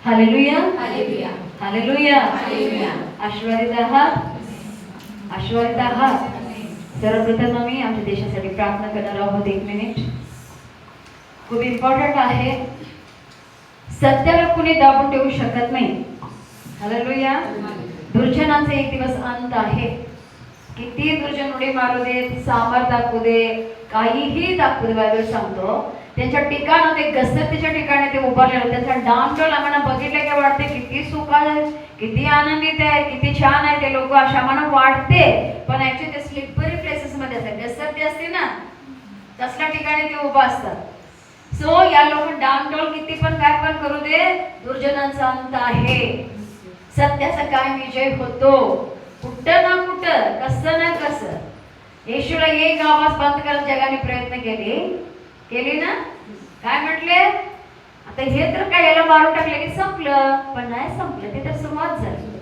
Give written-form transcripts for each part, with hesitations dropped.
Hallelujah, hallelujah, hallelujah. Hallelujah. आशीर्वादित आहात, आशीर्वादित आहात. सर्वप्रथम आम्ही आमच्या देशासाठी प्रार्थना करणार आहोत. 1 मिनिट. खूप इम्पॉर्टंट आहे. सत्याला कुणी दाबून ठेवू शकत नाही. हालेलुया. दुर्जनांचा एक दिवस अंत आहे. किती दुर्जन उडी मारू देत, सामर दाखवू दे, काहीही दाखवू दे, बायबल सांगतो त्यांच्या ठिकाण ते गसतीच्या ठिकाणी ते उभारलेलं, त्यांचा डामडोल आम्हाला बघितलं की वाटते किती सुख आहे, किती आनंदित आहे, किती छान आहे. ते लोक अशा आम्हाला वाटते, पण ऍक्च्युली ते स्लिपरी प्लेसेस मध्ये असतात. गसती असते ना, तसल्या ठिकाणी ते उभा असतात. सो या लोक डामडोल किती पण काय पण करू दे, दुर्जनांचा अंत आहे. सत्याचा काय विजय होतो. कुठं ना कुठं, कसं ना कसं. येशूला एक आवाज बंद करत जगाने प्रयत्न केली ना. काय म्हटले, आता हे तर काय याला मारून टाकले की संपलं, पण नाही संपलं, ते तर सुरुवात झाली.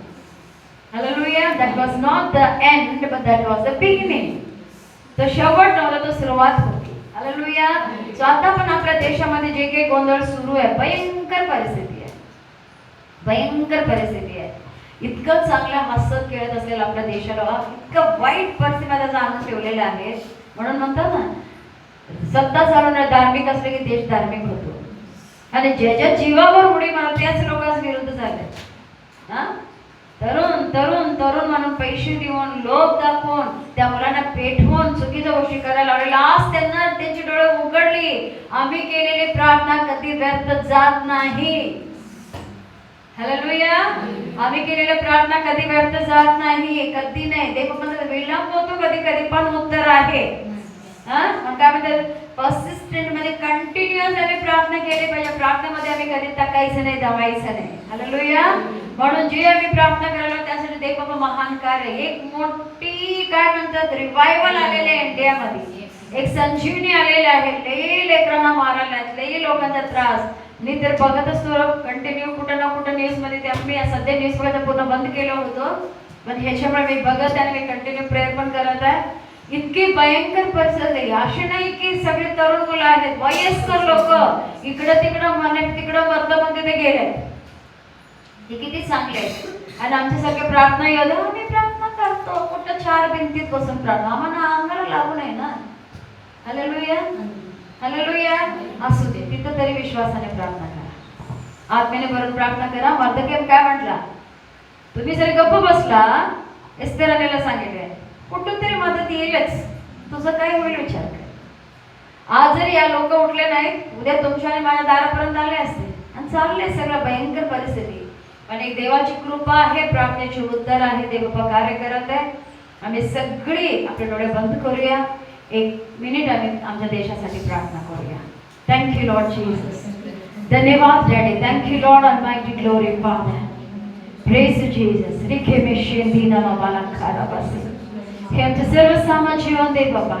Hallelujah. That was not the end but that was the beginning. तो शेवट नव्हता, तो सुरुवात होती. हालेलुया. सो आता पण आपल्या देशामध्ये जे काही गोंधळ सुरू आहे, भयंकर परिस्थिती आहे, भयंकर परिस्थिती आहे. इतकं चांगलं हसत खेळत असलेलं आपल्या देशाला इतकं वाईट परिस्थितीमध्ये आणून ठेवलेलं आहे. म्हणून म्हणतात ना, सत्ता चालवणारे धार्मिक असले की देश धार्मिक होतो. आणि ज्याच्या जीवावर उडी मारत त्याच लोकांस विरुद्ध झाले. तरुण तरुण तरुण म्हणून पैसे देऊन, लोभ दाखवून, त्या मुलांना पेटवून चुकीच्या गोष्टी करायला लावलेल्या. आज त्यांना त्यांची डोळे उघडली. आम्ही केलेली प्रार्थना कधी व्यर्थ जात नाही. हालेलुया. आम्ही केलेल्या प्रार्थना कधी व्यर्थ जात नाही, कधी नाही. देव म्हणतात विलंब होतो कधी कधी, पण उत्तर आहे. काय म्हणतात, पर्सिस्टंट मध्ये कंटिन्युअस आम्ही प्रार्थना केली पाहिजे. प्रार्थनेमध्ये आम्ही कधी टाकायचं नाही, दमायचं नाही. हालेलुया. म्हणून जे आम्ही प्रार्थना करायला त्यासाठी देव बाबा महान कार्य, एक मोठी काय म्हणतात रिवायवल आलेले आहे इंडियामध्ये. एक संजीवनी आलेले आहे. लई लेकरांना मारायला, लई लोकांचा त्रास. मी तर बघत असतो कंटिन्यू कुठं ना कुठं न्यूज मध्ये. ते आम्ही सध्या न्यूज बघायचं पूर्ण बंद केलं होतं, पण ह्याच्यामुळे मी बघत आणि मी कंटिन्यू प्रेयर पण करत आहे. इतकी भयंकर परिस्थिती. अशी नाही की सगळे तरुण मुलं आहेत, वयस्कर लोक इकडं तिकडं म्हणे तिकडं मरत पण तिथे गेले. हे किती चांगले आहेत. आणि आमच्यासारखे प्रार्थना योद्धा आम्ही प्रार्थना करतो, कुठं 4 भिंतीत बसून प्रार्थना, आम्हाला अंगाला लागू नये ना. Hallelujah, hallelujah. असू दे, तिथं तरी विश्वासाने प्रार्थना करा, आत्म्याने भरून प्रार्थना करा. मर्दकी काय म्हटला, तुम्ही जरी गप्प बसला, एस्तेराला सांगितले कुठून तरी मदत येईलच, तुझं काय होईल विचार कर. आज जरी या लोक उठले नाहीत, उद्या तुमच्या आणि माझ्या दारापर्यंत आले असते आणि चालले सगळं भयंकर परिस्थिती. पण एक देवाची कृपा आहे, प्रार्थनेचे उत्तर आहे, देव कार्य करत आहे. आम्ही सगळी आपले डोळे बंद करूया. 1 मिनिट आम्ही आमच्या देशासाठी प्रार्थना करूया. Thank you Lord Jesus. धन्यवाद daddy. Thank you Lord almighty, glory father. Praise Jesus. रिखे में शेंदीना मामाला खारा बसे. हे आमचे सर्व सामान जीवन दे बाबा.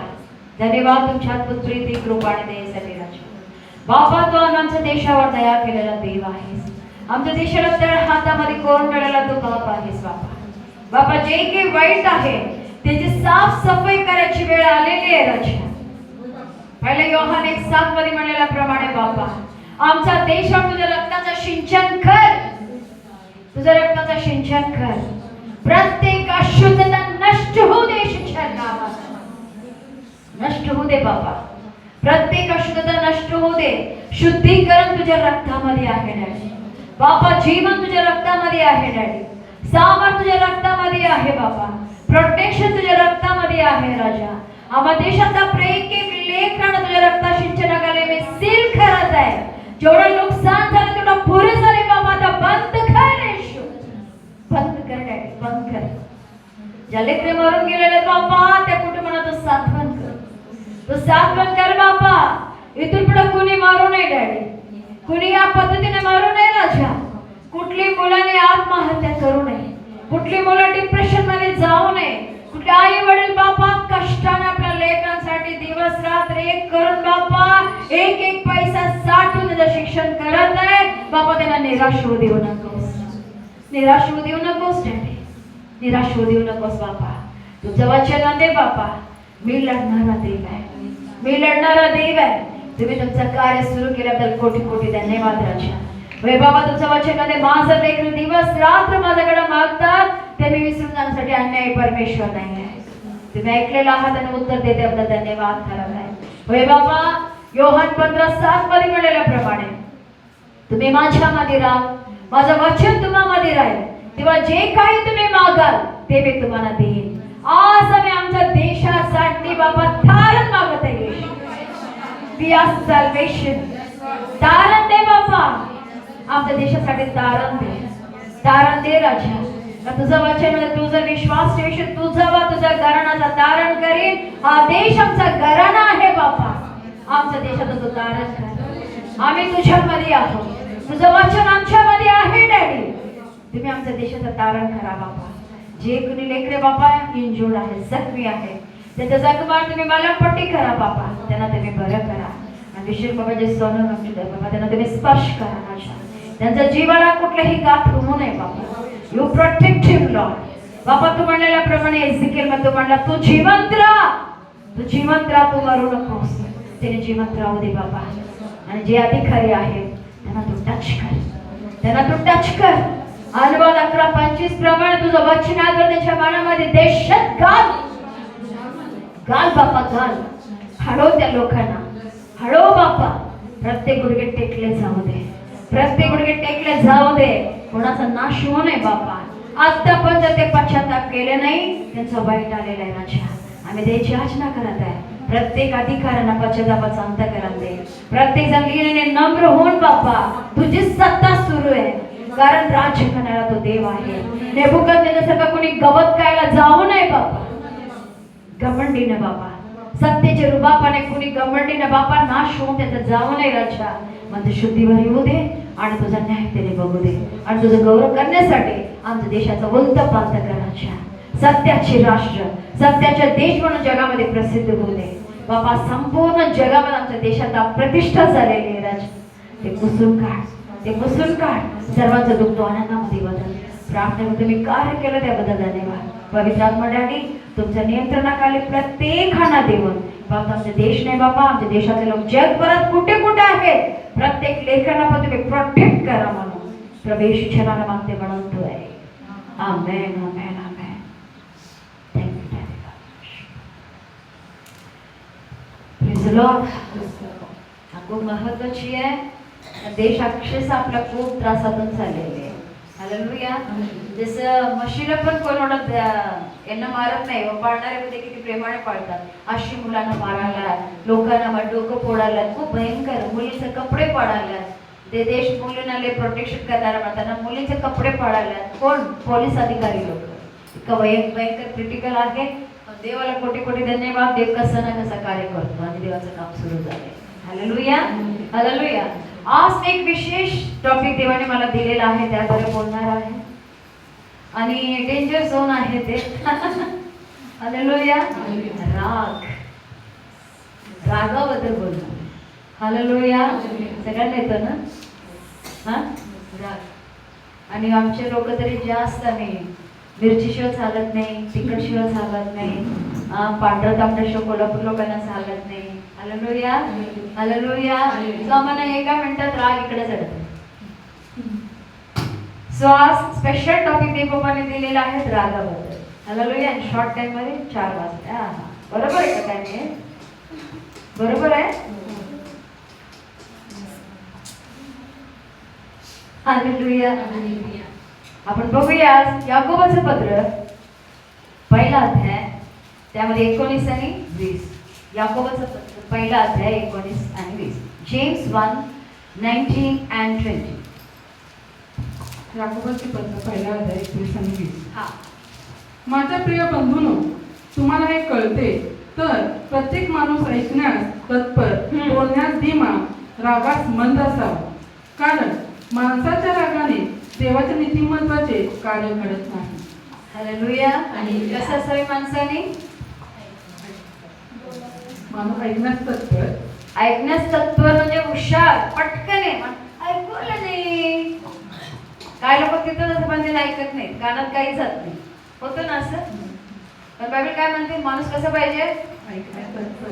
धन्यवाद तुमच्या अद्भुत प्रीती कृपाने द्यायसाठी राजा. बाबा तो आमच्या देशावर दया केलेला देव आहेस. आमच्या देशाला त्या हातामध्ये कोरंडलेला तू बाप आहेस बाबा. बाबा जे काही वाईट आहे त्याची साफ सफाई करायची वेळ आलेली आहे राजा. पहिले योहान 1:7 मध्ये म्हणलेल्याप्रमाणे बाबा आमच्या देशावर तुझ्या रक्ताचं सिंचन कर, तुझ्या रक्ताचं सिंचन कर. प्रत्येक अशुद्धता नष्ट होऊ दे शिक्षण नावात, नष्ट होऊ दे बाबा. प्रत्येक अशुद्धता नष्ट होऊ दे. शुद्धीकरण तुझ्या रक्तामध्ये आहे डॅडी. बाबा जीवन तुझ्या रक्तामध्ये आहे डॅडी. सामर्थ्य तुझ्या रक्तामध्ये आहे बाबा. प्रोटेक्शन तुझ्या रक्तामध्ये आहे राजा. आम्हा देशाचा प्रत्येक लेकरानं तुझ्या रक्ता सिंचनाखाली मी सील करत आहे. जेवढं नुकसान झालं तेवढं पुरे झाले बाबा. आता बंद कर येशू, बंद कर डॅडी, बंद कर. ज्या लेकरे मरून गेलेले बाबा त्या कुटुंबाला तो साथवण कर, तो साथवण कर बाबा. इथून पुढे कुणी मारू नये डॅडी, कुणी या पद्धतीने मारू नये राजा. कुठली मुलाने आत्महत्या करू नये, कुठली मुलं डिप्रेशन मध्ये जाऊ नये. कुठले आई वडील बाबा कष्टाने आपल्या लेकरांसाठी दिवस रात्र एक करून बाबा एक एक पैसा साठवून त्याचं शिक्षण करत आहे बाबा. त्यांना निराश होऊ देऊ नकोस, निराश होऊ देऊ नकोस डॅडी, निराश होऊ देऊ नकोस बाबा. तुझं वचन दे बाबा, मी लढणारा देव आहे, मी लढणारा देव आहे. तुम्ही तुमचं कार्य सुरू केल्याबद्दल कोटी कोटी धन्यवाद राजा. वे बाबा तुमच्या वचनामध्ये माझं लेकरं दिवस रात्र माझ्याकडे मागतात, ते मी विसरून जाण्यासाठी अन्याय परमेश्वर नाही आहे. तुम्ही ऐकलेलं आहात आणि उत्तर देते आपला धन्यवाद करायला. वे बाबा योहान 15:7 मध्ये म्हणलेल्याप्रमाणे तुम्ही माझ्यामध्ये राहा, माझं वचन तुम्हामध्ये राहील, तेव्हा जे काही तुम्ही मागाल ते मी तुम्हाला देईन. आज आम्ही आमच्या देशासाठी बाबा तारण मागत आहे. We ask salvation. तारण दे बाबा, आमच्या देशासाठी तारण दे, तारण दे राजा. तुझं वचन, तू जर विश्वास ठेवशील, तुझा घराण्याचा तारण करीन. हा देश आमचा घराणा आहे बाबा, आमच्या देशाचं तू तारण कर. आम्ही तुझ्यामध्ये आहोत, तुझं वचन आमच्यामध्ये आहे डॅडी. तुम्ही आमच्या देशाचं तारण करा बाबा. जे कुणी लेकरे बाबा इंजुर्ड आहे, जखमी आहे, त्याच्या जखमावर तुम्ही मला पट्टी करा बाबा, त्यांना तुम्ही बरं करा. आणि विशेष बाबा जे सोनं बाबा त्यांना तुम्ही स्पर्श करा राजा. त्यांच्या जीवाला कुठल्याही गाठ होऊ नये बाबा. You protect him Lord. बाबा तू म्हणलेल्याप्रमाणे एझेकिएल मध्ये तू म्हणला तू जिवंत राहा, तू जिवंत राहा, तू मरू नकोस. त्याने जिवंत राहू दे बाबा. आणि जे अधिकारी आहेत त्यांना तू टच कर, त्यांना तू टच कर. अनुवाद 11:25 प्रमाणे तुझं वचन आहे त्याच्या मनामध्ये देशात घाल, घाल बाबा, घाल. हळव त्या लोकांना, हळव बाबा. प्रत्येक गुडघे टेकले जाऊ दे, प्रत्येक गुडघे टेकले जाऊ दे. कोणाचा नाश होऊ नये बाबा. आतापर्यंत ते पश्चाताप केले नाही, त्यांचा वाईट आलेला आहे राजा. आम्ही त्याची याचना करत आहे. प्रत्येक अधिकाऱ्यांना पश्चातापाचा अंत करा दे. प्रत्येक जण लिहिलेले नम्र होऊन बाबा तुझी सत्ता सुरू आहे, कारण राज्य करणारा तो देव आहे. नेबुकदनेस्सरसारखा कोणी गवत खायला जाऊ नये बाबा, घमंडीने बाबा. सत्तेचे रुबाबाने कोणी घमंडीने बाबा नाश होऊन त्याचा जाऊ नये राजा. म्हणजे शुद्धीवर येऊ दे आणि तुझा न्याय त्याने बघू दे. आणि तुझं गौरव करण्यासाठी आमच्या देशाचा उलट पालट कर राजा. सत्याचे राष्ट्र, सत्याचे देश म्हणून जगामध्ये प्रसिद्ध होऊ दे बाबा. संपूर्ण जगामध्ये आमच्या देशात प्रतिष्ठा झालेली आहे राजा. ते पुसून काढ, ते पुसून काढ. सर्वांचं दुःख आनंदामध्ये बदल. प्रार्थनेमध्ये तुम्ही कार्य केलं त्याबद्दल धन्यवाद. पवित्र आत्मा डॅडी तुमच्या नियंत्रणाखाली प्रत्येकांना देऊन बाबा आमचे देश नाही बाबा, आमच्या देशातले लोक जगभरात कुठे कुठे आहेत, प्रत्येक लेकरांना पण तुम्ही प्रोटेक्ट करा म्हणून प्रभू नावाने मागते म्हणतोय. Amen, amen, amen. Thank you praise the Lord. खूप महत्वाची आहे. देश अक्षरशः आपल्या खूप त्रासातून चाललेले आहे. हालेलुया. जसं म्हशीला पण कोण ओढत यांना मारत नाही, पाळणारे मध्ये किती प्रेमाने पाळतात. अशी मुलांना मारायला, लोकांना डोकं फोडायला, खूप भयंकर. मुलीचे कपडे पाडायला, ते देश मुलींना प्रोटेक्शन करणारा म्हणताना मुलीचे कपडे पाडायला कोण? पोलीस अधिकारी लोक. इतकं भयंकर क्रिटिकल आहे. देवाला कोटी कोटी धन्यवाद. देव कसा ना कसा कार्य करतो आणि देवाचं काम सुरू झालंय. Hallelujah, hallelujah. आज एक विशेष टॉपिक देवाने मला दिलेला आहे, त्याद्वारे बोलणार आहे. आणि डेंजर झोन आहे ते. हालेलुया. राग, रागाबद्दल बोलणार. हालेलुया. सगळ्यांना येतं ना हा राग. आणि आमचे लोक तरी जास्त नाही, मिरचीशिवाय चालत नाही, तिखटशिवाय चालत नाही, पांढरं तांबड्याशिवाय कोल्हापूर लोकांना चालत नाही. Hallelujah, hallelujah. आम्हाला एका मिनिटात राग इकडे चढतो. सो आज स्पेशल टॉपिक देवबाबाने दिलेला आहे रागाबद्दल. हालेलुया. शॉर्ट टाइम मध्ये 4 वाजता. बरोबर आहे का? काय नाही बरोबर आहे. हालेलुया. आपण बघूया याकोबाचं पत्र 1 अध्याय, त्यामध्ये 19 आणि 20. याकोबाचं पत्र 1 अध्याय 19 आणि 20. James 1:19 and 20. याकोबाचे पत्र 1 अध्याय 19 आणि 20. हा. माझ्या प्रिय बंधूंनो, तुम्हाला हे कळते तर प्रत्येक माणूस ऐकण्यास तत्पर, बोलण्यास धीमा, रागास मंद असावा. कारण माणसाच्या रागाने देवाच्या नीतिमत्वाचे कार्य घडत नाही. हालेलुया. आणि कसं असावे माणसाने? माणूस ऐकण्यास तत्पर. ऐकण्यास तत्पर म्हणजे हुशार, पटकन आहे. ऐकवलं नाही. काय लोक तिथं जसं म्हणते ऐकत नाही, कानात काही जात नाही. होतं ना असं? पण बायबल काय म्हणते? माणूस कसं पाहिजे?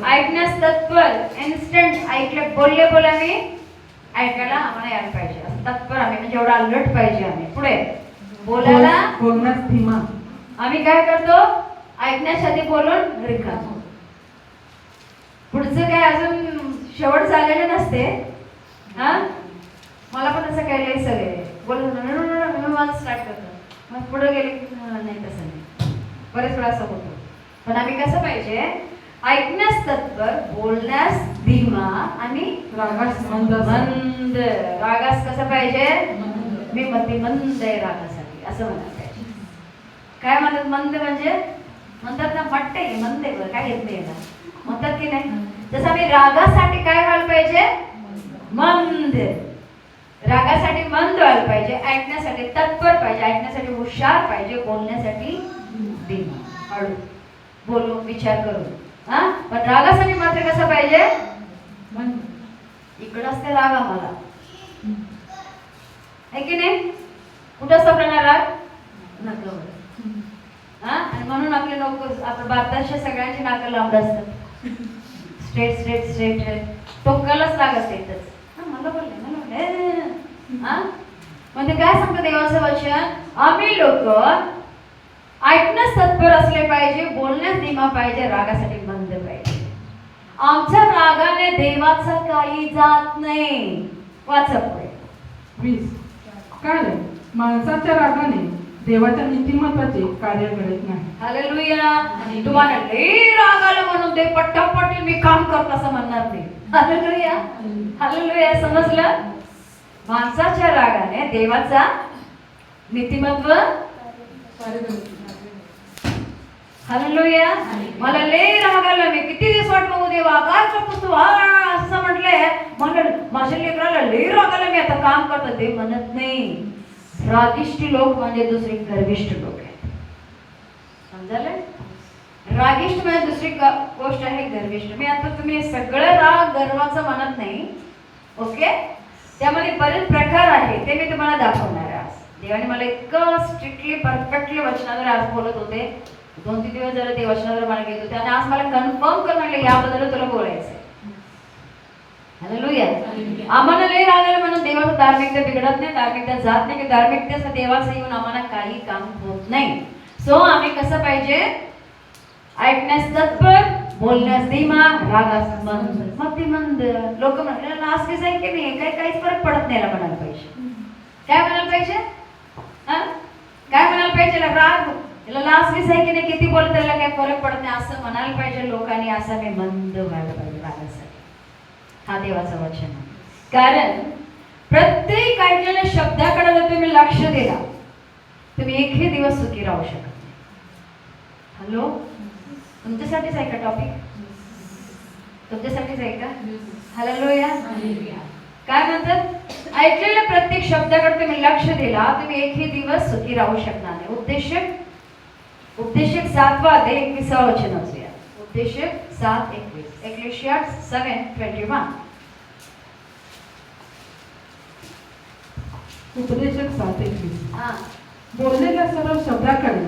ऐकण्यास तत्पर. इन्स्टंट ऐकलं, बोलले बोला मी ऐकायला आम्हाला यायला पाहिजे, असं तत्पर आम्ही, म्हणजे एवढा अलर्ट पाहिजे आम्ही. पुढे बोलायला बोलण्यास धीमा. आम्ही काय करतो, ऐकण्यासाठी बोलून रिकाम. पुढचं काय अजून शेवट झालेलं नसते. हा, मला पण असं काय लई सगळे बोलून माझं स्टार्ट करतो, मग पुढे गेले की नाही, तसं नाही, बरेच वेळा असं होतं. पण आम्ही कसं पाहिजे, ऐकण्यास तत्पर, बोलण्यास धीमा आणि रागास मंद. मंद. रागास कसं पाहिजे, मी मतिमंद आहे रागासाठी, असं म्हणायला पाहिजे. काय म्हणतात मंद म्हणजे, म्हणतात ना मट्ट आहे, मंद आहे, काय येत नाही याला, म्हणतात की नाही. जसं आम्ही रागासाठी काय व्हायला पाहिजे, मंद. रागासाठी मंद व्हायला पाहिजे, ऐकण्यासाठी तत्पर पाहिजे, ऐकण्यासाठी हुशार पाहिजे, बोलण्यासाठी धीमा, हळू बोलू, विचार करू. हा, पण रागासाठी मात्र कसं पाहिजे, इकडं असते राग आम्हाला, आहे की नाही. कुठं असतो आपल्याला राग, नाकावर. हा, आणि म्हणून आपले लोक, आपल्या भारताच्या सगळ्यांची नाकं लांब असतात, स्ट्रेट स्ट्रेट स्ट्रेट स्ट्रेट, टोकालाच राग असते इथंच. मला बोलले, मला बोलले. हा, म्हणजे काय सांगतं देवाचं वचन, आम्ही लोक ऐकण्यास तत्पर असले पाहिजे, बोलण्यास धीमा पाहिजे, रागासाठी मंद पाहिजे. आमच्या रागाने देवाचं काही जात नाही. वाचा पुढे. 20. कारण माणसाच्या रागाने देवाच्या नीतिमत्वाचे कार्य घडत नाही. हालेलुया. तुम्हाला लई राग आला म्हणून ते पट्टापट्टी मी काम करतो असं म्हणणार नाही. Hallelujah, hallelujah. समजलं, माणसाच्या रागाने देवाचा नीतिमत्व. हालेलुया. मला लई राग आला, मी किती दिवस वाटलो देवा काय करतो तू, असं म्हटलंय, म्हणलं माझ्या लेकराला लई राग आला, मी आता काम करतो. ते म्हणत नाही. रागिष्टी लोक म्हणजे दुसरे गर्विष्ठ लोक आहेत. समजायला, रागिष्ट म्हणजे दुसरी गोष्ट आहे गर्विष्ठ. मी आता तुम्ही सगळं राग गर्वाचं म्हणत नाही, ओके. त्यामध्ये बरेच प्रकार आहे, ते मी तुम्हाला दाखवणार आहे आज. देवाने मला इतकं स्ट्रिक्टली परफेक्टली वचनावर आज बोलत होते, 2-3 दिवस जरा ते वचनावर मला घेत होते, आणि आज मला कन्फर्म कर म्हटलं याबद्दल तुला बोलायचं आहे. हालेलुया. आम्हाला लई राग आला म्हणून देवाचं धार्मिकता बिघडत नाही, धार्मिकता जात नाही, की धार्मिकतेचं देवाचं येऊन आम्हाला काही काम होत नाही. सो आम्ही कसं पाहिजे, ऐकण्यास तत्पर, बोलण्यास धीमा, रागास मंद. मतिमंद. लोक म्हणतात लास्ट केस आहे की नाही, काहीच फरक पडत नाही, म्हणायला पाहिजे. काय म्हणायला पाहिजे, काय म्हणायला पाहिजे, राग याला लास्ट केस आहे की नाही, किती बोलत त्याला काही फरक पडत नाही, असं म्हणायला पाहिजे लोकांनी. असं मी मंद व्हायला पाहिजे रागासाठी. हा देवाचं वचन आहे. कारण प्रत्येक ऐकलेल्या शब्दाकडे जर तुम्ही लक्ष दिला, तुम्ही एकही दिवस सुखी राहू शकत नाही. हॅलो, तुमच्यासाठीच आहे का टॉपिक, तुमच्यासाठीच आहे का. हालेलुया. काय म्हणतात, ऐकलेल्या प्रत्येक शब्दाकडे तुम्ही लक्ष दिला, तुम्ही एकही दिवस सुखी राहू शकणार नाही. उपदेशक 7 अध्याय 21 वचन वाचूया. उपदेशक 7:21. Ecclesiastes 7:21. उपदेशक 7:21. हा, बोललेल्या सर्व शब्दाकडे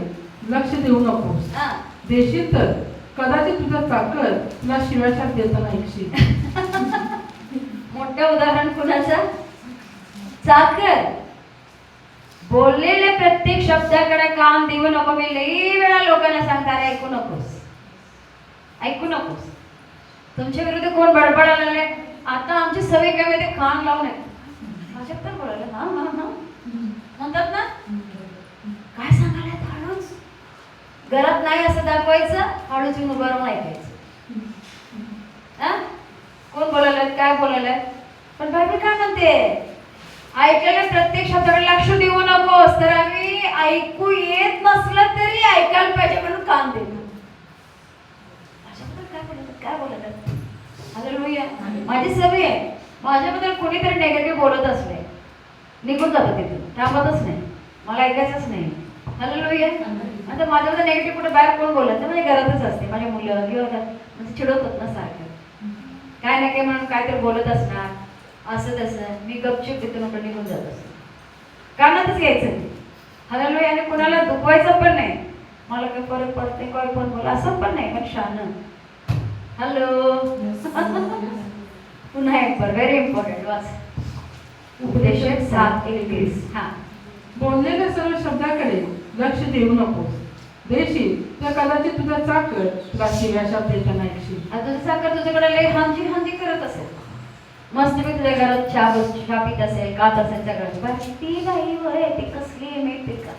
लक्ष देऊ नकोस. हा. देशील तर कदाचित तुझा चाकर तुला शिव्याशाप देताना ऐकशील. मोठं उदाहरण कुणाचं, चाकर. बोललेल्या प्रत्येक शब्दाकडे कान देऊ नको. मी लई वेळा लोकांना सांगणार, ऐकू नकोस, ऐकू नकोस. तुमच्या विरुद्ध कोण बडबडायला लागले, आता आमची सवय काय माहिती, कान लावून माझ्यात तर बोलायला ना म्हणतात ना, काय सांगायला हळूच, घरात नाही असं दाखवायचं, हळूच उभं राहून ऐकायचं. कोण बोलायला, काय बोलायला. पण बायबल काय म्हणते, ऐकलेल्या प्रत्येक शब्दाकडे लक्ष देऊ नकोस. तर आम्ही ऐकू येत नसलं तरी ऐकायला पाहिजे म्हणून कान देतो. काय बोलत, हालेलुया. माझी सवय आहे, माझ्याबद्दल कोणीतरी नेगेटिव्ह बोलत असले निघून जातं तिथून, थांबतच नाही, मला ऐकायचंच नाही. हालेलुया. आता माझ्याबद्दल नेगेटिव्ह कुठे बाहेर कोण बोलत नाही, माझ्या घरातच असते. माझ्या मुलं किंवा म्हणजे चिडवतात ना सारखं, काय नाही काय म्हणून काहीतरी बोलत असणार, असं तसं. मी गपचूप तिथून निघून जात असते, कानातच घ्यायचं. हालेलुया. आणि कुणाला दुखवायचं पण नाही, मला काही फरक पडत नाही, काय पण बोला असं पण नाही, पण शान. हॅलो. पुन्हा एक बार व्हेरी इम्पॉर्टंट वाच. उपदेशक 7:31. हा. बोललेल्या सर्व शब्दाकडे लक्ष देऊ नकोस. देशील तर कदाचित तुझा चाकर तुला शिव्या शब्द देताना ऐकशील. आता तुझं साखर तुझ्याकडे लय हांजी हांजी करत असेल, मस्त मी तुझ्या घरात चहा पित असेल, कात असेल सगळं बाई, ती बाई वय ती कसली आहे माहिती का,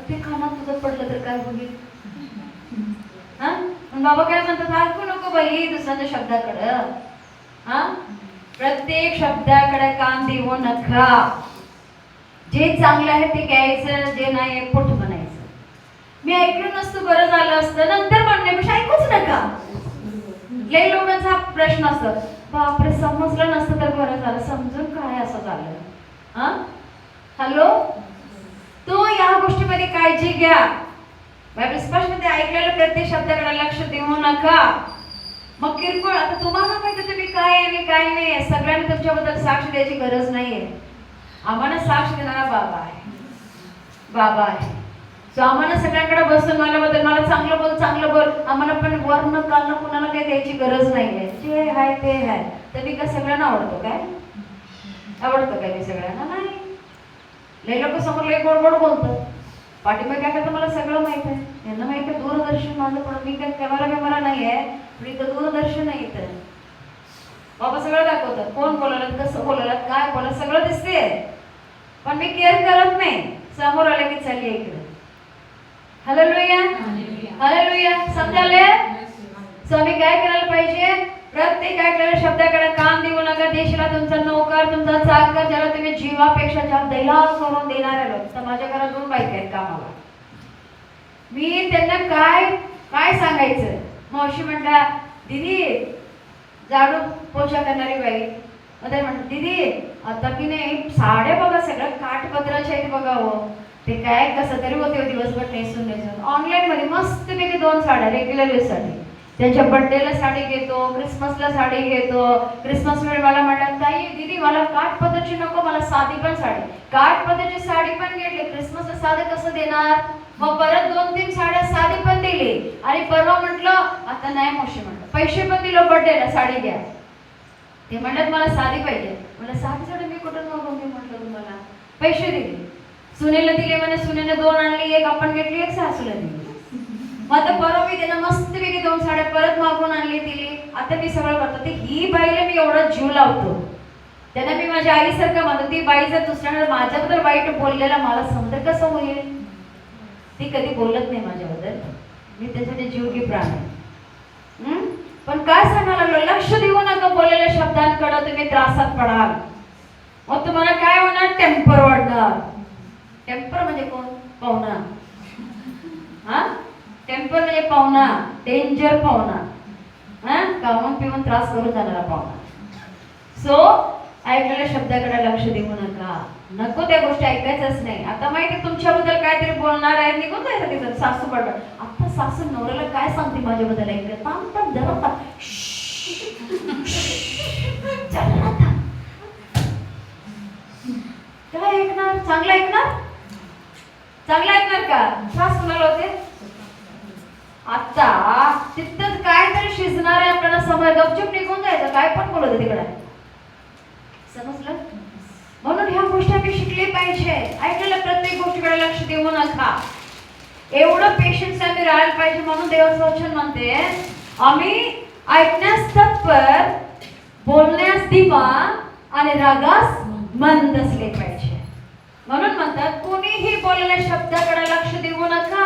ते खानात तुझं पडलं तर काय होईल. हा, पण बाबा काय म्हणतात, ऐकू नको बाई दुसऱ्याच्या शब्दाकडं. हा, प्रत्येक शब्दाकडे कान देऊ नका. जे चांगलं आहे ते घ्यायचं, जे नाही पुठ म्हणायचं. मी ऐकलं नसतं बरं झालं असतं, नंतर म्हणण्यापेक्षा ऐकूच नका. लई लोकांचा प्रश्न असतो, बापरे समजलं नसतं तर बरं झालं, समजून काय असं झालं. हा, हॅलो, तो या गोष्टीमध्ये काळजी घ्या. बायबल स्पष्ट मध्ये ऐकलेलं प्रत्येक शब्दाकडे लक्ष देऊ नका. मग किरकोळ, आता तुम्हाला माहिती तुम्ही काय आहे आणि काय नाही, सगळ्यांनी तुमच्याबद्दल साक्ष द्यायची गरज नाहीये. आम्हाला साक्ष देणारा बाबा आहे, बाबा आहे. सो आम्हाला सगळ्यांकडे बसून मला चांगलं बोल, आम्हाला पण वर्ण कालनं कुणाला काही द्यायची गरज नाहीये. जे आहे ते आहे. तर मी काय सगळ्यांना आवडतो काय? आवडतो काय मी सगळ्यांना? नाही. लय लोक समोर लय गोड गोड बोलतात, पाठीमागे काय करतं मला सगळं माहित आहे. यांना माहित आहे दूरदर्शन माझं, पण मी काय कॅमेरा नाही आहे, पण इथं दूरदर्शन नाही. इथं बाबा सगळं दाखवतात, कोण बोलायला, कसं बोलायला, काय बोलायला सगळं दिसते, पण मी केअर करत नाही. समोर आले की चालली इकडे. Hallelujah, hallelujah. समजाले? सो मी काय करायला पाहिजे? प्रत्येक ऐकलेल्या शब्दाकडे कान देऊ नका. देशाला तुमचा नोकर, तुमचा चाकर, ज्याला तुम्ही जीवापेक्षा जास्त दैलाव करून देणारे लोक. तर माझ्या घरात 2 बायका आहेत कामाला. मी त्यांना काय सांगायचं? मावशी म्हणता, दीदी झाडू पोछा करणारी बाई मध्ये म्हणतात, दीदी आता की नाही साड्या बघा सगळं काठपत्राच्या आहेत बघा. हो ते काय कसं तरी होते दिवसभर नेसून ऑनलाईन मध्ये मस्त पैकी 2 साड्या रेग्युलर साठी. त्यांच्या बर्थडेला साडी घेतो, क्रिसमसला साडी घेतो. क्रिसमस वेळी मला म्हणतात, ताई दीदी मला काठपदराची नको, मला साधी पण साडी. काठपदराची साडी पण घेतली, क्रिसमसला साधं कसं देणार? मग परत 2-3 साड्या साधी पण दिली. आणि परवा म्हटलं आता नाही मावशी, म्हटलं पैसे पण दिलो बर्थडेला, साडी घ्या. ते म्हणतात मला साधी पाहिजे. मला साधी साडी मी कुठून मागून दे म्हटलं तुम्हाला. पैसे दिले, सुनेला दिले, म्हणे सुनेने 2 आणली, 1 आपण घेतली, 1 सासूला दिली. मग आता परवा मी त्यांना मस्तपैकी 2 साड्या परत मागून आणली, दिली. आता मी सगळं करतो. ते ही बाईला मी एवढा जीव लावतो, त्यांना मी माझ्या आईसारखं मानतो. ती बाई जर दुसऱ्याला माझ्याबद्दल वाईट बोललेला मला समजेल कसं होईल? ती कधी बोलत नाही माझ्याबद्दल, मी त्याच्यासाठी जीव की प्राण आहे. पण काय सांगायला लागलो, लक्ष देऊ नका बोललेल्या शब्दांकडे, तुम्ही त्रासात पडाल. मग तुम्हाला काय होणार? टेम्पर वाढणार. टेम्पर म्हणजे कोण? पाहुणा. हा, टेम्पर म्हणजे पाहुणा, डेंजर पाहुणा. हा, खाऊन पिऊन त्रास करून जाणारा पाहुणा. सो ऐकलेल्या शब्दाकडे लक्ष देऊ नका. नको त्या गोष्टी ऐकायचंच नाही. आता माहिती तुमच्याबद्दल काहीतरी बोलणार आहे, निघून जायचं तिथं. सासू बडबड, आता सासू नवऱ्याला काय सांगते माझ्याबद्दल ऐकलं, थांब जरा काय ऐकणार? चांगलं ऐकणार? चांगलं ऐकणार का? सास कुणाला होते? आता तिथं काय तरी शिजणार आहे आपल्याला, समोर गपचूप निघून जायचं, काय पण बोलत तिकडे. समजलं? म्हणून ह्या गोष्टी आम्ही शिकली पाहिजे. ऐकलेल्या प्रत्येक गोष्टीकडे लक्ष देऊ नका. एवढं पेशन्स आम्ही राहायला पाहिजे. म्हणून देवाचं वचन म्हणते, आम्ही ऐकण्यास तत्पर, बोलण्यास धीमा आणि रागास मंद असले पाहिजे. म्हणून म्हणतात, कोणीही बोललेल्या शब्दाकडे लक्ष देऊ नका,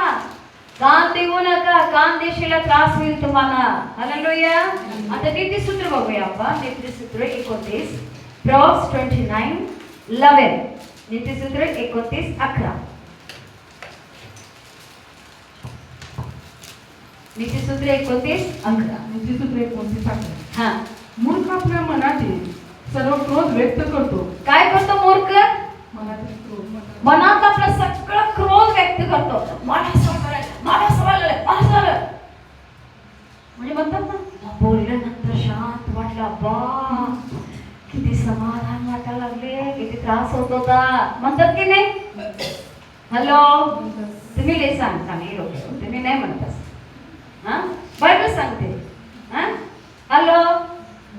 कान देऊ नका. कान देशीला त्रास होईल तुम्हाला. हालेलुया. आता नीतिसूत्र बघूया आपण. नीतिसूत्र 29, Proverbs 29:11. नीतिसूत्र 29:11. नीतिसूत्र 29:11. नीतिसूत्र 29:11. हा. मूर्ख आपल्या मनातील सर्व क्रोध व्यक्त करतो. काय करतो मूर्ख? मनातील क्रोध, मनात आपला सगळं क्रोध व्यक्त करतो. मला असं करायचं, मला असं वाटलं, असं झालं. म्हणजे म्हणतात ना, बोलल्यानंतर शांत वाटलं, बा किती समाधान वाटायला लागले, किती त्रास होत होता, म्हणतात की नाही? हॅलो, तुम्ही लय चांगली लोक, तुम्ही नाही म्हणत असं. हा, बायबल सांगते. हा, हॅलो,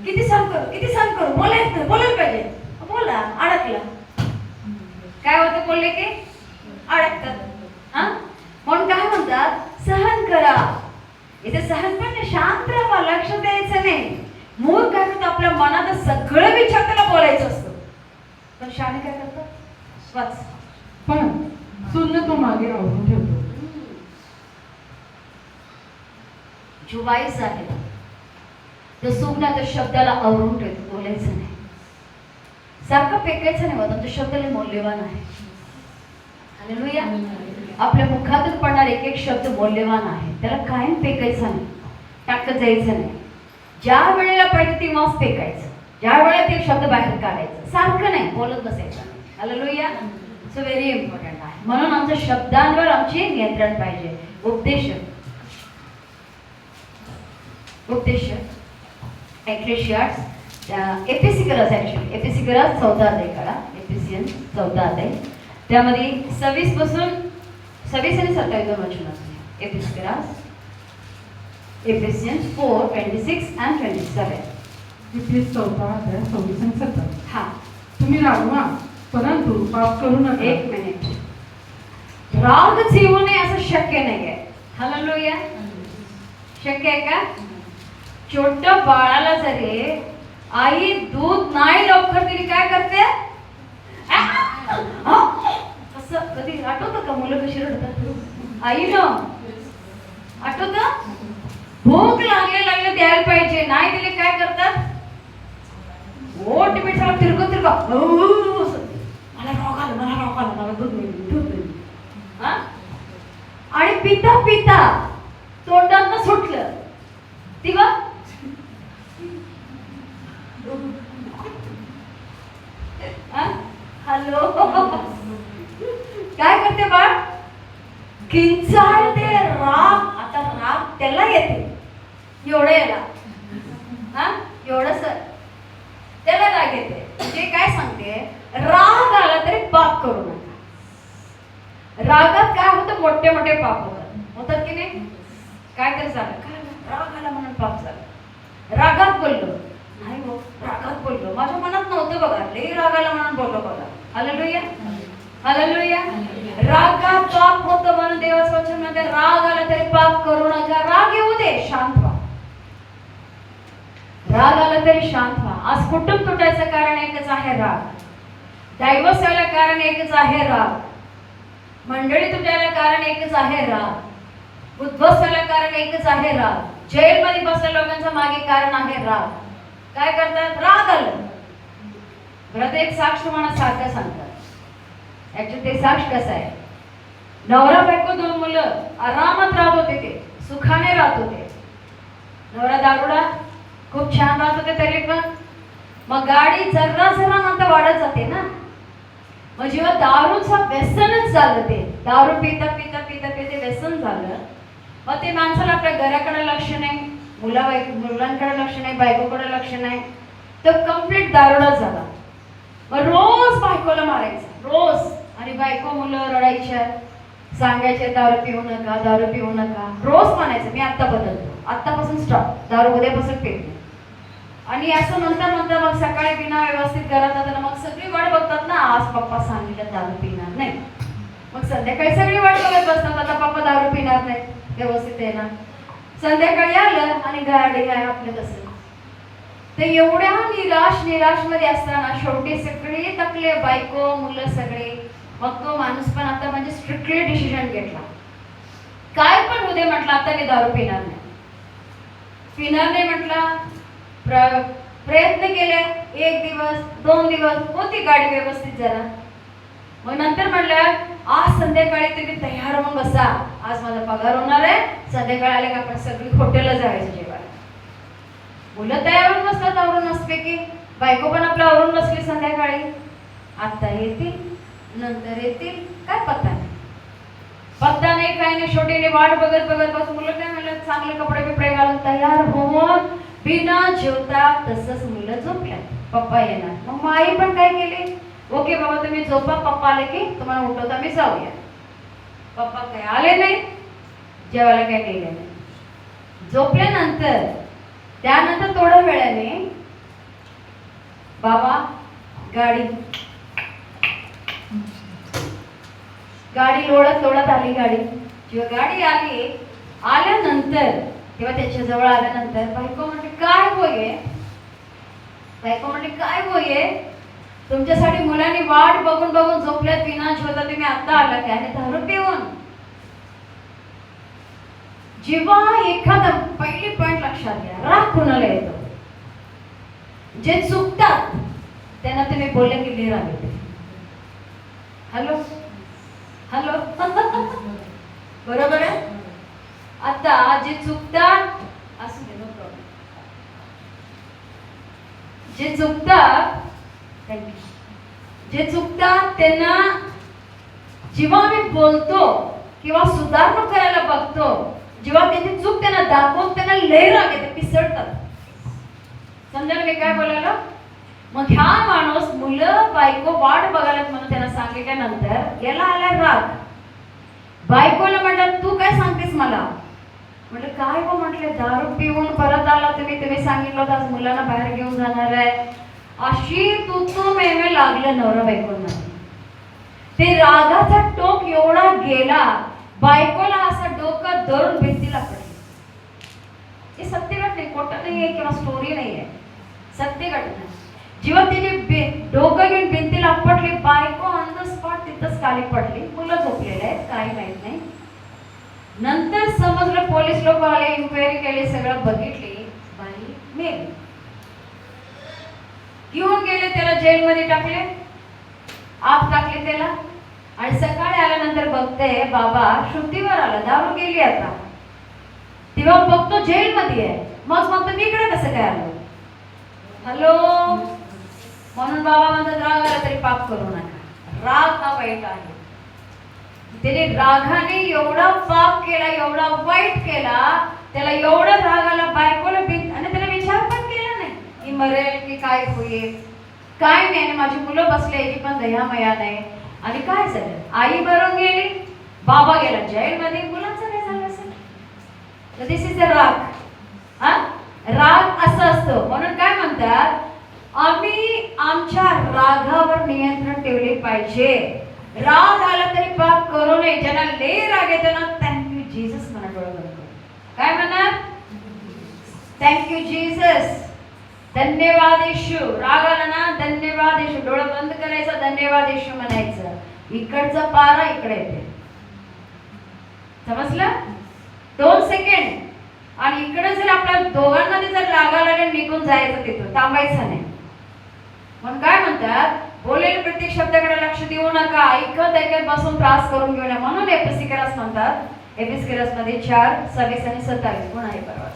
किती सहन करू, किती सहन करू, बोलायला पाहिजे. बोला, अडकला. काय होतं बोलले की अडकतात. हा, म्हणून काय म्हणतात, सहन करा. इथे सहन पण नाही, शांत राहा, लक्ष द्यायचं नाही. मूळ काय करतो, आपल्या मनात सगळं विचार त्याला बोलायचं असतं, पण शाने काय करतात, वाच. पण सुन्न तो मागे आवरून ठेवतो. जुवाईस आहे तो सुगना त्या शब्दाला आवरून ठेवतो, बोलायचं नाही, सारखं फेकायचं नाही. तुमच्या शब्दाला मौल्यवान आहे. हालेलुया. आपल्या मुखातून पडणारे एक एक शब्द मौल्यवान आहे, त्याला कायम फेकायचं नाही, टाकत जायचं नाही. ज्या वेळेला पाहिजे तेव्हाच फेकायचं, ज्या वेळेला ते शब्द बाहेर काढायचं, सारखं नाही बोलत बसायचं. हालेलुया. सो व्हेरी इम्पॉर्टंट आहे. म्हणून आमच्या शब्दांवर आमचे नियंत्रण पाहिजे. उपदेश एक्लेशियास एफेसिकलस, ऍक्च्युअली एफेसिकलस 14 अध्याय काढा, एफेसियन 14 अध्याय, त्यामध्ये 26 पासून 26 आणि 27 वचन असते. एफेसियन्स 4:26 and 27. इफेस 14 अध्याय 26 आणि 27. हा, तुम्ही रागवा परंतु पाप करू नका. एक मिनिट. राग येऊ नये असं शक्य नाहीये. हालेलुया. शक्य आहे का? छोट्या बाळाला जरी आई दूध नाही लवकर दिली काय करते, असं कधी आठवतं का, मुलं कशी रडतात आई न, आठवतं? भूक लागले द्यायला पाहिजे, नाही दिले काय करतात, ओट मीठ सगळं तिरकं मला राग आला मला दूध नाही. आणि पिता पिता तोंडात सुटलं तेव्हा हॅलो काय करते बाळ, किंचाळते, राग. आता राग त्याला येते, एवढं याला, हा एवढं सर त्याला राग येते. म्हणजे काय सांगते, राग आला तरी पाप करू नका. रागात काय होतं, मोठे मोठे पाप होतात की नाही. काय तरी झालं, काय राग आला म्हणून पाप झालं. रागात बोललो नाही हो, रागात बोललो, माझ्या मनात नव्हतं बघा, लई रागाला म्हणून बोललो बघा. हालेलुया. हालेलुया. रागात पाप होतं म्हणून देवाचं वचन म्हणते, राग आला तरी पाप करू नका. राग येऊ दे, शांत व्हा. राग आला तरी शांत व्हा. आज कुटुंब तुटायचं कारण एकच आहे, राग. डायव्हर्स व्हायला कारण एकच आहे, राग. मंडळी तुटायला कारण एकच आहे, राग. उद्ध्वस्त व्हायला कारण एकच आहे, राग. जेलमध्ये बसलेल्या लोकांच्या मागे कारण आहे, राग. काय करतात, राग आलं. बरं, एक साक्ष तुम्हाला सारखं सांगतात. ऍक्च्युअली ते साक्ष कसं आहे, नवरा बायको 2 मुलं आरामात राहत होते, ते सुखाने राहत होते. नवरा दारुडा, खूप छान राहत होते तरी पण. मग गाडी जरा नंतर वाढत जाते ना. मग जेव्हा दारूचं व्यसनच झालं, ते दारू पिता पिता पिता पिता व्यसन झालं, मग ते माणसाला आपल्या घराकडे लक्ष नाही, मुलांकडे लक्ष नाही, बायकोकडे लक्ष नाही, तर कम्प्लीट दारुडा झाला. मग रोज बायकोला मारायचं, रोज. आणि बायको मुलं रडायच्या, सांगायचे दारू पिऊ नका, दारू पिऊ नका. रोज म्हणायचं, मी आत्ता बदलतो, आत्तापासून स्टॉप, दारू उद्यापासून पित नाही. आणि असं म्हणता मग सकाळी बिना व्यवस्थित घरात जाताना मग सगळी वाट बघतात ना, आज पप्पा सांगितलं दारू पिणार नाही. मग संध्याकाळी सगळी वाट बघत बसतात, आता पप्पा दारू पिणार नाही, व्यवस्थित आहे ना. संध्याकाळी आलं आणि गाडी आहे आपलं तसं. ते एवढ्या निराश मध्ये असताना शेवटी सगळे तकले, बायको मुलं सगळे. मग तो माणूस पण आता म्हणजे स्ट्रिक्टली डिसिजन घेतला, काय पण होते म्हटलं, आता मी दारू पिणार नाही म्हटला. प्रयत्न केले, 1 दिवस 2 दिवस होती गाडी व्यवस्थित जरा. मग नंतर म्हटलं, आज संध्याकाळी तुम्ही तयार होऊन बसा, आज माझा पगार होणार आहे, संध्याकाळी आले का आपण सगळी हॉटेलला जायचं जेवायला. मुलं तयार होऊन बसतात आवरून मस्तपैकी, बायको पण आपलं आवरून बसली. संध्याकाळी आता येतील, नंतर येतील, काय पत्ता नाही काय नाही. शेवटी वाट बघत मुलं काय म्हणलं, चांगले कपडे बिपडे घालून तयार होऊन बिना जेवता तसंच मुलं झोपल्या. पप्पा येणार. मग आई पण काय केली, ओके बाबा तुम्ही झोपा, पप्पा आले की तुम्हाला उठवता, मी जाऊया. पप्पा काय आले नाही, जेवायला काय केलं नाही. झोपल्यानंतर त्यानंतर थोड्या वेळाने बाबा गाडी लोळत आली गाडी. जेव्हा गाडी आल्यानंतर तेव्हा त्याच्या जवळ आल्यानंतर बायको म्हणते काय होय तुमच्यासाठी मुलांनी वाट बघून झोपल्यात विनाश होता तुम्ही आता आला काय आणि दारू पिऊन. जेव्हा एखादा पहिली पॉइंट लक्षात घ्या, राग कुणाला येतो? जे चुकतात त्यांना तुम्ही बोलले की लई राग येते. हॅलो बरोबर आहे. आता जे चुकतात असू दे, नो प्रॉब्लेम. जे चुकतात त्यांना जेव्हा आम्ही बोलतो किंवा सुधारणा करायला बघतो, जेव्हा त्यांची चूक त्यांना दाखवून त्यांना लय राग येते, पिसळतात. समजायला मी काय बोलायला? मग ह्या माणूस मुलं बायको वाट बघायला म्हणून त्यांना सांगितल्यानंतर याला आला राग. बायकोला म्हटलं तू काय सांगतेस मला? म्हटलं काय हो, म्हटले दारू पिऊन परत आला तुम्ही सांगितलं होतं आज मुलांना बाहेर घेऊन जाणार आहे. अशी तू मेमे लागलं नवरा बायकोंना. ते रागाचा टोक एवढा गेला, बायकोला असा डोकं धरून भिंतीला पडली. हे सत्य घटना, खोटं नाहीये किंवा स्टोरी नाहीये, सत्य घटना. जेव्हा तिने डोकं घेऊन भिंतीला आपटली, बायको ऑन द स्पॉट तिथंच खाली पडली. मुलं झोपलेले आहेत, काही माहित नाही. नंतर समजलं, पोलीस लोक आले, इन्क्वायरी केली, सगळं बघितली, बाई मेली. घेऊन गेले त्याला, जेलमध्ये टाकले, आत टाकले त्याला. आणि सकाळी आल्यानंतर बघते बाबा शुद्धीवर आला, दारू गेली आता. तेव्हा बघतो जेलमध्ये आहे. मग म्हणतो मी इकडे कसं काय आलो? हॅलो. म्हणून बाबा म्हणतात राग आला तरी पाप करू नका. राग हा वाईट आहे. त्याने रागाने एवढा पाप केला, एवढा वाईट केला, त्याला एवढा राग आला, बायकोला आणि त्याला विचार पण केला नाही की मरेल की काय होईल, काय नाही. आणि माझी मुलं बसले, याची पण दयामया नाही. आणि काय झालं? आई मरून गेली, बाबा गेला जेलमध्ये, मुलांचं काय झालं असेल? तर दिस इज अ राग. राग असं असतो. म्हणून काय म्हणतात, आम्ही आमच्या रागावर नियंत्रण ठेवले पाहिजे. राग आला तरी पाप करू नये. ज्यांना लय राग येतो ना, थँक्यू जीसस म्हणा, डोळे बंद करून. काय म्हणा? थँक्यू जीसस, धन्यवाद येशू. राग आला ना, धन्यवाद येशू, डोळे बंद करायचं, धन्यवाद येशू म्हणायचं. इकडचा पारा इकडे येते, समजलं? 2 सेकंड. आणि इकडे जर आपल्या दोघांना जर राग आला, निघून जायचं, तिथं थांबायचं नाही. म्हणून काय म्हणतात, बोलेल प्रत्येक शब्दाकडे लक्ष देऊ नका, ऐकत बसून त्रास करून घेऊ नये. म्हणून एपिस्केरस म्हणतात, एपिस्केरस मध्ये 4:26 आणि 27 गुण आहे. बरोबर,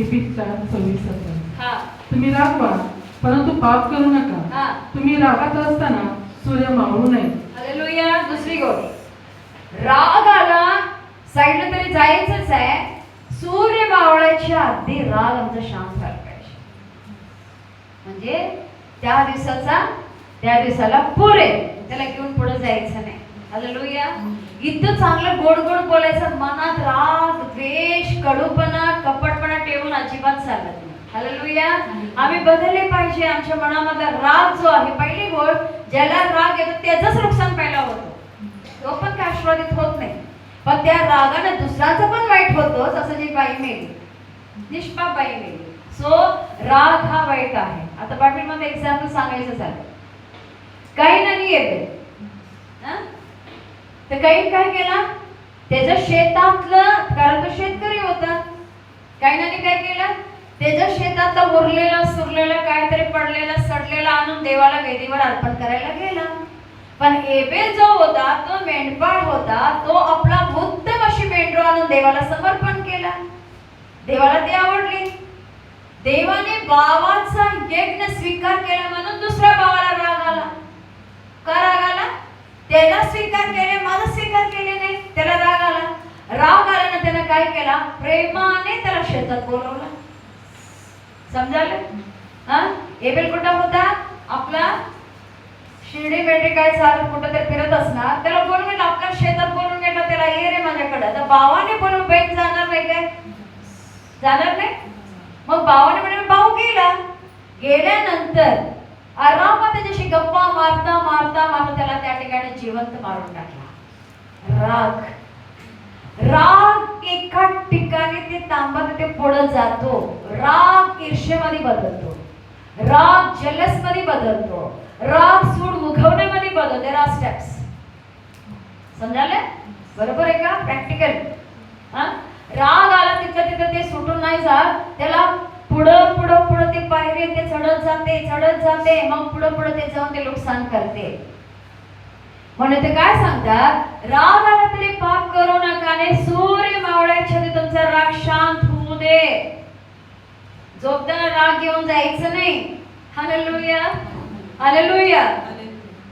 एपिस 4:26. हा, तुम्ही रागवा परंतु पाप करू नका. तुम्ही रागात असताना सूर्य मावळू नये. हालेलुया. दुसरी गोष्ट, राग आला साईडला तरी जायचंच आहे. सूर्य मावळायच्या आधी राग आमचा शांत झाला पाहिजे. म्हणजे त्या दिवसाला पुरे, त्याला घेऊन पुढे जायचं नाही. हालेलुया. इतकं चांगलं गोड गोड बोलायचं, मनात राग, द्वेष, कडूपणा, कपटपणा ठेवून अजिबात चालत नाही. हालेलुया. आम्ही बदलले पाहिजे. आमच्या मनामध्ये राग जो आहे, पहिली गोष्ट, ज्याला राग येतो त्याचंच नुकसान पहिला होतो, तो पण काय आशीर्वादित होत नाही. पण त्या रागाने दुसऱ्याचं पण वाईट होतोच. असं जी बाई मेली, निष्पाप बाई मेली. सो राग हा वाईट आहे. आता बायबलमध्ये एक्झाम्पल सांगायचं झालं, काहीन आणि एबेल. तर काहीन काय केला, त्याच्या शेतातलं, कारण तो शेतकरी होता, काहीनाने काय केलं, त्याच्या शेतातलं उरलेलं सुरलेलं काहीतरी पडलेलं सडलेलं आणून देवाला वेदीवर अर्पण करायला गेला. पण एबेल जो होता तो मेंढपाळ होता, तो आपला उत्तम अशी मेंढरू आणून देवाला समर्पण केला. देवाला ते आवडली. देवाने भावाचा यज्ञ स्वीकार केला म्हणून दुसऱ्या भावाला राग आला. का राग आला? त्याला स्वीकार केले, माझा स्वीकार केले नाही, त्याला राग आला. राग आल्यानं त्याने काय केला, प्रेमाने त्याला शेतात बोलवलं. समजायला? एबेल कुठं होता? आपला शिर्डी मेंढी काय चालत कुठं तरी फिरत असणार, त्याला बोलून गेला, आपल्या शेतात बोलून गेला, त्याला ये रे माझ्याकडे. तर भावाने बोलून बहीण जाणार नाही काय? जाणार नाही. मग भावाने म्हणे, भाऊ गेला. गेल्यानंतर आरामात त्याच्याशी गप्पा मारता मारता मारता त्याला त्या ठिकाणी जिवंत मारून टाकला. राग एका ठिकाणी ते तांबत ते पुढे जातो. राग ईर्ष्येमध्ये बदलतो, राग जलस मध्ये बदलतो, राग सूड उगवण्यामध्ये बदलतो. There are steps. समजाले? बरोबर आहे का? प्रॅक्टिकल. राग आला तिथं तिथं ते सुटून नाही जात, त्याला पुढं पुढं पुढं ते पायरी ते चढत जाते, मग पुढं पुढं ते जाऊन ते नुकसान करते. म्हणून ते काय सांगतात, राग आला तरी पाप करू नका आणि सूर्य मावळ्याच्या आधी तुमचा राग शांत होऊ दे. झोपताना राग घेऊन जायचं नाही. Hallelujah, hallelujah.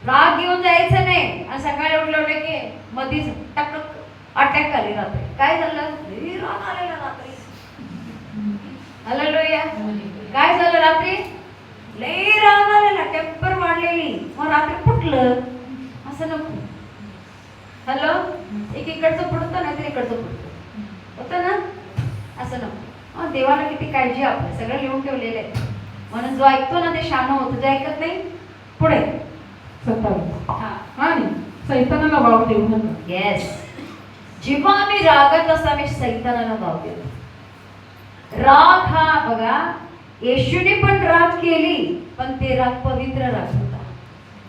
राग घेऊन जायचं नाही. आणि सकाळी उठलं की मधीच टक अटॅक आली. रात्री काय झालं? राग आलेला रात्री. हालेलुया. काय झालं? रात्री लई राग आलेला, टेम्पर वाढलेली, मग रात्री फुटलं. असं नको. हॅलो, एक इकडचं फुटतं नाही तर इकडचं फुटतं, होतं ना? असं नको. देवाला किती काळजी आपलं, सगळं लिहून ठेवलेलं आहे. म्हणून जो ऐकतो ना ते शहाणं होतं, जो ऐकत नाही पुढे 27. आणि सैतानाला वाव देऊ नका. येस. जेव्हा आम्ही रागात असतो आम्ही सैतानाला वाव देतो. राग हा बघा, येशूने पण राग केली, पण ते राग पवित्र राग होता,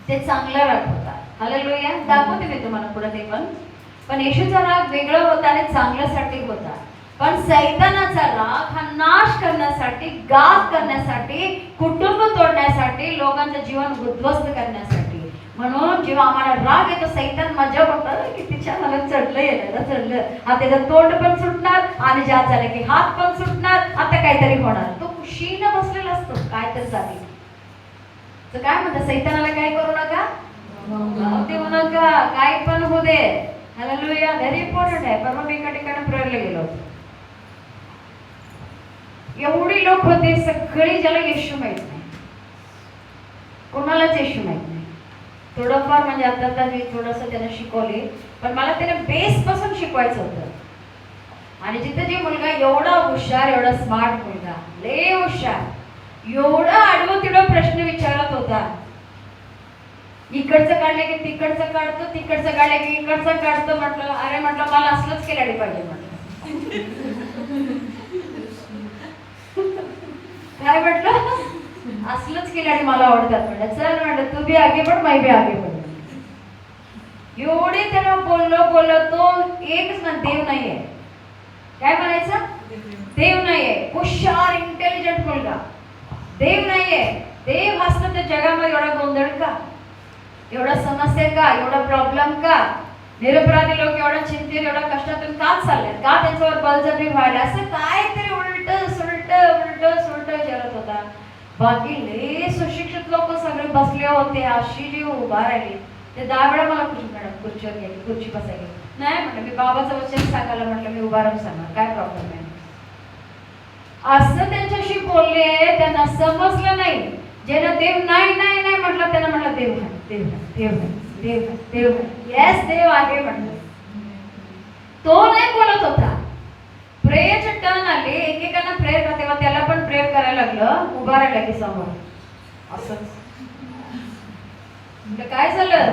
ते चांगला राग होता. हालेलुया. दाखवते मी तुम्हाला पुढे ते पण येशूचा राग वेगळा होता आणि चांगल्यासाठी होता. पण सैतानाचा राग हा नाश करण्यासाठी, गात करण्यासाठी, कुटुंब तोडण्यासाठी, लोकांचं जीवन उद्ध्वस्त करण्यासाठी. म्हणून जेव्हा आम्हाला राग येतो, सैतान मजा बघतात किती छान मला चढलं. आता त्याचं तोंड पण सुटणार आणि ज्या झालं की हात पण सुटणार. आता काहीतरी होणार. तो खुशीनं बसलेला असतो काहीतरी जागी. तर काय म्हणतात, सैतानाला काय करू नका, वाव देऊ नका, काय पण होऊ दे. हालेलुया. व्हेरी इम्पॉर्टंट आहे. परवा मी एका ठिकाणी प्रेयरला गेलो होतो. एवढी लोक होते सगळी, ज्याला येशू माहित नाही, कोणालाच येशू माहित नाही. थोडंफार म्हणजे आता मी थोडंसं त्यांना शिकवले, पण मला त्याला बेस पासून शिकवायचं होतं. आणि जिथे जे मुलगा एवढा हुशार, एवढा स्मार्ट मुलगा, लय हुशार, एवढा आडवं तिडवं प्रश्न विचारत होता. इकडचं काढले की तिकडचं काढतो, तिकडचं काढले की इकडचं काढतो. म्हटलं अरे, म्हटलं मला असलंच केलं पाहिजे. म्हटलं काय म्हटलं, असलंच केलं मला आवडतात. म्हटलं चल, म्हटलं तू बी आगे पड, मी बी आगे पड. एवढे त्याला बोललो तो एकच ना, देव नाहीये. काय म्हणायचं? देव नाहीये. हुशार इंटेलिजंट मुलगा, देव नाहीये. देव असतं तर जगामध्ये एवढा गोंधळ का, एवढा समस्या का, एवढा प्रॉब्लेम का, निरपराधी लोक एवढा चिंतेत, एवढा कष्टातून का चालले, का त्यांच्यावर बळजबरी व्हायला, असं काहीतरी उलट सुलट विचारत होता. बाकी लय सुशिक्षित लोक सगळे बसले होते. अशी जी उभा राहिली, ते 10 वेळा मला खुर्चीवर गेली, खुर्ची बसायला. नाही म्हटलं, मी बाबाचं वचन सांगायला म्हटलं मी उभा राहून सांगणार, काय प्रॉब्लेम नाही. असं त्यांच्याशी बोलले, त्यांना समजलं नाही. ज्याला देव नाही नाही नाही म्हटलं, त्यांना म्हटलं देव आहे, देव आहे, देव आहे, देव आहे, देव आहे. येस, देव आहे म्हटलं. तो नाही बोलत होता. प्रेयरचे टर्न आले, एकेकांना प्रेयर करते, तेव्हा त्याला पण प्रेयर करायला लागलं, उभा राहिला की समोर असंच. म्हटलं काय झालं,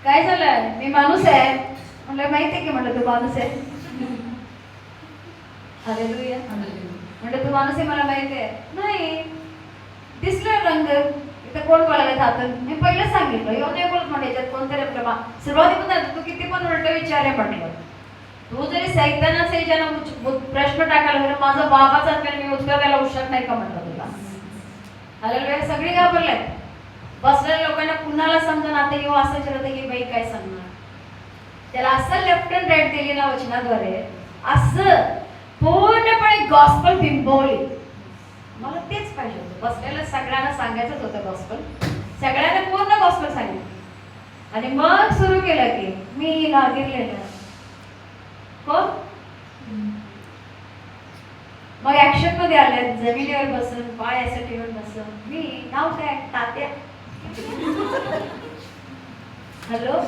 काय झालं? मी माणूस आहे. म्हटलं माहिती आहे की, म्हटलं तू माणूस आहे. हालेलुया. म्हटलं तू माणूस आहे मला माहिती आहे. नाही दिसलं रंग, इथं कोण बोलायला जातं. मी पहिलं सांगितलं एवढं नाही बोलत म्हणे, याच्यात कोणतरी आपल्या सुरुवातीपासून तू किती पण उलट विचार म्हटलं. तू जरी सैतानाच प्रश्न टाकायला गेला, माझा बाबाचा मी उत्तर द्यायला हुशार नाही का म्हटलं तुला. हालेलुया. सगळी घाबरले. बसलेल्या लोकांना कुणाला समजा आता येऊ असं विचारत की बाई काय सांगणार. त्याला असं लेफ्ट अँड राईट दिली ना वचनाद्वारे, असं पूर्णपणे गॉस्पल बिंबवली. मला तेच पाहिजे होतं. बसलेल्या सगळ्यांना सांगायचंच होतं गॉस्पल, सगळ्यांना पूर्ण गॉस्पल सांगितलं. आणि मग सुरू केलं की मी लागिरलेलं हो. मग ऍक्शन मध्ये आले, जमिनीवर बसून पाय असं ठेवून बसून, मी नाव काय तात्या. हॅलो,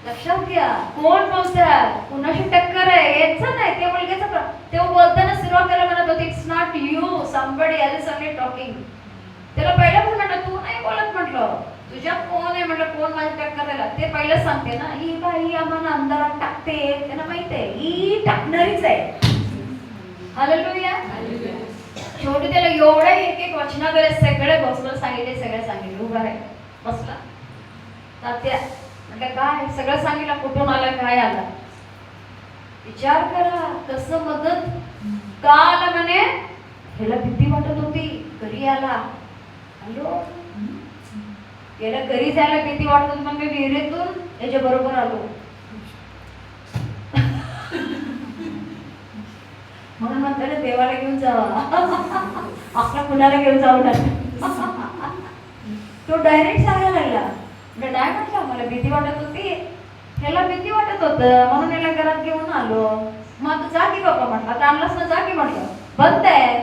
लक्षात घ्या, कोण बोलतात, कुणाशी टक्कर आहे याचं नाही. त्या मुलग्याचं तेव्हा बोलताना सुरुवातीला म्हणत होती it's not you, somebody else only talking. त्याला पहिल्यापासून म्हटलं तू नाही बोलत, म्हटलं तुझ्यात कोण आहे, म्हटलं कोण माझी टक्कर द्यायला. ते पहिलं सांगते ना, ही बाई आम्हाला अंधारात टाकते, त्यांना माहित आहे ही टाकणारीच आहे. हालेलुया. शेवटी त्याला एवढ्या एक एक वचनाद्वारे सगळे गोष्ट सांगितले, सगळं सांगितलं. उभा आहे बसला तात्या, म्हटलं काय सगळं सांगितलं, कुठून आलं काय आलं. विचार करा कसं मदत का आला म्हणे. ह्याला भीती वाटत होती, घरी आला. हॅलो, याला घरी जायला भीती वाटत होती, पण मी विहिरीतून याच्या बरोबर आलो. म्हणून म्हणतात देवाला घेऊन जावा, आपल्या कुणाला घेऊन जाऊ नका. तो डायरेक्ट सांगायला लागला, नाही म्हटलं मला भीती वाटत होती, ह्याला भीती वाटत होतं म्हणून याला घरात घेऊन आलो. मग जा की बाबा म्हटलं, आता आणलास ना जा की म्हटलं. बंद आहे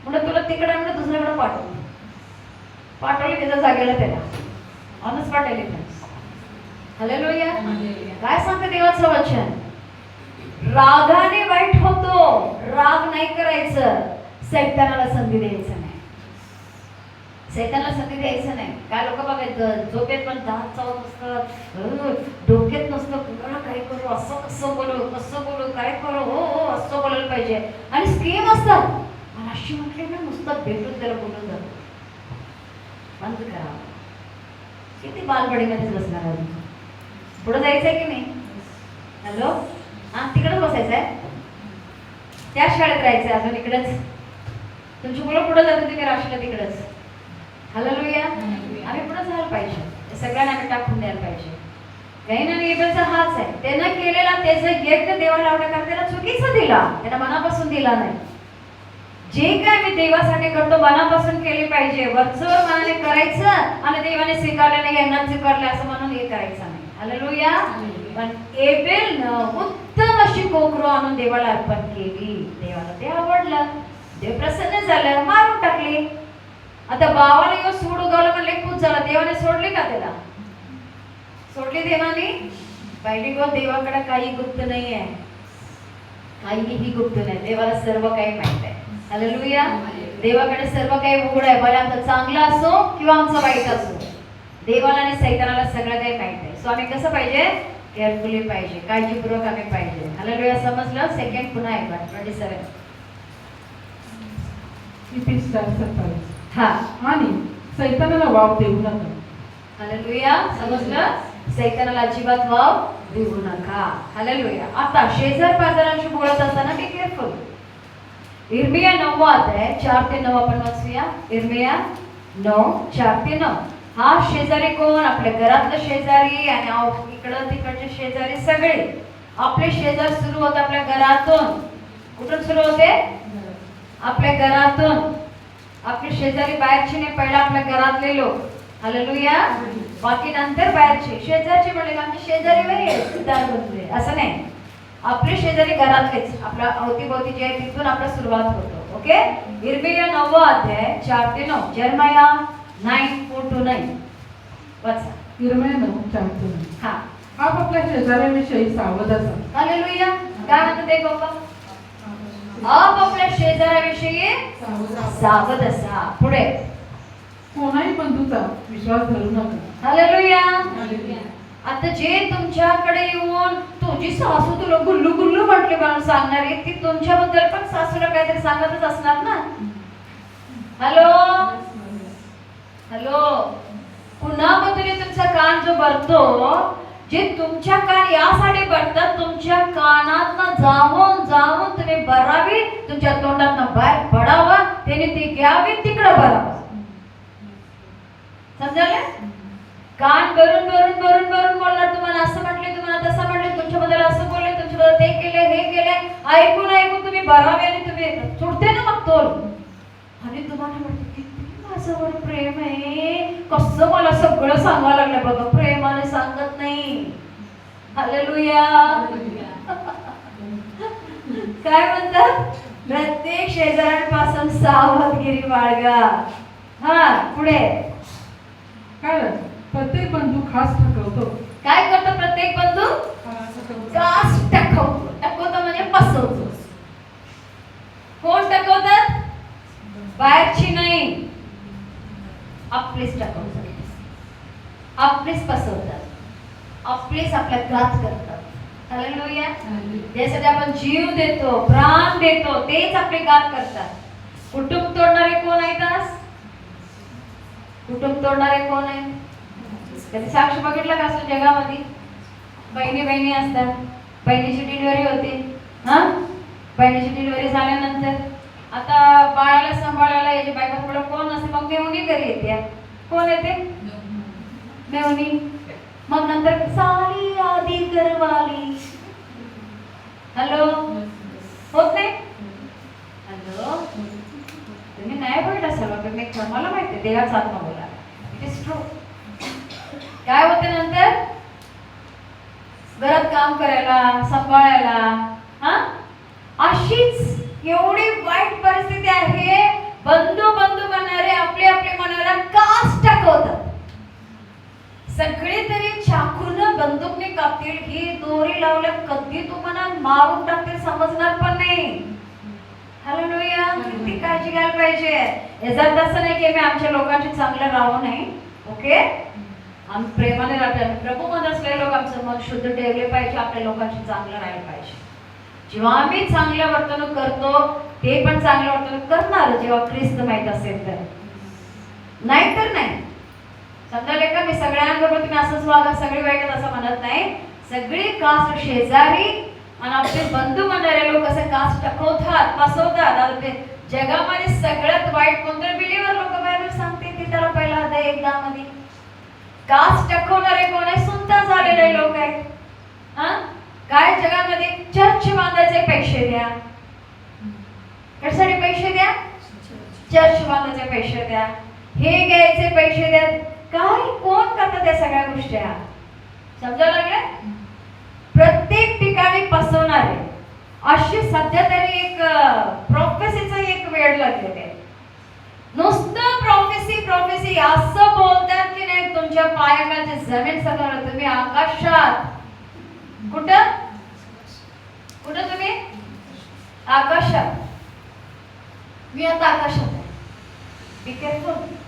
म्हणलं, तुला तिकडे म्हणलं दुसऱ्याकडे पाठवले त्याच्या जागेला त्याला ऑनच पाठवले. हालेलुया. काय सांगते देवाचं वचन, रागाने वाईट होतो, राग नाही करायचं. सैतानाला संधी द्यायचं नाही, सैतानाला संधी द्यायचं नाही. काय लोक बघायचं झोपेत पण दात चावत असतात, डोक्यात नसतं कुणाला काय करू, असं कसं बोलू, कसं बोलू, काय करू, हो हो असं बोलायला पाहिजे. आणि स्कीम असतात. मला अशी म्हटली ना, नुसतं भेटून त्याला बोलून जातो. बंद करा. किती बालपडीमध्येच बसणार आहे, पुढे जायचंय की नाही. हॅलो, हा तिकडेच बसायचंय, त्या शाळेत राहायचंय अजून इकडेच. तुमची मुलं पुढे जाते तुम्ही राशीला तिकडेच. हालेलुया. आम्ही पुढे जायला पाहिजे, सगळ्यांना आम्ही टाकून द्यायला पाहिजे. कैन आणि हेबेलचा हाच आहे, त्यानं केलेला त्याचं यज्ञ देवाला आवडण्याकरता त्याला चुकीचं दिला, त्याला मनापासून दिला नाही. जे काय मी देवासाठी करतो मनापासून केले पाहिजे. वरचवर मनाने करायचं आणि देवाने स्वीकारले नाही, यांना स्वीकारले असं म्हणून हे करायचं नाही. हालेलुया. पण एबेलनं उत्तम अशी कोकरू आणून देवाला अर्पण केली, देवाला ते आवडलं, देव प्रसन्न झालं, मारून टाकली. आता बावाला येऊन सूड उगवलं म्हणले खूप झालं, देवाने सोडली का त्याला, सोडली देवाने. पहिली गोष्ट देवाकडे काही गुप्त नाही आहे, काहीही गुप्त नाही, देवाला सर्व काही माहित आहे. हालेलुया. देवाकडे सर्व काही उघड आहे, भले आमचं चांगलं असो किंवा आमचं वाईट असो, देवाला आणि सैतानाला सगळं काही माहित आहे. सो आम्ही कसं पाहिजे, केअरफुली पाहिजे, काळजीपूर्वक आम्ही पाहिजे. हालेलुया. समजलं. सेकंड पुन्हा एकदा 27. हा, आणि सैतानाला वाव देऊ नका. हालेलुया. समजलं. सैतानाला अजिबात वाव देऊ नका. हालेलुया. आता शेजार पाजारांशी बोलत असताना बी केअरफुल. इर्मिया 9 अध्याय 4 ते 9 आपण वाचूया. इर्मिया 9 4 ते 9. हा शेजारी कोण, आपल्या घरातलं शेजारी आणि इकडं तिकडचे शेजारी सगळे. आपले शेजार सुरू होते आपल्या घरातून. कुठून सुरू होते, आपल्या घरातून. आपले शेजारी बाहेरचे नाही, पहिला आपल्या घरातले लोक. हालेलुया. बाकी नंतर बाहेरचे. शेजारचे म्हणजे आमचे शेजारी वेगळे दार बसले असं नाही, आपले शेजारी घरातलेच, आपल्या अवतीभोवती जे आहे तिथून आपला सुरुवात होतो. ओके. इर्मिया 9 अध्याय 4 ते 9. जर्मया 9:4-9 वाचा. इर्मिया 9:4-9. हा. आपापल्या शेजाऱ्याविषयी सावध असा. हालेलुया. काय म्हणतात ते बाबा, आपापल्या शेजाऱ्याविषयी सावध असा. पुढे, कोणाही बंधूचा विश्वास धरू नका. हालेलुया. आता जे तुमच्याकडे येऊन तुझी सासू तुला गुल्लू गुल्लू म्हटले म्हणून सांगणार आहे, ती तुमच्याबद्दल पण सासूला काहीतरी सांगतच असणार ना. Hello hello. कुणाबद्दल तुमचा कान जो भरतो, जे तुमच्या कान यासाठी भरतात, तुमच्या कानात जाऊन जाऊन तुम्ही भरावी, तुमच्या तोंडात बाहेर पडावा, त्याने ती घ्यावी, तिकडं भरावं. समजायला. कान भरून भरून भरून भरून बोलणार, तुम्हाला असं म्हटले, तुम्हाला तसं म्हटले, तुमच्याबद्दल असं बोलले, तुमच्याबद्दल ते केले, हे केले, ऐकून ऐकून तुम्ही भरावे आणि तुम्ही सुटते ना मग तोल. आणि तुम्हाला वाटतं किती माझ्यावर प्रेम आहे, कसं मला सगळं सांगावं लागलं बघा, प्रेमाने सांगत नाही. हालेलुया. काय म्हणतात, प्रत्येक शेजाऱ्यांपासून सावधगिरी बाळगा. हा, पुढे. कारण प्रत्येक बंधू खास ठकवतो. काय करतो प्रत्येक आपलेच टाकवतात, आपलेच फसवतात, आपलेच आपला घात करतात. हालेलुया. ज्यासाठी आपण जीव देतो, प्राण देतो, तेच आपले घात करतात. कुटुंब तोडणारे कोण आहेत आज? कुटुंब तोडणारे कोण आहेत? कधी साक्ष बघितलं का असं जगामध्ये? बहिणी बहिणी असतात, बहिणीची डिलिव्हरी होते, हा, बहिणीची डिलिव्हरी झाल्यानंतर आता बाळाला सांभाळायला याची बायका पुढे कोण असते, मग मेवणी घरी येते. कोण येते? मेवणी. मग नंतर साली आधी घरवाली. हॅलो, होत नाही? हॅलो, तुम्ही नाही बोलला सर्व, मी मला माहिती आहे, देवाचा आत्मा बोला. It is true. काय होते नंतर? घरात काम करायला, सांभाळायला, हा, अशीच एवढी वाईट परिस्थिती आहे. बंधू बंधू म्हणणारे आपले आपले मनाला कास टाकवतात. सगळे तरी चाकून बंदूकने कापतील, ही दोरी लावल्या कधी तुम्हाला मारून टाकतील समजणार पण नाही. हालेलुया. किती काळजी घ्यायला पाहिजे. याचा तसं नाही की मी आमच्या लोकांचे चांगलं राहू नये, ओके, आम्ही प्रेमाने राहतो, प्रभू मध्ये असलेले लोक आमचं मन शुद्ध ठेवले पाहिजे, आपल्या लोकांचे चांगलं राहिलं पाहिजे. जेव्हा आम्ही चांगलं वर्तणूक करतो ते पण चांगलं वर्तणूक करणार, जेव्हा ख्रिस्त माहित असेल तर, नाहीतर नाही. समजायला का? मी सगळ्यांबरोबर तुम्ही असंच वागा, सगळे वाईट असं म्हणत नाही. सगळी कास्ट शेजारी आणि आपले बंधू म्हणणारे लोक असं कास्ट टाकवतात, फसवतात. जगामध्ये सगळ्यात वाईट कोणतं? बिलीवर लोक बायबल सांगते ती त्याला पहिला अध्याय 1:10 मध्ये. कास्ट टाकवणारे कोण आहे? सुनता झालेले लोक आहेत. हा, काय जगामध्ये? चर्च बांधायचे पैसे द्या. कशासाठी पैसे द्या? चर्च बांधायचे पैसे द्या, हे घ्यायचे पैसे द्या. काय कोण करतात त्या सगळ्या गोष्टी? समजायला लागले? प्रत्येक ठिकाणी फसवणारे अशी सध्या तरी एक प्रोफेसीचं एक वेळ लागलेलं आहे. नुसतं प्रोफेसी प्रोफेसी असं बोलतात की नाही, तुमच्या पायाखालची जमीन सगळं, तुम्ही आकाशात. कुठं कुठं तुम्ही? आकाशात. मी आता आकाशात आहे. Be careful.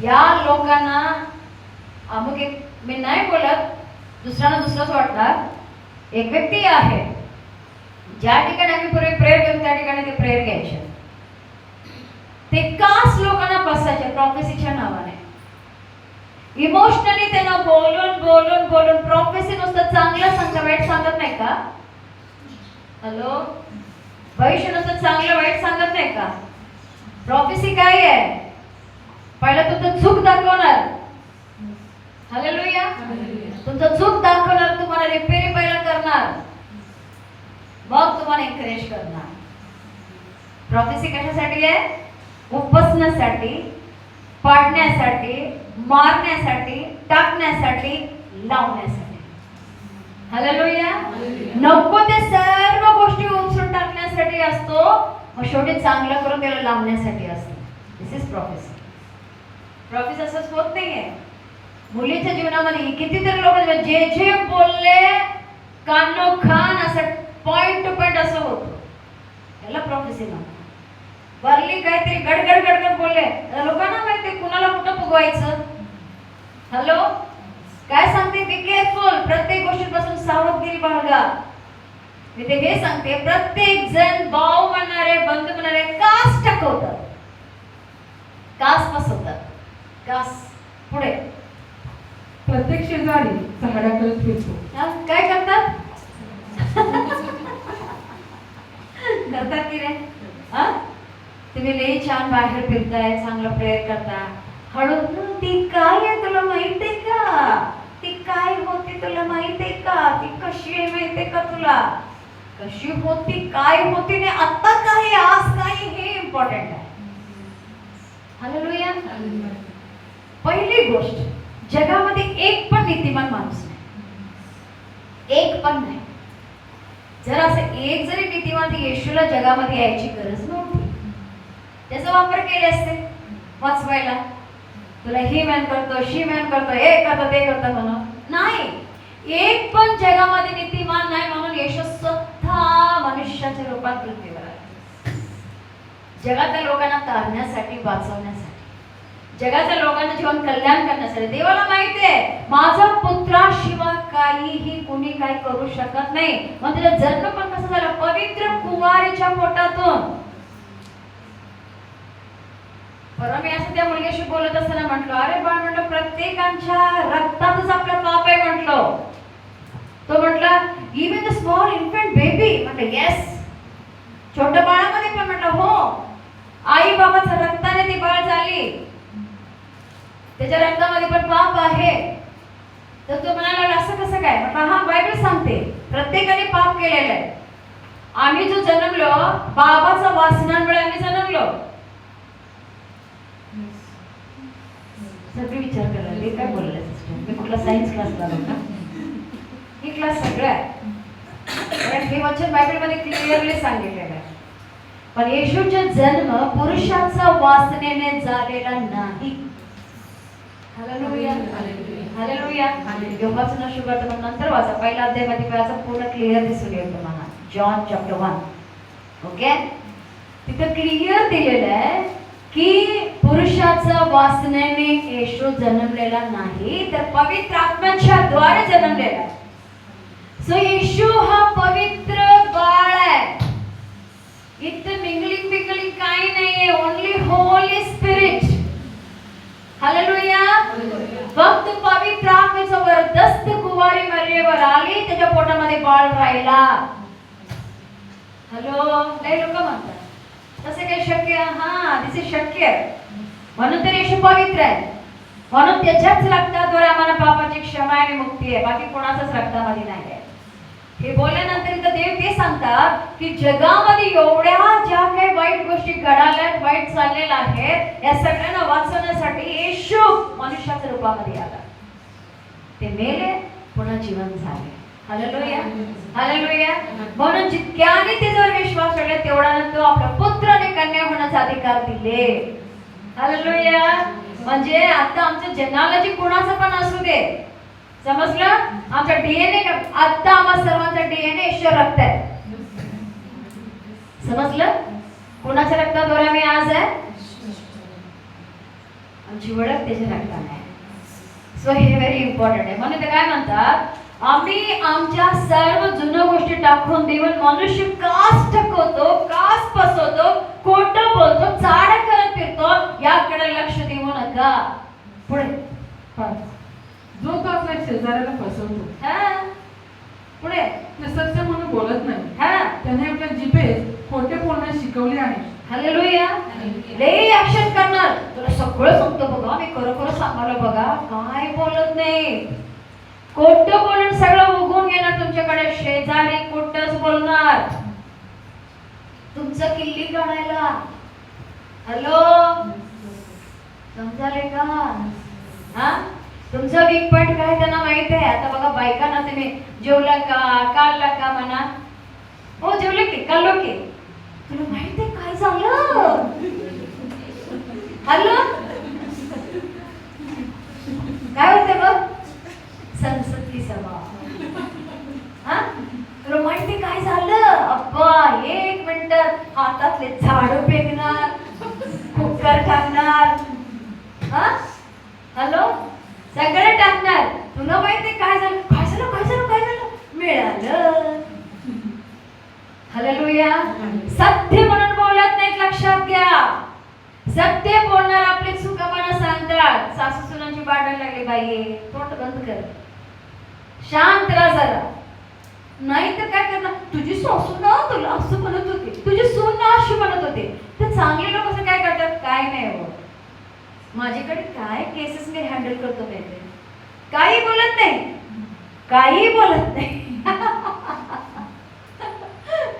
या लोकांना अमुक एक, मी नाही बोलत, दुसऱ्यांना दुसरंच वाटणार. एक व्यक्ती आहे, ज्या ठिकाणी आम्ही पूर्वी प्रेयर घेऊन त्या ठिकाणी ते प्रेयर घ्यायचे. ते कास लोकांना फसायचे प्रॉफेसीच्या नावाने. इमोशनली त्यांना बोलून बोलून बोलून, प्रॉफेसी नुसतं चांगलं सांगता, वाईट सांगत नाही का? हॅलो, भविष्य नुसतं चांगलं वाईट सांगत नाही का? प्रॉफेसी काय आहे? पहिला तुमचं चूक दाखवणार. हालेलुया. तुमचं चूक दाखवणार, तुम्हाला रिपेअर पहिला करणार, मग तुम्हाला एनकरेज करणार. प्रॉफेसी कशासाठी आहे? उपसण्यासाठी, पाडण्यासाठी, मारण्यासाठी, टाकण्यासाठी, लावण्यासाठी. हालेलुया. नको ते सर्व गोष्टी उपसून टाकण्यासाठी असतो, मग शेवटी चांगलं करून त्याला लावण्यासाठी असतो. दिस इज प्रॉफेसी. प्रॉफेसी असंच होत नाहीये. मुलीच्या जीवनामध्ये कितीतरी लोक जे जे बोलले कानोखान असं पॉइंट टू पॉइंट असं होतं, याला प्रॉफेसी म्हणतात. वरली काहीतरी गडगड गडगड बोलले, लोकांना माहिती कुणाला कुठं फुगवायचं. हॅलो, काय सांगते? Be careful. प्रत्येक गोष्टीपासून सावधगिरी बाळगा. मी ते हे सांगते, प्रत्येक जण भाऊ म्हणणारे, बंधू म्हणणारे कास टाकवतात, कास फसवतात. कास पुढे प्रत्येक शेजारी झाडाकडे फिरतो. काय करतात? करतात की रे? तुम्ही लई छान बाहेर फिरताय, चांगलं प्रेयर करता, हळू, ती काय आहे तुला माहित आहे का? ती काय होती तुला माहित आहे का? ती कशी आहे माहित आहे का तुला? कशी होती, काय होती, ने आता काय, आज काय, हे इम्पॉर्टंट आहे. हालेलुया. पहिली गोष्ट, जगामध्ये एक पण नीतिमान माणूस नाही, एक पण नाही. जर असं एक जरी नीतिमान, येशूला जगामध्ये यायची गरज नव्हती. त्याचा वापर केले असते वाचवायला. तुला ही मॅन करतो, शी मॅन करतो, हे करतो, ते करतो म्हणून नाही. एक पण जगामध्ये नीतिमान नाही, म्हणून येशू स्वतः मनुष्याच्या रूपात पृथ्वीवर आले, जगातल्या लोकांना तारण्यासाठी, वाचवण्यासाठी. जगाच्या लोकांचं जीवन कल्याण करण्यासाठी. देवाला माहिती आहे माझा पुत्राशिवाय काहीही कुणी काही करू शकत नाही. मग त्याचा जन्म पण कसा झाला? पवित्र कुमारीच्या पोटातून. परवा मी असं त्या मुलग्याशी बोलत असताना म्हटलं, अरे बाळ, म्हटलं प्रत्येकाच्या रक्तातच आपलं पाप आहे म्हटलं. तो म्हटला even the small infant baby. म्हटलं येस, छोट्या बाळामध्ये पण. म्हटलं हो, आई बाबाच्या रक्ताने ती बाळ झाली, त्याच्या रक्तामध्ये पण पाप आहे. तर तो म्हणाला असं कसं काय? म्हटलं हा, बायबल सांगते प्रत्येकाने पाप केलेलं आहे. आम्ही जो जन्मलो बाबाचा वासनांमुळे आम्ही जन्मलो. सगळे विचार करायला हे काय बोलले सिस्टर, मी कुठला सायन्स क्लासला होता? ही क्लास सगळं आहे, कारण हे वचन बायबलमध्ये क्लिअरली सांगितलेलं आहे. पण येशूचा जन्म पुरुषाचा वासनेने झालेला नाही. Hallelujah, hallelujah. योहानचा शुभारंभ नंतर वाचा, पहिला अध्यायामध्ये वाचा, पूर्ण क्लिअर दिसून येईल तुम्हाला. John chapter 1. ओके, तिथे क्लिअर दिलेलं आहे की पुरुषाचा वासनेने येशू जन्मलेला नाही, तर पवित्र आत्म्याच्या द्वारे जन्मलेला. सो येशू हा पवित्र बाळ आहे. इथं मिंगलिंग बिंगलिंग काही नाहीये, ओनली होली स्पिरिट. हालेलुया. फक्त पवित्र आत्म्याचा वरदस्त कुवारी मरियेवर आली, त्याच्या पोटामध्ये बाळ राहिला. हॅलो, लय लोक म्हणतात तसे काही शक्य? हा, दिस इज शक्य. म्हणून तर येशू पवित्र आहे, म्हणून त्याच्याच रक्ताद्वारे आम्हाला पापाची क्षमा आणि मुक्ती आहे, बाकी कोणाच्याच रक्तामध्ये नाही आहे. हे बोलल्यानंतर इथं देव ते सांगतात की जगामध्ये एवढ्या ज्या काही वाईट गोष्टी घडाल्यात, वाईट चाललेल्या आहेत, या सगळ्यांना वाचवण्यासाठी येशू मनुष्याच्या रूपामध्ये आला. ते मेले, पुन्हा जीवन झाले. Hallelujah, hallelujah. म्हणून जितक्याने त्याच्यावर विश्वास ठेवला तेवढ्यानं तो आपल्या पुत्र आणि कन्या होण्याचा अधिकार दिले. हालेलुया. म्हणजे आता आमच्या जन्माला कुणाचं पण असू दे, समजलं? आमचा डीएनए, आता आम्हा सर्वांचा डीएनए ईश्वर रक्त आहे. समजलं? कुणाच्या रक्ताद्वारे आम्ही आज आहे? आमची ओळख त्याच्या रक्ताने आहे. सो हे व्हेरी इम्पॉर्टंट आहे. म्हणून ते काय म्हणतात, आम्ही आमच्या सर्व जुन्या गोष्टी टाकून देऊन मनुष्य कास टकवतो, कास फसवतो, खोटं बोलतो, चाड्या करत फिरतो, याकडे लक्ष देऊ नका. पुढे जो तो आपल्या शेजाऱ्याला फसवतो, पुढे ते सत्य म्हणून बोलत नाही, त्याने आपल्या जिभेत खोटे बोलणे शिकवले आहे. हालेलुया. लय ऍक्शन करणार, तुला सगळं सांगतो बघा, मी खरोखर सांगायला बघा, काय बोलत नाही, खोटं बोलून सगळं उगवून घेणार तुमच्याकडे. शेजारी खोटंच बोलणार, तुमचं किल्ली काढायला. हॅलो, समजाले का? हा, तुमचं वीक पॉइंट काय त्यांना माहित आहे. आता बघा, बायकांना तुम्ही जेवला का, काढला का म्हणा, हो जेवले की, काढलो की, तुला माहित आहे काय झालं? हॅलो, काय होते बघ, संसदची सभा. हा, तुला माहिती काय झालं? अब्बा, 1 मिनिट हातातले झाडू फेकणार, कुकर टाकणार, हा, हॅलो, सगळं टाकणार. तुला माहिती काय झालं? काय झालं? काय झालं? काय झालं? मिळालं. हालेलुया. सत्य म्हणून बोलत नाहीत, लक्षात घ्या. सत्य बोलणार आपले चुकापणा सांगतात. सासू सुनांची भांडण लागली, बाई तोंड बंद कर, शांत राहा जरा. नाही तर काय करणार, तुझी सासू ना तुला असं म्हणत होती, तुझी सून ना अशी म्हणत होते. तर चांगले लोक असं काय करतात, काय नाही हो, माझ्याकडे काय केसेस मी हँडल करतो माहिती, काही बोलत नाही, काही बोलत नाही,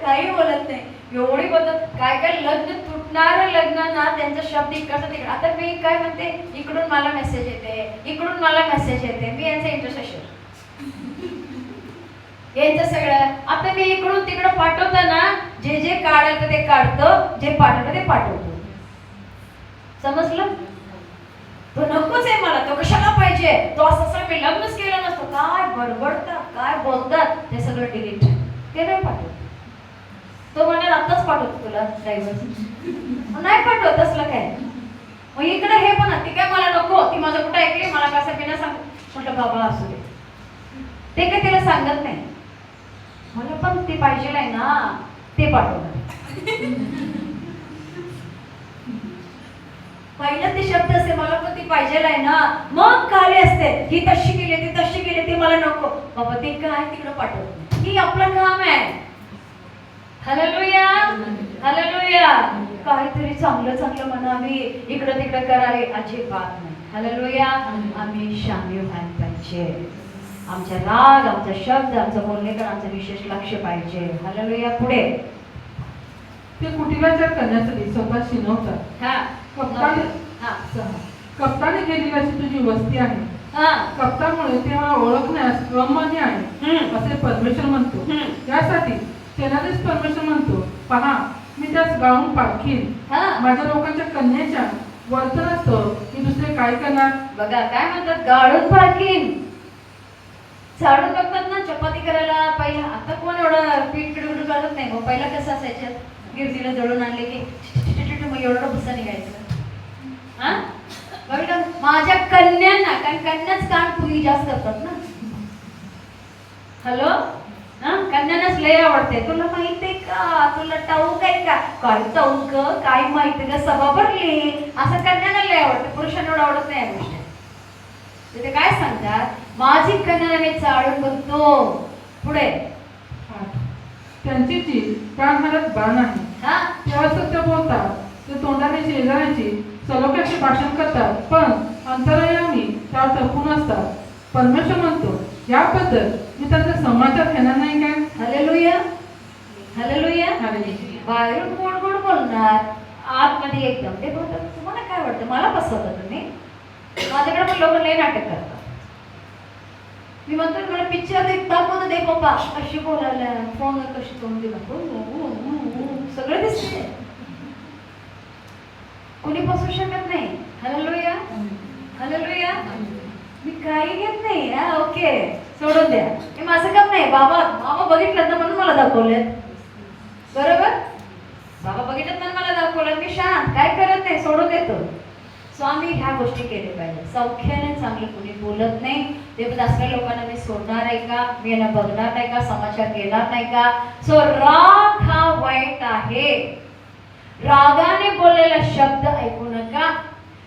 काही बोलत नाही, एवढी बोलत. काय काय लग्न तुटणार, लग्न ना त्यांचा शब्द इकडचा तिकडे. आता मी काय म्हणते, इकडून मला मेसेज येते, इकडून मला मेसेज येते, मी यांचं इंटरसेशन, यांचं सगळं. आता मी इकडून तिकडं पाठवताना जे जे काढायचं ते काढतो, जे पाठवलं ते पाठवतो. समजलं? तो नकोच आहे मला, तो कशाला पाहिजे, तो असं मी लग्नच केलं नसतं. काय बडबडतात, काय बोलतात, ते सगळं डिलीट, ते नाही पाठवत. तो म्हणणार आताच पाठवतो तुला ड्रायव्हर, नाही पाठवत असलं काय. मग इकडे हे पण ती काय मला नको, ती माझं कुठं ऐकली, मला कसं बिना सांग. म्हटलं बाबा असू दे, ते काय तिला सांगत नाही, मला पण ते पाहिजे आहे ना, ते पाठवणार. पहिलं ते शब्द असते, मला पण ती पाहिजे आहे ना, मग कार्य असते, ही तशी केली ती तशी केली ती मला नको. बाबा ते काय तिकडं पाठवत नाही, ही आपलं काम आहे. Hallelujah, hallelujah. काहीतरी चांगलं चांगलं म्हणावी, इकडं तिकडं करावे, अजिबात नाही. हालेलुया. आम्ही शांती व्हायला पाहिजे. आमचा राग, आमचा शब्द, आमचं बोलणेकडे आमचं विशेष लक्ष पाहिजे. हालेलुया. पुढे ते कुटीलाचार करण्यासाठी स्वतः शिनवतात. हा कप्ताने केलेली अशी तुझी वस्ती आहे. कप्तामुळे ते मला ओळखण्यास अमान्य आहे असे परमेश्वर म्हणतो. यासाठी सेनाधीश परमेश्वर म्हणतो, पहा मी त्यास गाळून पारखीन. माझ्या लोकांच्या कन्याच्या वर्तनास्तव मी दुसरे काय करणार. बघा काय म्हणतात, गाळून पारखीन. झाडून बघतात ना चपाती करायला, पहिला आता कोण एवढं पीठ पिडून करत नाही. मग पहिला कसं असायचं, गिरतीला जळून आणले की मग एवढं भुसा निघायचं. माझ्या कन्यांना, कारण कन्याच कान तुम्ही जास्त करतात ना. हॅलो, कन्यांनाच लय आवडते. तुला माहित आहे का, तुला ठाऊक आहे का, काय ठाऊक, काय माहिती का, सभा भरली, असं कन्यांना लय आवडते. पुरुषांना एवढं आवडत नाही या गोष्टी. तिथे काय सांगतात, माझी कन्या मी चाळून बघतो. पुढे त्यांची जी प्राणहारक बाण आहे. तेव्हा सत्य बोलतात, ते तोंडाने शेजाऱ्याची सलोख्याचे भाषण करतात, पण अंतरायामी त्यावर टपून असतात. परमेश्वर म्हणतो, याबद्दल मी त्यांचा समाचार घेणार नाही काय. Hallelujah, hallelujah. बाहेरून गोड गोड बोलणार, आतमध्ये एकदम ते बोलतात. तुम्हाला काय वाटतं, मला फसवता तुम्ही. माझ्याकडे पण लोक लय नाटक करतात. मी म्हणतो मला पिक्चर दाखवतो, दे पप्पा अशी बोलायला, फोन कशी तोंड दिला, सगळं दिसते. कोणी फसू शकत नाही. Hallelujah, hallelujah. मी काही घेत नाही. ओके, सोडून द्या, हे माझं काम नाही. बाबा बघितलं ना म्हणून मला दाखवलेत, बरोबर. बाबा बघितलं ना मला दाखवलं, मी शांत काय करत नाही, सोडून देतो. सो आम्ही ह्या गोष्टी केल्या पाहिजे. सौख्याने चांगलं कोणी बोलत नाही. ते पण असल्या लोकांना मी सोडणार आहे का, मी यांना बघणार नाही का, समाचार घेणार नाही का. सो राग हा वाईट आहे. रागाने बोललेला शब्द ऐकू नका.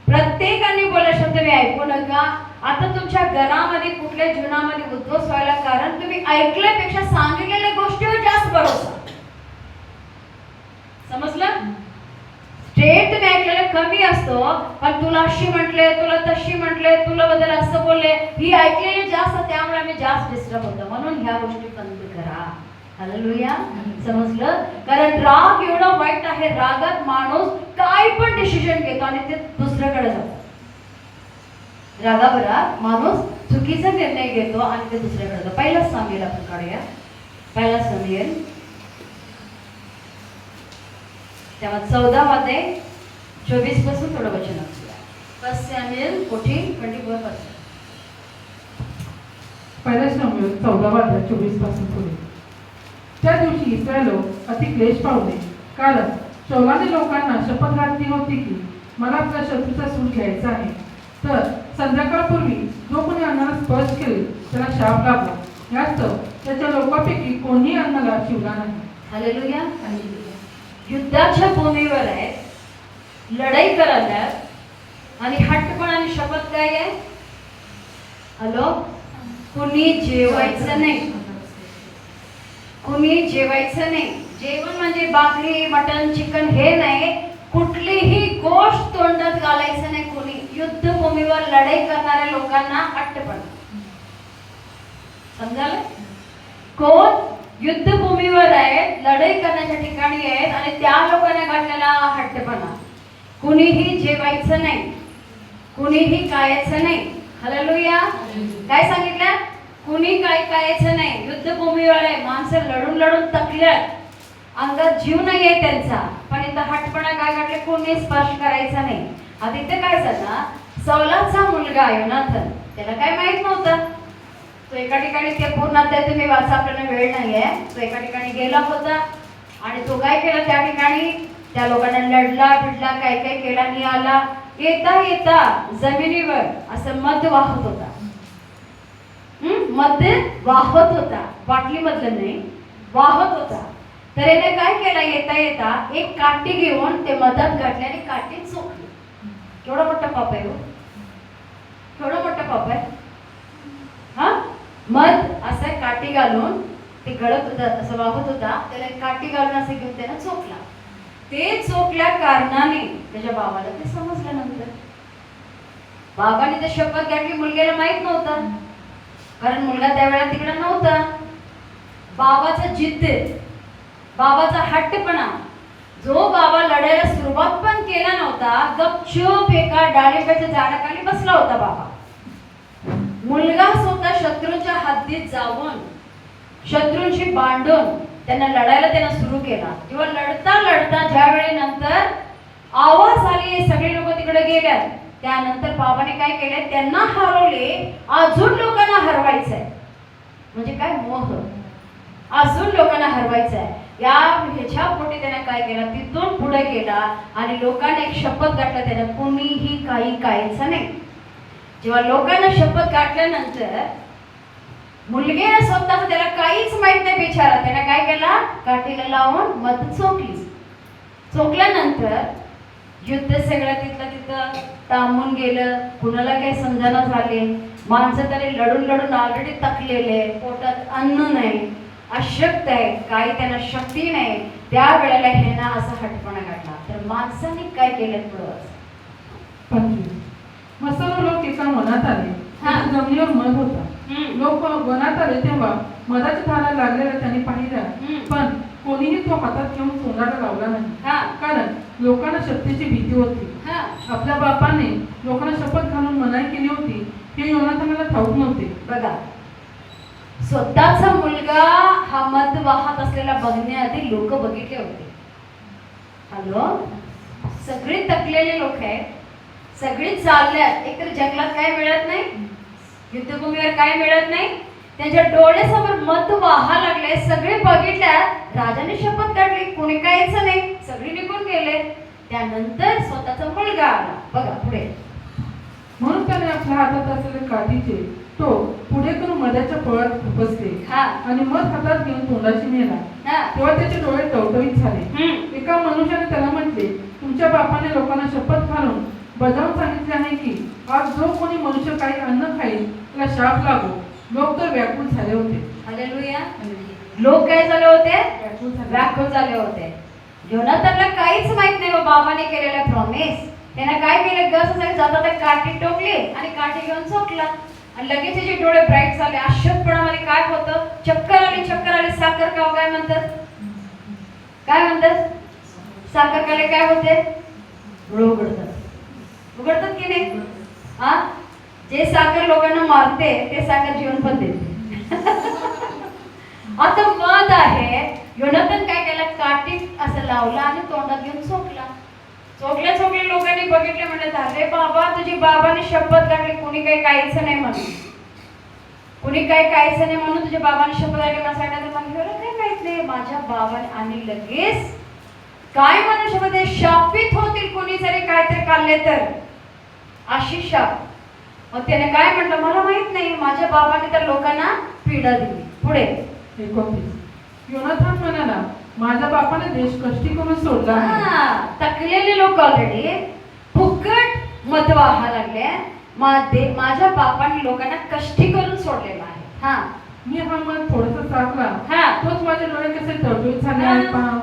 प्रत्येकाने बोललेला शब्द मी ऐकू नका. आता तुमच्या घरामध्ये कुठल्या जीवनामध्ये उद्ध्वस्त व्हायला कारण तुम्ही ऐकल्यापेक्षा सांगितलेल्या गोष्टीवर जास्त भरोसा. समजलं. स्ट्रेट तुम्ही ऐकलेलं कमी असतो, पण तुला अशी म्हटले, तुला तशी म्हटले, तुला बद्दल असं बोलले, ही ऐकलेली जास्त, त्यामुळे आम्ही जास्त डिस्टर्ब होतो. म्हणून ह्या गोष्टी बंद करा. हालेलुया. समजलं. कारण राग एवढा वाईट आहे. रागात माणूस काय पण डिसिजन घेतो आणि ते दुसऱ्याकडे जातो. रागाभरात माणूस चुकीचा निर्णय घेतो आणि ते दुसऱ्याकडे जातो. पहिलाच सांगेल आपण काढूया. पहिला सांगेल तेव्हा 14 24 पासून थोडं वचन वाचूया. 1 सॅम्युएल 14:24. पहिला सॅम्युएल 14:24 पासून पुढे. त्या दिवशी इस्रायल लोक अति क्लेश पावले, कारण शौलाने लोकांना शपथ घातली होती की मला आपल्या शत्रूचा सूड घ्यायचा आहे. तर संध्याकाळपूर्वी जो कोणी अन्नाला स्पर्श केले त्याला शाप लागला. यास्तव त्याच्या लोकांपैकी कोणीही अन्नाला शिवला नाही. हालेलुया. युद्धाच्या भूमीवर आहे, लढाई करायला आणि हट्टपणाने शपथ काय आहे. हॅलो, कुणी जेवायचं नाही, कुणी जेवायचं नाही. जेवण म्हणजे भाकरी, मटन, चिकन हे नाही. कुठलीही गोष्ट तोंडात घालायचं नाही. कोणी युद्धभूमीवर लढाई करणाऱ्या लोकांना हट्टपणा. समजालं. कोण युद्धभूमीवर आहेत, लढाई करण्याच्या ठिकाणी आहेत आणि त्या लोकांना घातलेला हट्टपणा. कुणीही जेवायचं नाही, कुणीही खायचं नाही. हालेलुया. काय सांगितलं, कुणी काय खायचं नाही. युद्धभूमीवर आहे, माणसं लढून लढून थकल्यात, अंगात जीव नाही आहे त्यांचा, पण इथं हटपणा काय घडले, कोणी स्पर्श करायचा नाही. आता इथे काय झालं, सौलाचा मुलगा योनाथन, त्याला काय माहित नव्हतं. तो एका ठिकाणी ते पूर्ण अध्याय तुम्ही वाचा, आपल्याला वेळ नाहीये. तो एका ठिकाणी गेला होता आणि तो काय केला, त्या ठिकाणी त्या लोकांना लढला भिडला, काय काय केला, नाही आला. येता येता जमिनीवर असं मध वाहत होता. मध वाहत होता, बाटली मधलं नाही, वाहत होता. तर याने काय केलं, येता येता एक काठी घेऊन ते मधात घातले आणि काठी चोखली. केवढा मोठा पाप आहे हो, केवढा मोठा पाप आहे. हा, मध असं काठी घालून ते गळत होता, असं वाहत होता, त्याला एक काठी घालून असं घेऊन त्यानं चोखला. ते चोखल्या कारणाने त्याच्या बाबाला ते समजलं. नंतर बाबाने ते शपथ घातली, मुलग्याला माहित नव्हतं, कारण मुलगा त्यावेळेला तिकडे नव्हता. बाबाचा जिद्द, बाबाचा हट्टपणा, जो बाबा लढायला सुरुवात पण केला नव्हता, गपचूप एका डाळिंबाच्या झाडाखाली बसला होता बाबा. मुलगा स्वतः शत्रूच्या हद्दीत जाऊन शत्रूंशी भांडून त्यांना लढायला त्यानं सुरू केला. किंवा लढता लढता ज्यावेळी नंतर आवाज आली, सगळे लोक तिकडे गेल्यात, त्यानंतर बाबाने काय केले, त्यांना हरवले, अजून लोकांना हरवायचंय. म्हणजे काय, मोह, अजून लोकांना हरवायचंय या ह्याच्या पोटी त्याने काय केलं, तिथून पुढे गेला आणि लोकांना एक शपथ गाठला, त्यानं कोणीही काही कायचं नाही. जेव्हा लोकांना शपथ गाठल्यानंतर मुलगीने स्वतः, त्याला काहीच माहित नाही बिचारा, त्याने काय केला, काठीला लावून मध चोखली. चोखल्यानंतर युद्ध सगळं तिथलं तिथं थांबून गेलं. कुणाला काही समजना झाले, माणसं तरी लढून लढून ऑलरेडी थकलेले, पोटात अन्न नाही, अशक्त आहे, काही त्यांना शक्ती नाही. त्यावेळेला हे ना असं हटपणा घातला. तर माणसाने काय केलं, पुढं मग सर्व लोक एका वनात आले, जमिनीवर मध होता. लोक वनात आले तेव्हा मधाच्या धारा लागलेल्या त्यांनी पाहिल्या, पण कोणीही तो हातात घेऊन तोंडाला लावला नाही, कारण लोकांना शक्तीची भीती होती. आपल्या बापाने लोकांना शपथ घालून मनाई केली होती, हे योनाथानाला ठाऊक नव्हते. बघा, स्वतःचा मुलगा हा मध वाहत असलेला बघण्याआधी लोक बघितले होते. हॅलो, सगळे थकलेले लोक आहेत, सगळे चालल्यात, एकतर जंगलात काय मिळत नाही, युद्धभूमीवर काय मिळत नाही, त्यांच्या डोळ्यासमोर मध वाहा लागले, सगळे बघितल्यात. राजाने शपथ काढली, कोणी कायचं नाही, सगळे निघून गेले. त्यानंतर स्वतःचा मुलगा आला. बघा पुढे, म्हणून त्याने आपल्या हातात असलेले काठीचे टोक पुढे करून मधाच्या पोळ्यात खुपसले आणि मध हातात घेऊन तोंडाशी नेला. तेव्हा त्याचे डोळे टवटवीत झाले. एका मनुष्याने त्याला म्हटले, तुमच्या बापाने लोकांना शपथ घालून बजावून सांगितले आहे की आज जो कोणी मनुष्य काही अन्न खाईल त्याला शाप लागो. लोक तर व्याकुळ झाले होते. हालेलुया. लोक काय झाले होते, व्याकुळ झाले होते. योनाथानला काहीच माहित नाही बाबाने केलेला प्रॉमिस. त्याने काय केलं, गस जाता काठी टोकली आणि काठी घेऊन चोखला आणि लगेच त्याचे डोळे ब्राईट झाले. अशक्तपणामध्ये काय होतं, चक्कर आली, चक्कर आली. साखर काव काय म्हणतात, काय म्हणतात, साखर काले काय होते, डोळे उघडतात, उघडतात की नाही. हा, जे साखर लोकांना मारते ते साखर जीवन पण देते. आता मध आहे, योनाथान काय केलं, काठी असं लावला आणि तोंडात घेऊन चोखला. चोखल्या चोखल्या लोकांनी बघितले, म्हणले अरे बाबा, तुझी बाबाने शपथ काढली, कोणी काही काहीच नाही म्हणून, कोणी काही काहीच नाही म्हणून तुझ्या बाबाने शपथ काढली. मला सांगितलं, मला काही माहित नाही माझ्या बाबाने. आणि लगेच काय म्हणू शपथ, शापित होतील कोणी जरी काहीतरी काढले तर, अशी शाप. मग त्याने काय म्हटलं, मला माहित नाही, माझ्या बाबाने तर लोकांना पीडा दिली. पुढे 29. योनाथान म्हणाला, माझ्या बापाने देश कष्टी करून सोडला. थकलेले लोक ऑलरेडी फुकट मध वाहा लागले. माझ्या बापाने लोकांना कष्टी करून सोडलेला आहे. हा, मी हा मध थोडासा चाकला, तोच माझे डोळे कसे टवटवीत झाले आहेत पहा.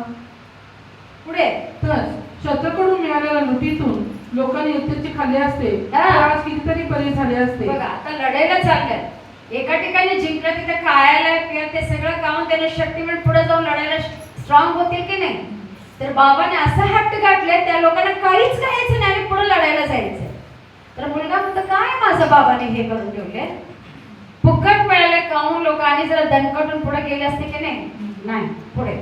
पुढे, तर शत्रूकडून मिळालेल्या लुटीतून लोकांनी युद्धाची खाल्ले असते, आज कितीतरी बरे झाले असते. बघा, आता लढायला चालल्यात, एका ठिकाणी जिंकलं, तिथे खायला किंवा ते सगळं खाऊन त्याला शक्तिमान पुढे जाऊन लढायला स्ट्रॉंग होतील की नाही. तर बाबाने असं हट्ट गाठले, त्या लोकांना काहीच करायचं नाही आणि पुढे लढायला जायचं. तर मुलगा म्हणतो, काय माझ्या बाबाने हे करून ठेवले, फुकट मिळाले खाऊन लोकांनी जरा दणकटून पुढे गेले असते की नाही. पुढे,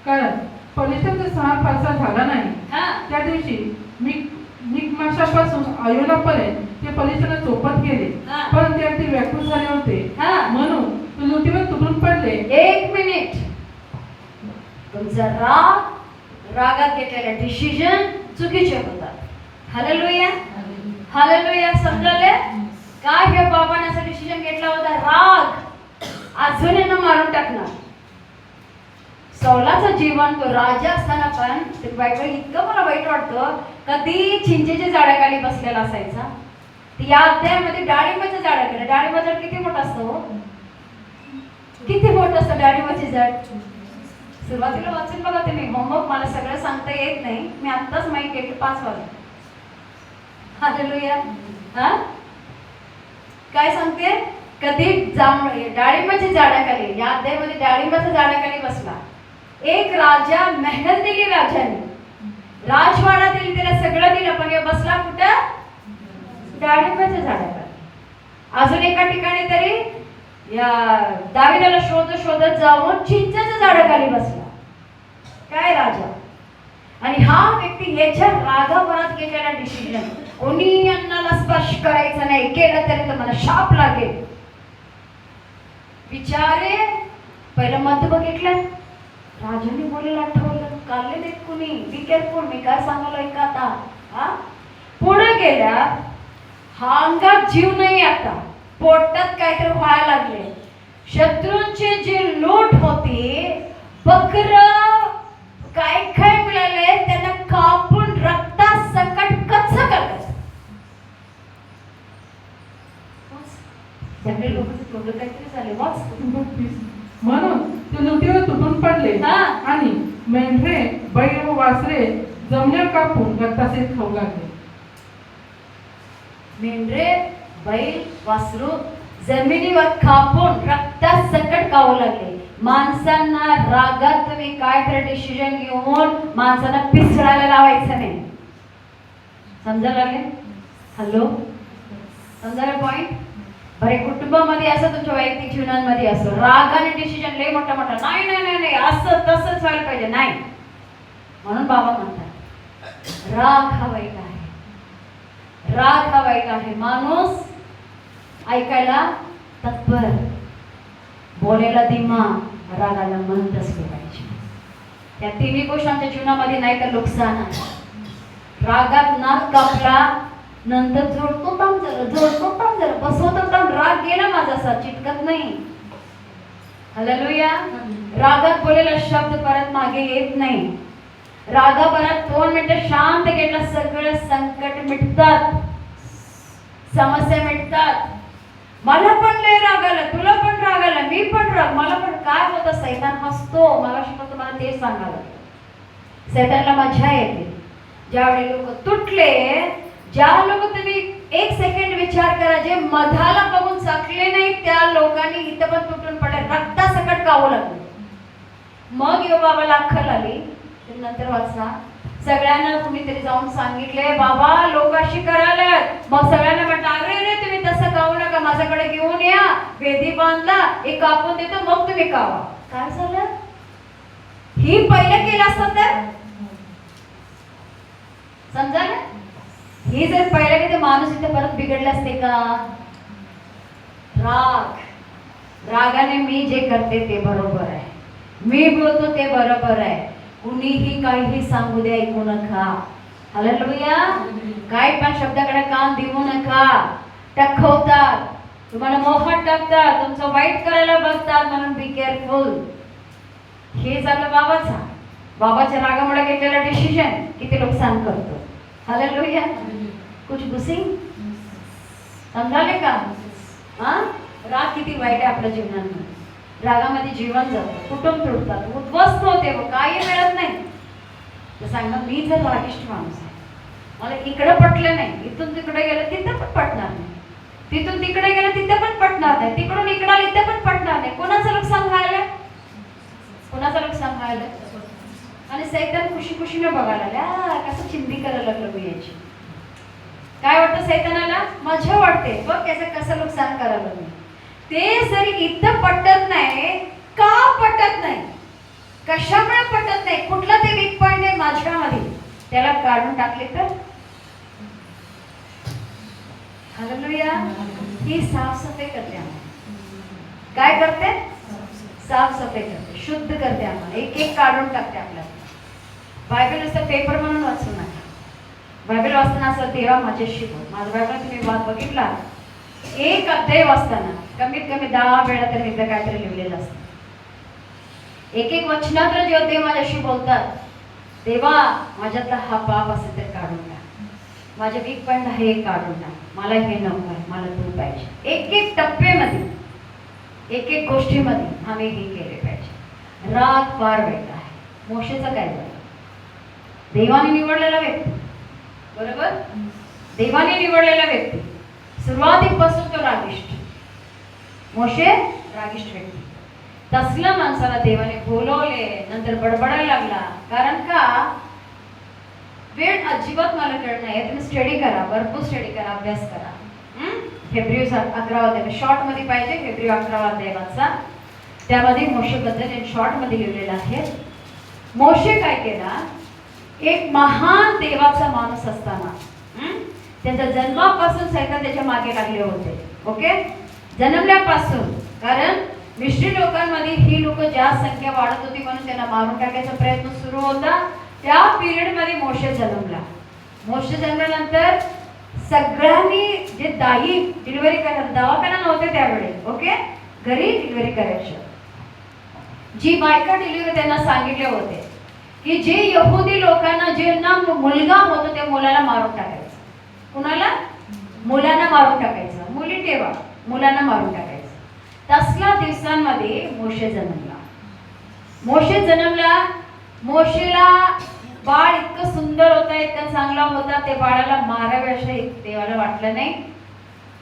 कारण पलिष्ठाचा 6 फारसा झाला नाही. त्या दिवशी मिकमाशापासून आयोलापर्यंत ते पलिष्ठाला चोपत गेले, पण ते अगदी व्याकुळ झाले होते, म्हणून ते लुटीवर तुटून पडले. 1 मिनिट, तुमचा रागात घेतलेला डिसिजन चुकीचे होतात. Hallelujah, hallelujah. समजलं काय हे बाबाने असा डिसिजन घेतला होता? राग अजून यांना मारून टाकणार. सौलाचं जीवन, तो राजा असताना पण ते बायबल इतकं मला वाईट वाटतं, कधी चिंचेच्या झाडाखाली बसलेला असायचा. या अध्यायामध्ये डाळिंबाच्या झाडाखाली. डाळिंबाचं झाड किती मोठं असतं हो? किती मोठं असतं डाळिंबाचे झाड? सुरुवातीला वाचून बघा तुम्ही. होमवर्क मला सगळं सांगता येत नाही, मी आत्ताच माहिती घेतली 5 वाजता. हालेलुया. हा काय सांगते? कधी डाळिंबाच्या झाडाखाली, या अध्यायामध्ये डाळिंबाच्या झाडाखाली बसला एक राजा. मेहनत दिली राजाने, राजवाडा दिली, त्याला सगळं दिलं, पण हे बसला कुठं? डाळिंबाच्या झाडाखाली. अजून एका ठिकाणी तरी या दाविदाला शोधत जाऊन चिंचेच्या झाडाखाली बसला. काय राजा? आणि हा व्यक्ती याच्या रागावरात घेतलेला डिसिजन, कोणी अन्नाला स्पर्श करायचा नाही, केलं तरी तर मला शाप लागेल. विचारे पहिलं मत बघितलं, राजाने बोलायला आठवलं, काढले नाहीत कुणी, बी केअरफुल, मी काय सांगायला का आता. हा पुढे गेल्या, हा अंगात जीव नाही, आता पोटात काहीतरी व्हायला लागले. शत्रूंचे जे लूट होती, बकर काय काय मिळाले, त्यांना कापून रक्तात सकट कच्च करतात. सगळे लोक काहीतरी झाले. म्हणून ते लुटीवर तुटून पडले आणि मेंढरे, बैल व वासरे जमिनीवर कापून रक्तासहित खाऊ लागले. मेंढरे, बैल, वासरू जमिनीवर कापून रक्तात सकट खाऊ लागले. माणसांना रागात तुम्ही काय तर डिसिजन घेऊन माणसांना पिसळायला लावायचं नाही. समजायला लागले? हॅलो, समजायला पॉइंट? बरे कुटुंबामध्ये असं, तुमच्या वैयक्तिक जीवनामध्ये असं रागाने डिसिजन लय मोठा मोठा, नाही नाही नाही नाही असं तसंच व्हायला पाहिजे, नाही. म्हणून बाबा म्हणतात राग हा वाईट आहे, राग हा वाईट आहे. माणूस ऐकायला तत्पर, बोलायला धीमा, रागाला मंद असले पाहिजे. त्या तिन्ही गोष्टी आमच्या जीवनामध्ये नाही तर नुकसान आहे. रागात नाक कापला, नंतर जोडतो काम जरा बसवतो काम, राग गेला माझा असा चिटकत नाही. हालेलुया. रागात बोलेला शब्द परत मागे येत नाही. रागाभरात 2 मिनिटं शांत घेतला, सगळं संकट मिटतात, समस्या मिटतात. मला पण लय राग आला, तुला पण राग आला, मी पण राग, मला पण काय होतं, सैतान हसतो. मला शिकवतो, मला तेच सांगायला, सैतानला मजा येते. ज्यावेळी लोक तुटले, ज्या लोक तुम्ही 1 सेकंड विचार करा, जे मधाला बघून चाकले नाही, त्या लोकांनी इथं पण तुटून पडले, रक्तासकट गावं लागले. मग बाबाला अक्कल आली. नंतर वाचला, सगळ्यांना कुणीतरी जाऊन सांगितले, बाबा लोक अशी करायला. मग सगळ्यांना म्हटलं, अरे रे तुम्ही तसं गाऊ नका, माझ्याकडे घेऊन या, वेदी बांधला, एक कापून देतो, मग तुम्ही कावा. काय झालं? ही पहिलं केलं असतं तर समजा, ही जर पहिल्या की माणूस इथे परत बिघडले असते का? रागाने मी जे करते ते बरोबर आहे, मी बोलतो ते बरोबर आहे, कुणीही काहीही सांगू दे, ऐकू नका. हालेलुया. काय पण शब्दाकडे कान देऊ नका. टखवतात, तुम्हाला मोहात टाकतात, तुमचं वाईट करायला बघतात, म्हणून बी केअरफुल. हे झालं बाबाच्या रागामुळे घेतलेला डिसिजन किती नुकसान करतो. हालेलुया. कुछ गुसी समजाले का? राग किती वाईट आहे आपल्या जीवनामध्ये. रागामध्ये जीवन जातं, कुटुंब तुटतात, उद्ध्वस्त होते, काही मिळत नाही. तर सांगा, मी जर रागिष्ठ माणूस आहे, मला इकडं पटलं नाही, इथून तिकडे गेलं तिथं पण पटणार नाही, तिथून तिकडे गेलं तिथं पण पटणार नाही, तिकडून इकडं आलं इथं पण पटणार नाही. कोणाचं नुकसान व्हायला? कोणाचं नुकसान व्हायला? आणि सैतान खुशी खुशीने बघायला लागला, कसं चिंदी करायला लागलं मी याची. काय वाटतं सैतानाला? मजा वाटते, बघ त्याचं कसं नुकसान करायला मी. ते जरी इथं पटत नाही, का पटत नाही, कशामुळे पटत नाही, कुठला ते वीक पॉइंट आहे माझ्यामध्ये, त्याला काढून टाकले तर. हालेलुया. ही साफसफाई करते आम्हाला. काय करते? साफसफाई करते, शुद्ध करते आम्हाला, एक एक काढून टाकते आपल्याला. बायबल नुसतं पेपर म्हणून वाचू नका. बायबल वाचताना असं देवा माझ्याशी बोल. माझं बायबल तुम्ही बघितला, एक अध्याय वाचताना कमीत कमी 10 वेळा तर एकदा काहीतरी लिहिलेलं असतं. एक एक वचनात जेव्हा देव माझ्याशी बोलतात, देवा माझ्यातला हा पाप असेल तर काढून टाक, माझे वीक पॉइंट आहे हे काढून टाक, मला हे नको आहे, मला तू पाहिजे. एक एक टप्प्यामध्ये, एक एक गोष्टीमध्ये आम्ही हे केले पाहिजे. राग फार वेगळा आहे. मोशेचं काय झालं? देवाने निवडलेला व्यक्ती, बरोबर, देवाने निवडलेला व्यक्ती, सुरुवातीपासून तो रागिष्ट. मोशे रागिष्ट व्यक्ती. तसल्या माणसाला देवाने बोलवले, नंतर बडबडायला लागला. कारण का? वेळ अजिबात मला कळत नाही. तुम्ही स्टडी करा, भरपूर स्टडी करा, अभ्यास करा. हेब्रियू 11 अध्याय शॉर्ट मध्ये पाहिजे. हेब्रियू 11 अध्याय वाचा. त्यामध्ये मोशेबद्दल शॉर्ट मध्ये लिहिलेलं आहे. मोशे काय केला? एक महान देवाचा माणूस असताना त्याच्या जन्मापासून सैतान त्याच्या मागे लागले होते. ओके, जन्मल्यापासून. कारण मिश्री लोकांमध्ये ही लोक जास्त संख्या वाढत होती म्हणून त्यांना मारून टाकायचा प्रयत्न सुरू होता. त्या पिरियड मध्ये मोशे जन्मला. मोशे जन्मल्यानंतर सगळ्यांनी जे दाई डिलिव्हरी करतात, दवाखाना नव्हते त्यावेळी, ओके, घरी डिलिव्हरी करायची. जी बायका डिलिव्हरी त्यांना सांगितले होते की जे यहुदी लोकांना ज्यांना मुलगा होतो त्या मुलाला मारून टाकायचं. कुणाला? मुलांना मारून टाकायचं. मुली ठेवा, मुलांना मारून टाकायचं. तसल्या दिवसांमध्ये मोशे जन्मला. मोशे जन्मला. मोशेला बाळ इतकं सुंदर होता, इतकं चांगला होता, ते बाळाला मारावे असं देवाला वाटलं नाही,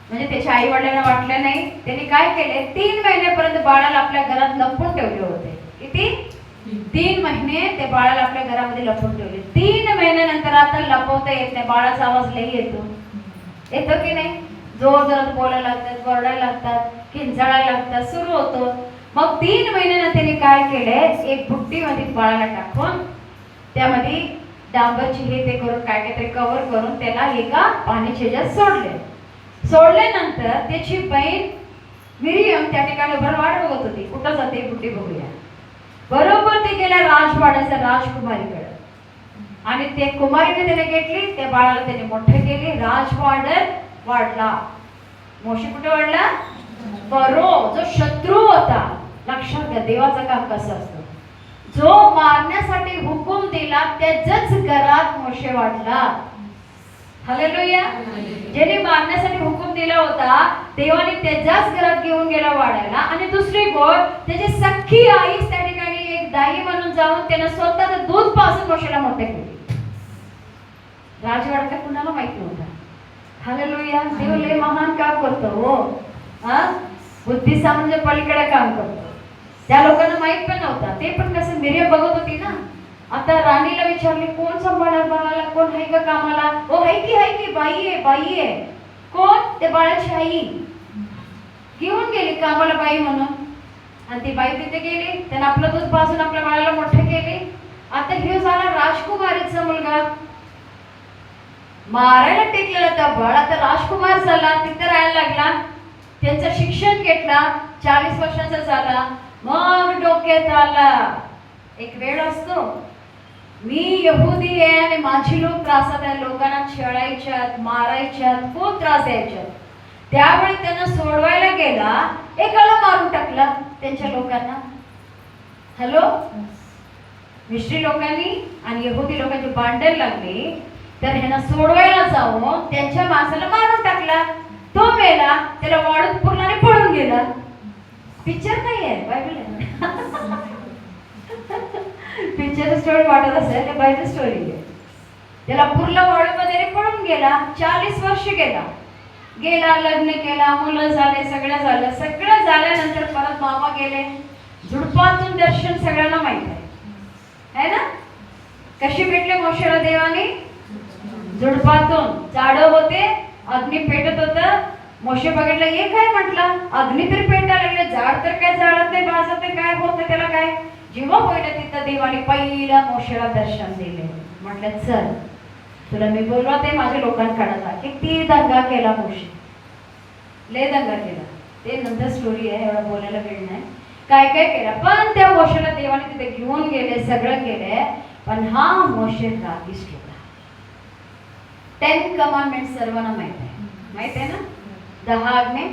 म्हणजे त्याच्या आई वडिलांना वाटलं नाही. त्यांनी काय केले? 3 महिन्यापर्यंत बाळाला आपल्या घरात लपवून ठेवले होते. किती? 3 महिने ते बाळाला आपल्या घरामध्ये लपवून ठेवले. 3 महिन्यानंतर आता लपवता येत नाही. बाळाचा आवाज लई येतो की नाही? जोर जोरात बोलायला लागतात, वरडायला लागतात, किंचाळायला लागतात, सुरू होतो. मग 3 महिन्यानं त्यांनी काय केले? एक बुट्टीमध्ये बाळाला टाकून त्यामध्ये डांबरची हे ते करून काय काहीतरी कव्हर करून त्याला एका पाण्याच्या ह्याच्यात सोडले. सोडल्यानंतर त्याची बहीण मिरियम त्या ठिकाणी उभं वाट बघत होती, कुठं जाते बुट्टी बघूया. बरोबर ते गेल्या राजवाड्याच्या राजकुमारीकडे, आणि ते कुमारीने त्याने घेतली. त्या बाळाला त्याने मोठे केले. राजवाड्यात वाढला. मोशे कुठे वाढला? फरो जो शत्रू होता. लक्षात घ्या देवाचं काम कसं असतं. जो मारण्यासाठी हुकूम दिला त्याच्याच घरात मोशे वाढला. हालेलुया. ज्याने मारण्यासाठी हुकूम दिला होता देवाने त्याच्याच घरात घेऊन गेला वाढायला. आणि दुसरी गोष्ट, त्याची सख्खी आई त्या ठिकाणी एक दाई म्हणून जाऊन त्यानं स्वतः दूध पासून मोशेला मोठे केले. राजवाडा काय कुणाला माहित नव्हता. हालेलुया. देव लय महान काम करतो. हो, बुद्धी सामने पलीकडे काम करतो. त्या लोकांना माहित पण नव्हता. ते पण कसं मिरियम बघत होती ना. आता राणीला विचारले, कोण सांभाळणार बाळाला, कोण आहे का कामाला? ओ हाय की बाई आहे, बाई आहे. कोण? ते बाळाची आई घेऊन गेली कामाला बाई म्हणून. आणि ती बाई तिथे गेली, त्यानं आपलं दूध पाजून आपल्या बाळाला मोठे केले. आता हे झाला राजकुमारीचा मुलगा. मारायला टेकलेला त्या बाळ आता राजकुमार झाला, तिथे राहायला लागला. त्यांचं शिक्षण घेतला. 40 वर्षाचा झाला. मग डोक्यात आला, एक वेळ असतो, मी यहुदी आहे आणि माझी लोक त्रासात आहे, लोकांना छळायच्यात, मारायच्यात, खूप त्रास द्यायच्यात. त्यावेळी त्यांना सोडवायला गेला, एकाला मारून टाकला त्यांच्या लोकांना. हॅलो, मिश्री लोकांनी आणि यहुदी लोकांची भांडण लागली, तर ह्यांना सोडवायला जाऊन त्यांच्या माणसाला मारून टाकला. तो मेला, त्याला वाढून पूर्ण पळून गेला. पिक्चर नाही आहे, बायबल आहे. पिक्चर स्टोरी वाटत असेल, ते बायबल स्टोरी आहे. त्याला पूर्ण वाळूमध्ये पळून गेला. 40 वर्ष गेला, लग्न केला, मुलं झाले, सगळं झालं. सगळं झाल्यानंतर परत मामा गेले. झुडपातून दर्शन सगळ्यांना माहित आहे ना. कशी भेटले मोशेला देवाने? झुडपातून. झाडं होते, अग्नी पेटत होतं. मोशे बघितलं, हे काय म्हटलं, अग्नी तर पेटायला लागले, झाड तर काय जाळत नाही, भाजत नाही, काय होत त्याला काय. जेव्हा पहिलं तिथं देवाने पहिला मोशेला दर्शन दिले. म्हटलं चल तुला मी बोलवत आहे माझ्या लोकांकडे जा. किती दंगा केला मोशे, लय दंगा केला. ते नंतर स्टोरी आहे, एवढा बोलायला वेळ नाही. काय काय केलं, पण त्या मोशेला देवाने तिथे घेऊन गेले, सगळं केलंय. पण हा मोशे रागिष्ट होता. 10 कमांडमेंट सर्वांना माहित आहे ना? 10 आज्ञा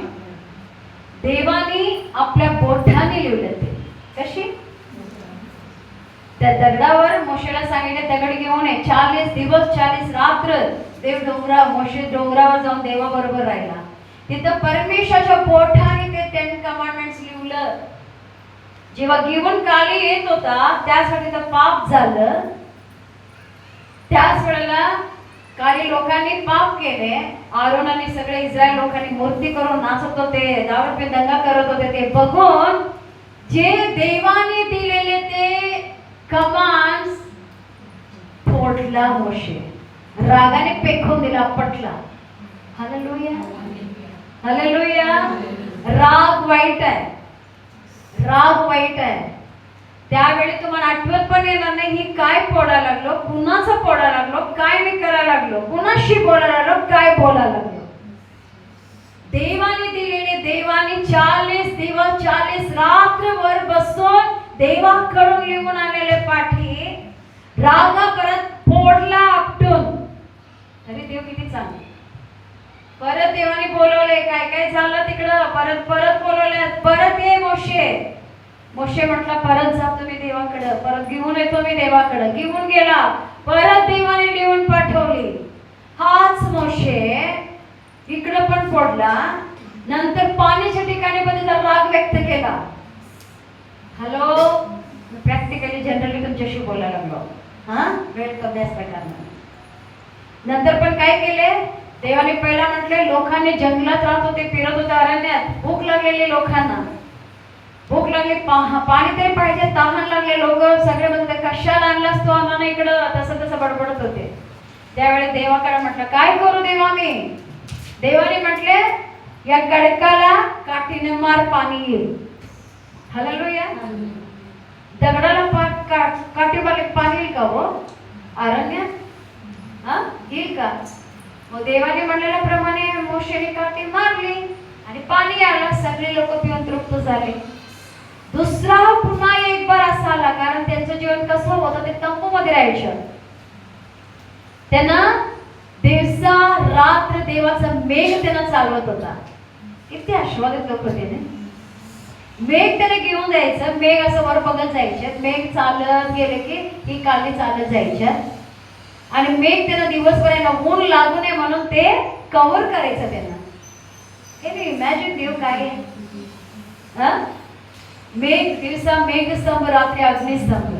देवाने आपल्या बोटाने लिहिलं. ते कशी? त्या दगडावर मोशेला सांगितले दगड घेऊन ये. 40 दिवस 40 रात्र देव मोशे डोंगरावर जाऊन देवाबरोबर राहिला. तिथं परमेश्वराच्या बोटाने ते 10 कमांडमेंट्स लिहिलं. जेव्हा घेऊन काली येत होता त्याच वेळी तर पाप झालं. त्याच वेळेला काही लोकांनी पाप केले. आरोन आणि सगळे इस्रायल लोकांनी मूर्ती करून नाचत होते, दारू पे दंगा करत होते. ते बघून जे देवाने दिलेले ते कमांड्स फोडला मोशे. रागाने पेखून दिला, पटला. Hallelujah, hallelujah. राग वाईट आहे, राग वाईट आहे. त्यावेळी तुम्हाला आठवत पण येणार नाही ही काय फोडायला लागलो, कुणाचं फोडायला लागलो, काय मी करायला लागलो, कुणाशी बोलायला लागलो, काय बोलायला लागलो. देवाने दिलेले, देवाने 40 दिवस 40 रात्रभर बसून देवाकडून लिहून आलेले पाठी रागा परत फोडला आपटून. तरी देव किती चांगले. परत देवाने बोलवले, काय काय झालं तिकडं, परत परत बोलवले, परत ये मोशे. मोशे म्हटला परत जातो मी देवाकडे, परत घेऊन येतो मी देवाकडे. घेऊन गेला, परत देवाने लिहून पाठवली. हाच मोशे इकडं पण फोडला. नंतर पाण्याच्या ठिकाणी पण त्याचा राग व्यक्त केला. हॅलो, प्रॅक्टिकली जनरली तुमच्याशी बोलायला लागलो. वेळ कमी असल्याकारणाने. नंतर पण काय केले देवाने? पहिला म्हटले लोकांनी जंगलात राहत होते, फिरत होते अरण्यात, भूक लागलेली लोकांना, भूक लागली, पाणी तरी पाहिजे, तहान लागले. लोक सगळे म्हणते कशाला आणलास तू आम्हाला इकडं, तसं तसं बडबडत होते. त्यावेळी देवाकडे म्हटलं काय करू देवा मी? देवाने म्हटले या गडकाला काठीने मार, पाणी येईल. हालेलुया. दगडाला काठी मारले पाणी येईल का हो अरण्यात? येईल का? मग देवाने म्हणलेल्याप्रमाणे मोशेने काठी मारली आणि पाणी आलं. सगळे लोक पिऊन तृप्त झाले. दुसरा पुन्हा एक बार असा आला, कारण त्यांचं जीवन कसं होतं, ते तंबू मध्ये राहायचं. त्यांना दिवसा रात्र देवाचा मेघ त्यांना चालवत होता. किती आशीर्वादित लोक होते ना. मेघ त्याने घेऊन जायचं, मेघ असं वर बघत जायचे, मेघ चालत गेले की ही काली चालत जायच्या. आणि मेघ त्यांना दिवसभर ऊन लागू नये म्हणून ते कव्हर करायचं त्यांना. हे इमॅजिन देव काय आहे. मेघ दिवसा मेघस्तंभ, रात्री अग्निस्तंभ.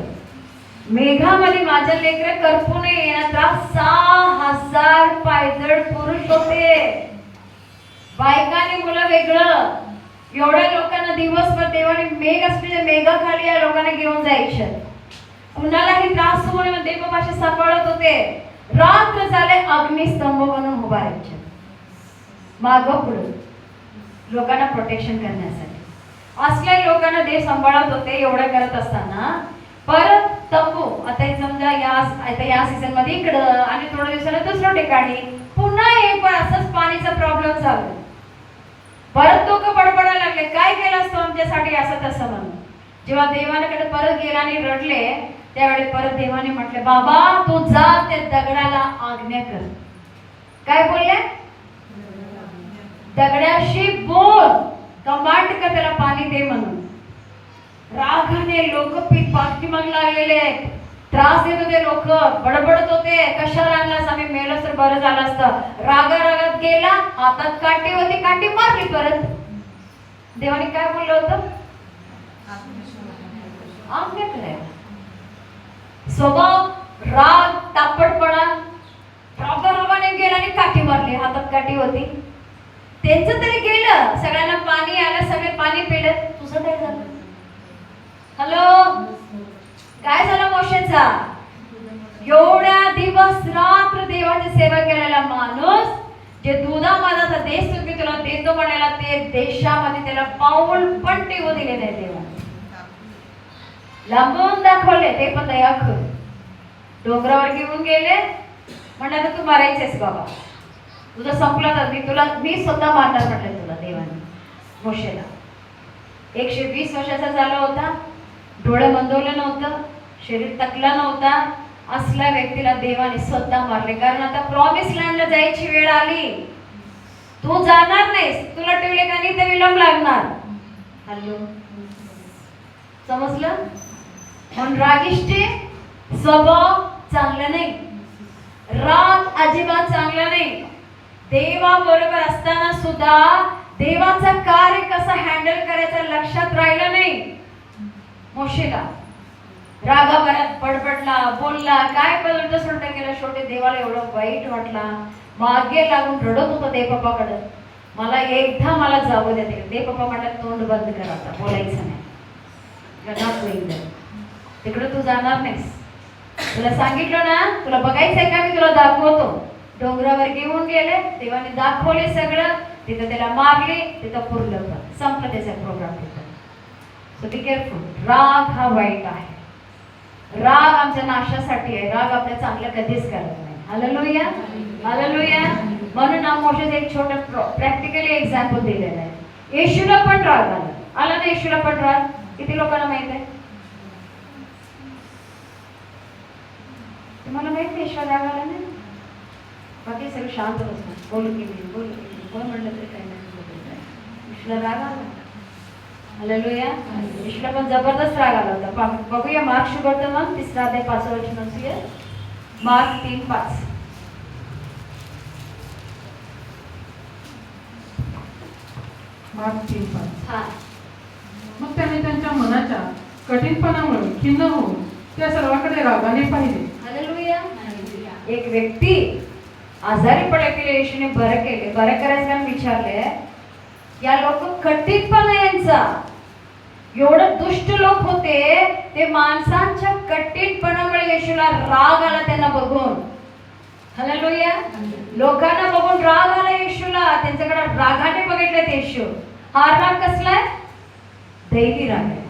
मेघामध्ये माझ्या लेकरे करपू नये याचा 6000 पायदळ पुरुष होते. बायकाने मुलं वेगळं. एवढ्या लोकांना दिवसभर देवाने मेघ असलेल्या मेघाखाली या लोकांना घेऊन जायचं. कुणालाही त्रास होऊ नये देवबापाशी सांभाळत होते. रात्र झाले अग्निस्तंभ बनून उभा राहायचे, मागं पुढे लोकांना प्रोटेक्शन करण्यासाठी. असल्या लोकांना देव सांभाळत होते. एवढं करत असताना परत तंबू, आता समजा या सीझन मध्ये इकडं आणि थोड्या दिवसाला दुसऱ्या ठिकाणी पुन्हा एक पण असंच पाणीचा प्रॉब्लेम चालू. परत लोक बडबडायला लागले काय केलं असतं आमच्यासाठी असं तसं म्हणून. जेव्हा देवाकडे परत गेला आणि रडले त्यावेळी परत देवाने म्हटले बाबा तू जा त्या दगडाला आज्ञा कर. काय बोलले? दगडाशी बोल, कमांड कर त्याला पाणी दे म्हणून. रागाने लोक पाठीमाग लागलेले, त्रास देत होते, लोक बडबडत होते कशाला आणलास, आम्ही मेलोच तर बरं झालं असतं. रागात गेला, हातात काठी होती, काठी मारली परत. देवाने काय बोललं होतं? आज्ञा करायला. स्वभाव राग, तापटपणा, रागाने गेला आणि काठी मारली, हातात काठी होती. त्यांचं तरी गेलं, सगळ्यांना पाणी आलं, सगळे पाणी पिलं. तुझं काय झालं? हॅलो, काय झालं मोशेचा? एवढ्या दिवस रात्र देवाची सेवा केलेला माणूस, जे दुधामादाचा देश तुम्ही तुला देतो म्हणाला, ते देशामध्ये त्याला पाऊल पण टिकू दिले नाही. देवाने लांबून दाखवले, ते पण दया करून डोंगरावर घेऊन गेले. म्हणलं तू मारायचेस बाबा, तुझं संपलं तर मी स्वतः मारणार म्हटलं तुला. देवाने मोशेला 120 वर्षाचा झाला होता, डोळे मंदवलं नव्हतं, शरीर तकला नव्हता, असल्या व्यक्तीला देवाने स्वतः मारले, कारण आता प्रॉमिस लँडला जायची वेळ आली. तू जाणार नाहीस, तुला ठेवले का नाही तर विलंब लागणार. हॅलो, समजलं? म्हणून रागिष्टे स्वभाव चांगला नाही, राग अजिबात चांगला नाही. देवा बरोबर असताना सुद्धा देवाचा कार्य कसा हँडल करायचा लक्षात राहिलं नाही. मोशेला रागाभरात पडपडला, बोलला, काय उलट सुलट केलं. शेवटी देवाला एवढं वाईट वाटला, मागे लागून रडत होता देवबापाकडे, मला एकदा मला जाऊ द्या. देवबापा म्हणतात तोंड बंद कर, आता बोलायचं नाही, तिकडे तू जाणार नाहीस. तुला सांगितलं ना, तुला बघायचंय का, मी तुला दाखवतो. डोंगरावर घेऊन गेले, देवाने दाखवले सगळं. तिथं त्याला मारले, तिथं पुरलं, संपलं त्याचा प्रोग्राम तिथं. So be careful. राग हा वाईट आहे, राग आमच्या नाशासाठी आहे. राग आपल्या चांगलं कधीच करत नाही. Hallelujah, hallelujah. म्हणून मोशेचं एक छोटं प्रॅक्टिकली एक्झाम्पल दिलेलं आहे. येशूला पण राग आला ना, येशूला पण राग. किती लोकांना माहित आहे? तुम्हाला माहित आहे येशूला राग आला नाही? बाकी सगळं शांत बसणार, बोलू की नाही, बोलू की नाही, कोण म्हणलं तरी काही नाही. येशूला राग आला. हालेलुया. येशूला पण जबरदस्त राग आला होता. बघूया मार्क शुगरचं मग 3 अध्याय 5 वचन वाचूया. मार्क 3:5. मार्क 3:5. हा. मग त्याने त्यांच्या मनाच्या कठीणपणामुळे खिन्न होऊन त्या सर्वांकडे रागाने पाहिले. हालेलुया. एक व्यक्ती आजारी पडले, येशूने बरं केले. बरं करायचं कारण विचारले, या लोक कठीणपणा यांचा, एवढं दुष्ट लोक होते, ते माणसांच्या कठीणपणामुळे येशूला राग आला त्यांना बघून. हालेलुया. लोकांना बघून राग आला येशूला, त्यांच्याकडे रागाने बघितले येशू. हा राग कसलाय? दैवी राग आहे.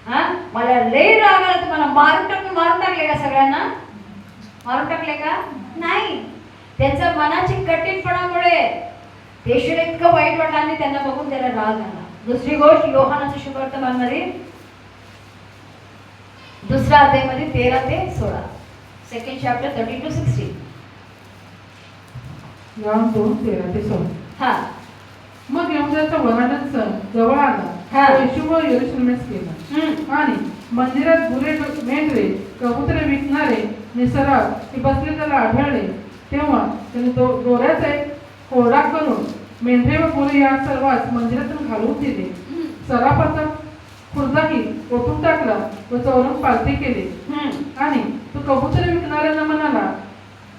हा, मला लई राग आला, तुम्हाला मारून टाकले का? सगळ्यांना मारून टाकले का? नाही. त्यांच्या मनाची कठीणपणामुळे येशूला इतकं वाईट वाटलं आणि त्यांना बघून त्याला राग आला. दुसरी गोष्ट, योहानाच्या शुभवर्तमान मध्ये 2 अध्यायामध्ये 13 ते 16, 2nd chapter 13 to 16. Yohan 2:13 ते 16. हा. मग यहुदाचा वनांतच सण जवळ आला. हा. येशू व यरूशलेमेस गेला आणि मंदिरात गुरे मेंढरे कबुतरे विकणारे निसर्गात बसले त्याला आढळले. तेव्हा त्याने दोऱ्याचा एक कोरडा करून मेंढरे व गुरे या सर्वात मंदिरातून घालून दिले. सराफाचा खुर्दाही ओतून टाकला व चौरंग पालथी केले. आणि तो कबुतरे विकणाऱ्यांना म्हणाला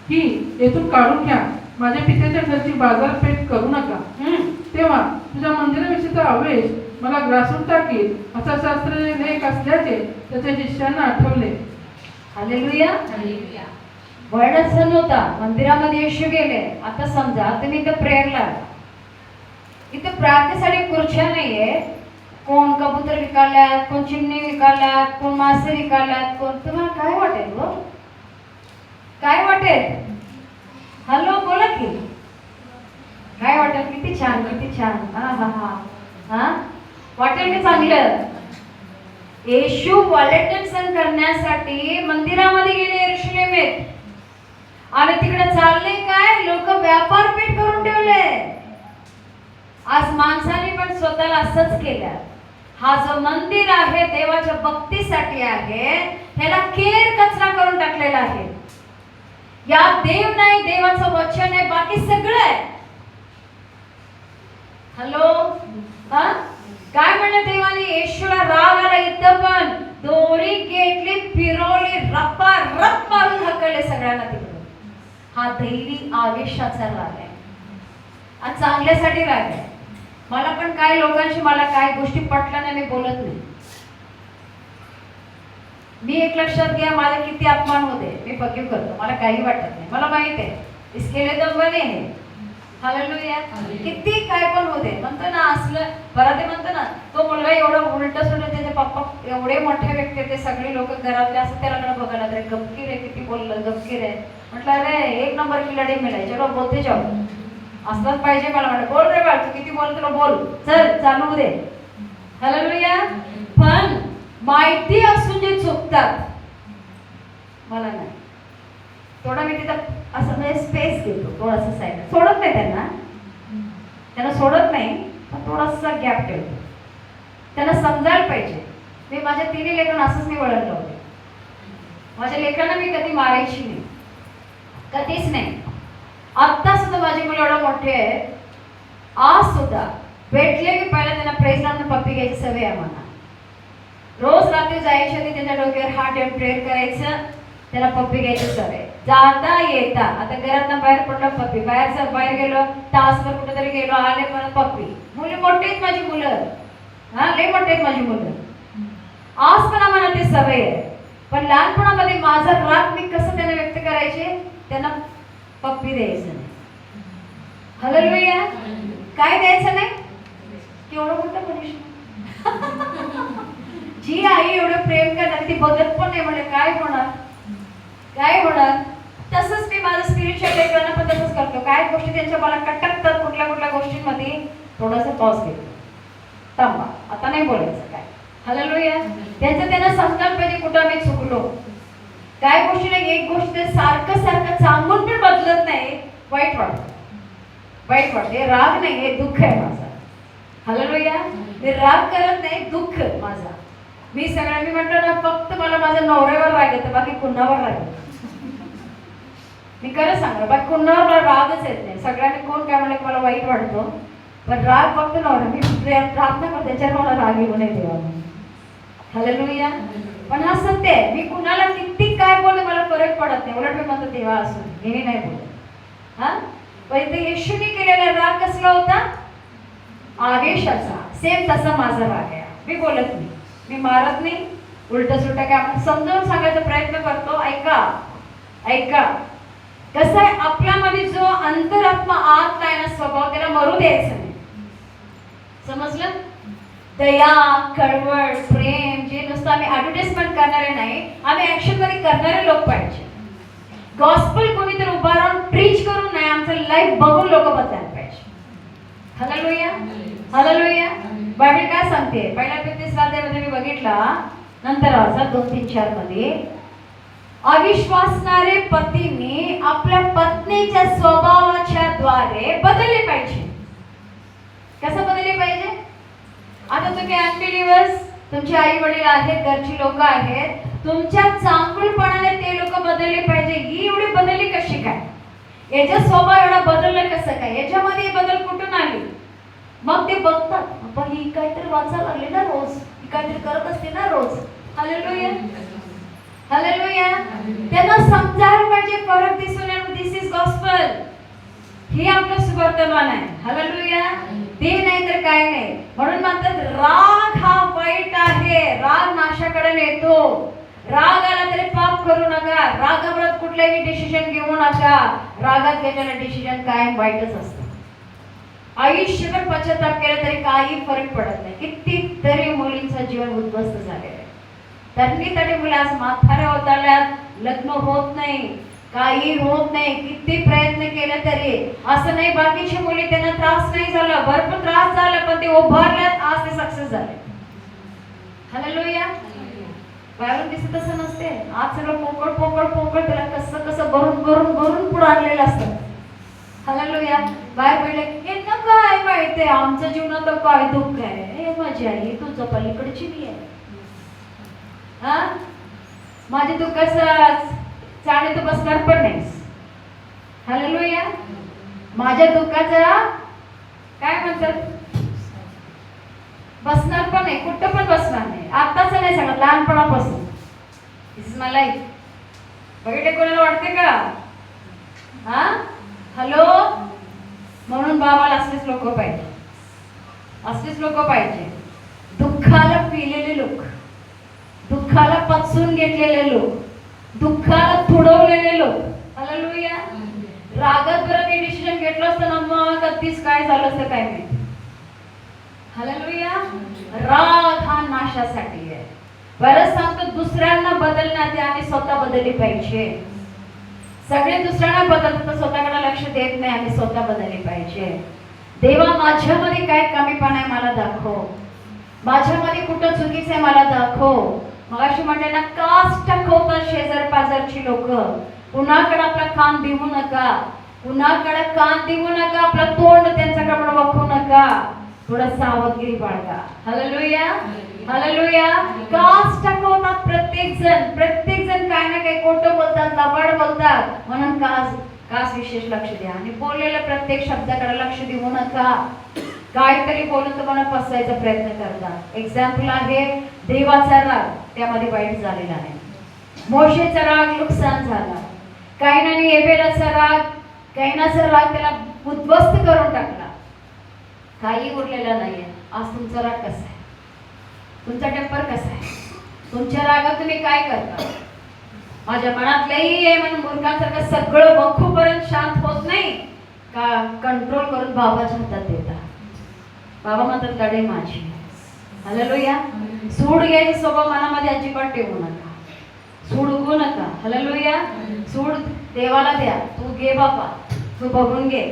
की येथून काढून घ्या, माझ्या पित्याच्या घरची बाजारपेठ करू नका. तेव्हा तुझ्या मंदिराविषयीचा आवेश मला ग्रासून टाकील असा शास्त्रलेख असल्याचे त्याच्या शिष्यांना आठवले. हालेलुया. वर्णच सण होता, मंदिरामध्ये येशू गेले. आता समजा तुम्ही इथं प्रेयरला, इथं प्रार्थनेसाठी खुर्च्या नाहीये. कोण कबूतर विकाल्यात, कोण चिमणी विकाल्यात, कोण मासे विकाल्यात, कोण. तुम्हाला काय वाटेल व? काय वाटेल? हॅलो, बोला की. काय वाटेल? किती छान, किती छान. हा हा हा हा, वाटेल की चांगलं? येशू वॉलेंटियर सण करण्यासाठी मंदिरामध्ये गेले यरूशलेमेत, आणि तिकडे चालले काय, लोक व्यापार पेठ करून ठेवले. आज माणसाने पण स्वतःला असंच केलं. हा जो मंदिर आहे देवाच्या भक्तीसाठी आहे, ह्याला केर कचरा करून टाकलेला आहे. या देव नाही, देवाचं वचन आहे, बाकी सगळं आहे. हॅलो, हा, काय म्हणलं देवाने? येशूला राग आला, इथं पण दोरी घेतली, फिरवली, रप्पा रप मारून हकलले सगळ्यांना तिकडे. हा दैवी आवेशाचा राग आहे, हा चांगल्यासाठी राग आहे. मला पण काय लोकांशी मला काय गोष्टी पटल्या नाही, मी बोलत नाही. मी एक लक्षात घ्या, माझे किती अपमान होते, मी फकीव करतो, मला काही वाटत नाही. मला माहित आहे इसके लिए तो बने हैं. हालेलुया. किती काय पण होते, म्हणतो ना असलं बरं. ते म्हणतो ना, तो मुलगा एवढा उलट सुलट, त्याचे पप्पा एवढे मोठे व्यक्ती, ते सगळे लोक घरातले असं त्याला बघायला तरी गपकीर आहे, किती बोललं गपकीर आहे. म्हटलं अरे एक नंबर की लढाई मिळाली, चलो बोलते जाऊ. असलाच पाहिजे. मला म्हटलं बोल रे बाळ, तू किती बोल, तुला बोल, चल चालू दे. हालेलुया. पण माहिती असून जे चुकतात, मला नाही. थोडा मी तिथं असं म्हणजे स्पेस घेतो, थोडासा साईड सोडत नाही त्यांना सोडत नाही, पण थोडासा गॅप ठेवतो. त्यांना समजायला पाहिजे. मी माझ्या तिन्ही लेकरांना असंच मी वळण लावते. माझ्या लेकरांना मी कधी मारायची नाही, कधीच नाही. आत्ता सुद्धा माझी मुलं एवढं मोठे आहेत, आज सुद्धा भेटले की पहिला त्यांना प्रेस लावून पप्पी घ्यायची सवय आहे मला. रोज रात्री जायच्या आधी त्यांच्या डोक्यावर हात ठेवून प्रेयर करायचं, त्याला पप्पी घ्यायची सवय. जाता येता आता घरातनं बाहेर पडलं पप्पी, बाहेर गेलो तासभर कुठेतरी गेलो आले परत पप्पी. मुली मोठी आहेत माझी मुलं, लई मोठी आहेत माझी मुलं. आज पण आम्हाला ते सवय आहे. पण लहानपणामध्ये माझा राग मी कसं त्यांना व्यक्त करायचे, त्यांना पप्पी द्यायचं नाही. हालेलुया. काय द्यायचं नाही? केवढं मोठं पनिशमेंट. जी आई एवढं प्रेम करणार ती बघत पण नाही, म्हणजे काय होणार. तसंच मी माझं स्पिरिच्युअल लेकरांना पण तसंच करतो. काय गोष्टी त्यांच्या मला कटकतात कुठल्या गोष्टींमध्ये, थोडासा पॉज घेतो, थांबा आता नाही बोलायचं काय. हालेलुया. त्यांना समजायला पाहिजे कुठं आम्ही चुकलो. काय गोष्टी नाही, एक गोष्ट सारखं सांगून पण बदलत नाही, वाईट वाटते. राग नाही, हे दुःख आहे माझा. हालेलुया. मी राग करत नाही, दुःख माझा. मी म्हटलं ना, फक्त मला माझ्या नवऱ्यावर राग येतं, बाकी कुणावर राग येतं. मी खरं सांगतो, बाकी कुणावर मला रागच येत नाही. सगळ्यांनी कोण काय म्हणलं की मला वाईट वाटतो, पण राग फक्त नवरा. मी प्रार्थना करते त्याच्यावर मला राग येऊ नये देवा. हालेलुया. पण हा सत्य आहे, मी कुणाला किती काय बोलते मला फरक पडत नाही. उलट मी म्हणतो देवा असून मी नाही बोलत. पण इथे येशूने केलेला राग कसला होता? आवेशाचा. सेम तसा माझा राग आहे. मी बोलत नाही, मी मारत नाही, उलट सुलट काय आपण समजावून सांगायचा प्रयत्न करतो. ऐका कसं आहे, आपल्यामध्ये जो अंतरात्मा आत आहे ना स्वभाव, त्याला मरू द्यायचं नाही. समजलं? दया, कळवळ, प्रेम, जे नुसतं आम्ही ऍडव्हर्टाइजमेंट करणारे नाही, आम्ही ऍक्शन मध्ये करणारे लोक पाहिजे. गॉस्पल कोणीतरी उभा राहून प्रीच करून नाही, आमचं लाईफ बघून लोक बदलायला पाहिजे. हालेलुया. बायबल काय सांगते? पहिल्या 35 अध्यायामध्ये मी बघितला, नंतर वाचा 2-3-4 मध्ये, अविश्वासणारे पतीने आपल्या पत्नीच्या स्वभावाच्या द्वारे बदलले पाहिजे. कसं बदलले पाहिजे? आता तुम्ही अनबिलीव्हर्स, तुमचे आई वडील आहेत, घरची लोक आहेत, तुमच्या चांगुलपणाने ते लोक बदलले पाहिजे. ही एवढी बदलली कशी काय? याचा स्वभाव एवढा बदलला कसं काय? याच्यामध्ये बदल कुठून आली? मग ते बघतात, पण ही काहीतरी वाचायला लागली ना रोज, ही काहीतरी करत असते ना रोज. हालेलुया. त्यांना समजायला पाहिजे, फरक दिसून येईल. दिस इज गॉस्पल. ही आपलं सुवर्तमान आहे. हालेलुया. ते नाही तर काय नाही. म्हणून म्हणतात राग हा वाईट आहे, राग नाशाकडे नेतो. राग आला तरी पाप करू नका. रागावर कुठलाही डिसिजन घेऊ नका. रागात घेतलेलं डिसिजन कायम वाईटच असतं. आयुष्यभर पश्चाताप केला तरी काही फरक पडत नाही. कितीतरी मुलींचं जीवन उद्ध्वस्त झालेलं आहे. त्यांनी मुलं आज म्हाताऱ्या होताल्यात, लग्न होत नाही, काही होत नाही. किती प्रयत्न केले तरी असं नाही बाकीची मुली त्यांना त्रास नाही झाला, भरपूर त्रास झाला, पण ते उभारल्यात, आज ते सक्सेस झाले. हालेलुया. बाहेरून दिसत असं नसते. आज सगळं पोकळ त्याला कसं भरून पुढे आणलेलं असतं. हालेलुया. बाहेर पडले यांना काय माहितीये आमच्या जीवनात काय दुःख आहे. हे माझी आई तुझं पलीकडची मी आहे. माझ्या दुःखाचं चाणे तू बसणार पण नाहीस. हालेलुया. माझ्या दुःखाचा काय म्हणतात, बसणार पण नाही, कुठं पण बसणार नाही. आत्ताच नाही सांगत, लहानपणापासून. दिस इज माय लाईफ. बघितले कोणाला वाटते का? हॅलो. म्हणून बाबाला असलेच लोक पाहिजे, असलेच लोक पाहिजे. दुःखाला पिलेले लोक, दुःखाला पचवून घेतलेले लोक, दुःखाला तुडवलेले लोक. हालेलुया. रागात बरं मी डिसिजन घेतलं असतं ना, मग कधीच काय झालं असतं काय माहिती. हालेलुया. राग हा नाशासाठी आहे. बरं सांगतो, दुसऱ्यांना बदलण्याआधी आम्ही स्वतः बदलली पाहिजे. सगळे दुसऱ्यांना बदलतात तर स्वतःकडे लक्ष देत नाही. आम्ही स्वतः बदलली पाहिजे. देवा माझ्यामध्ये काय कमीपणा आहे मला दाखव, माझ्यामध्ये कुठं चुकीचं आहे मला दाखव, मगाशी म्हटलं ना, कास टाकवतात शेजार पाजारची लोक. कुणाकडे आपला कान देऊ नका, कुणाकडे कान देऊ नका, आपलं तोंड त्यांच्याकडे वाकवू नका. थोडा सावधगिरी बाळगा. Hallelujah, hallelujah. कास टाकवतात प्रत्येक जण काय ना काही खोटं बोलतात, लबाड बोलतात. म्हणून कास विशेष लक्ष द्या आणि बोललेल्या प्रत्येक शब्दाकडे लक्ष देऊ नका. काहीतरी बोलून तुम्हाला फसवायचा प्रयत्न करतात. एक्झाम्पल आहे देवाचा राग, त्यामध्ये वाईट झालेला आहे. मोशेचा राग नुकसान झाला. कायनाने एबेलाचा राग त्याला उद्ध्वस्त करून टाकला. काही उरलेला नाहीये. आज तुमचा राग कसा आहे? तुमचा टेम्पर कसा आहे? तुमच्या रागात तुम्ही काय करता? माझ्या मनात लई आहे म्हणून मूर्खांसारखं सगळं बघूपर्यंत शांत होत नाही का? कंट्रोल करून बाबाच्या हातात देता. बाबा म्हणतात लढाई माझी. हालेलुया. सूड घ्यायची स्वभाव मनामध्ये अजिबात ठेवू नका. सूड उगवू नका. हालेलुया. सूड देवाला द्या. तू घे बाबा, तू बघून घे.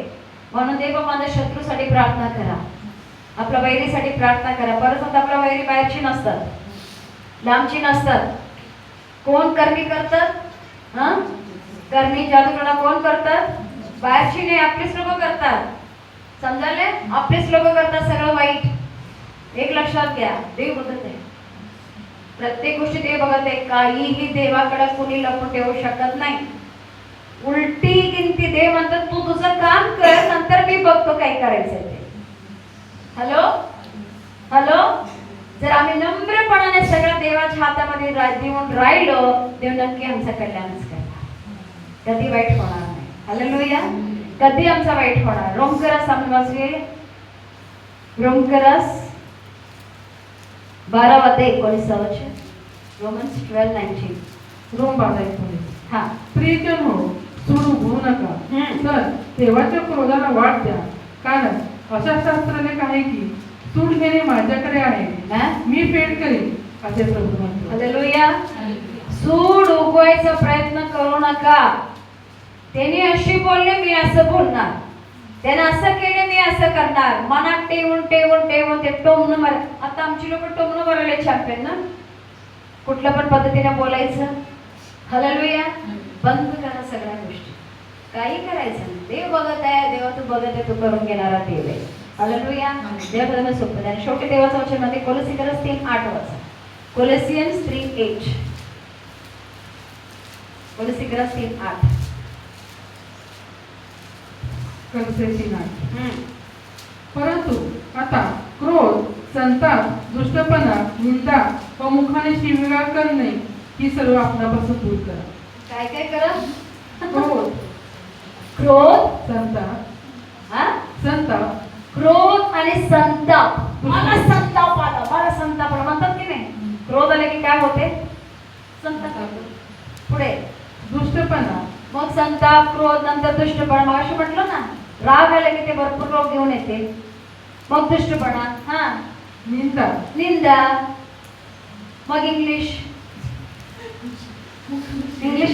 म्हणून देव माझ्या शत्रूसाठी प्रार्थना करा, आपल्या वैरीसाठी प्रार्थना करा. परत आपल्या वैरी बाहेरची नसतात, लांबची नसतात. कोण करणी करतात? करणी जादूटोणा कोण करतात? बाहेरची नाही, आपलीच लोक करतात. समजाले? आपलीच लोक करतात सगळं वाईट. एक लक्षात घ्या, देव बघत आहे प्रत्येक गोष्टी. देव बघत आहे. काहीही देवाकडे कोणी लपून ठेवू शकत नाही. उलटी गिनती. देव म्हणतात तू तुझं काम कर, नंतर मी बघतो काय करायचं ते. Hello hello. जर आम्ही नम्रपणाने सगळं देवाच्या हातामध्ये देऊन राहिलो, देव नक्की आमचं कल्याणच करणार. कधी वाईट होणार नाही. हालेलुया. कधी आमचा वाईट होणार. रोमकरस आपण वाचूया. रोमकरस 12:19. रोमन्स 12:19. रोम 12:19. हा. प्रियजन हो, सूड उगवू नका, तर देवाच्या क्रोधाला वाट द्या. कारण अशा शास्त्राने आहे की सूड घेणे माझ्याकडे आहे, मी फेड करेन असे प्रभू म्हणतो. हालेलुया. सूड उगवायचा प्रयत्न करू नका. त्याने अशी बोलले, मी असं बोलणार. त्याने असं केले, मी असं करणार. मनात ठेवून ठेवून ठेवून ते टोमणं मार. आता आमची लोक टोमणं मारायला चॅम्पियन ना, कुठल्या पण पद्धतीने बोलायचं. हालेलुया. बंद करा सगळ्या गोष्टी. काही करायचं नाही. देव बघत आहे. देवा तू बघत आहे, तू करून घेणारा देव आहे. हालेलुया. देवाला सोपं आहे. शेवटी देवाच्या वचनामध्ये कोलोसियन्स 3:8 वाचा. कोलोसियन्स 3:8. कोलोसियन्स 3:8. परंतु आता क्रोध, संताप, दुष्टपणा, निंदा व मुखाने शिवीगाळ करणे ही सर्व आपणापासून दूर करा. काय काय करा? क्रोध, संताप, क्रोध आणि संताप. मला संताप आला म्हणतात की नाही? क्रोध आले की काय होते? संताप. पुढे दुष्टपणा, मग संताप, क्रोध, नंतर दुष्टपणा. मग असं म्हटलं ना, राग आले की ते भरपूर रोग घेऊन येते. मग दुष्टपणा, निंदा, मग इंग्लिश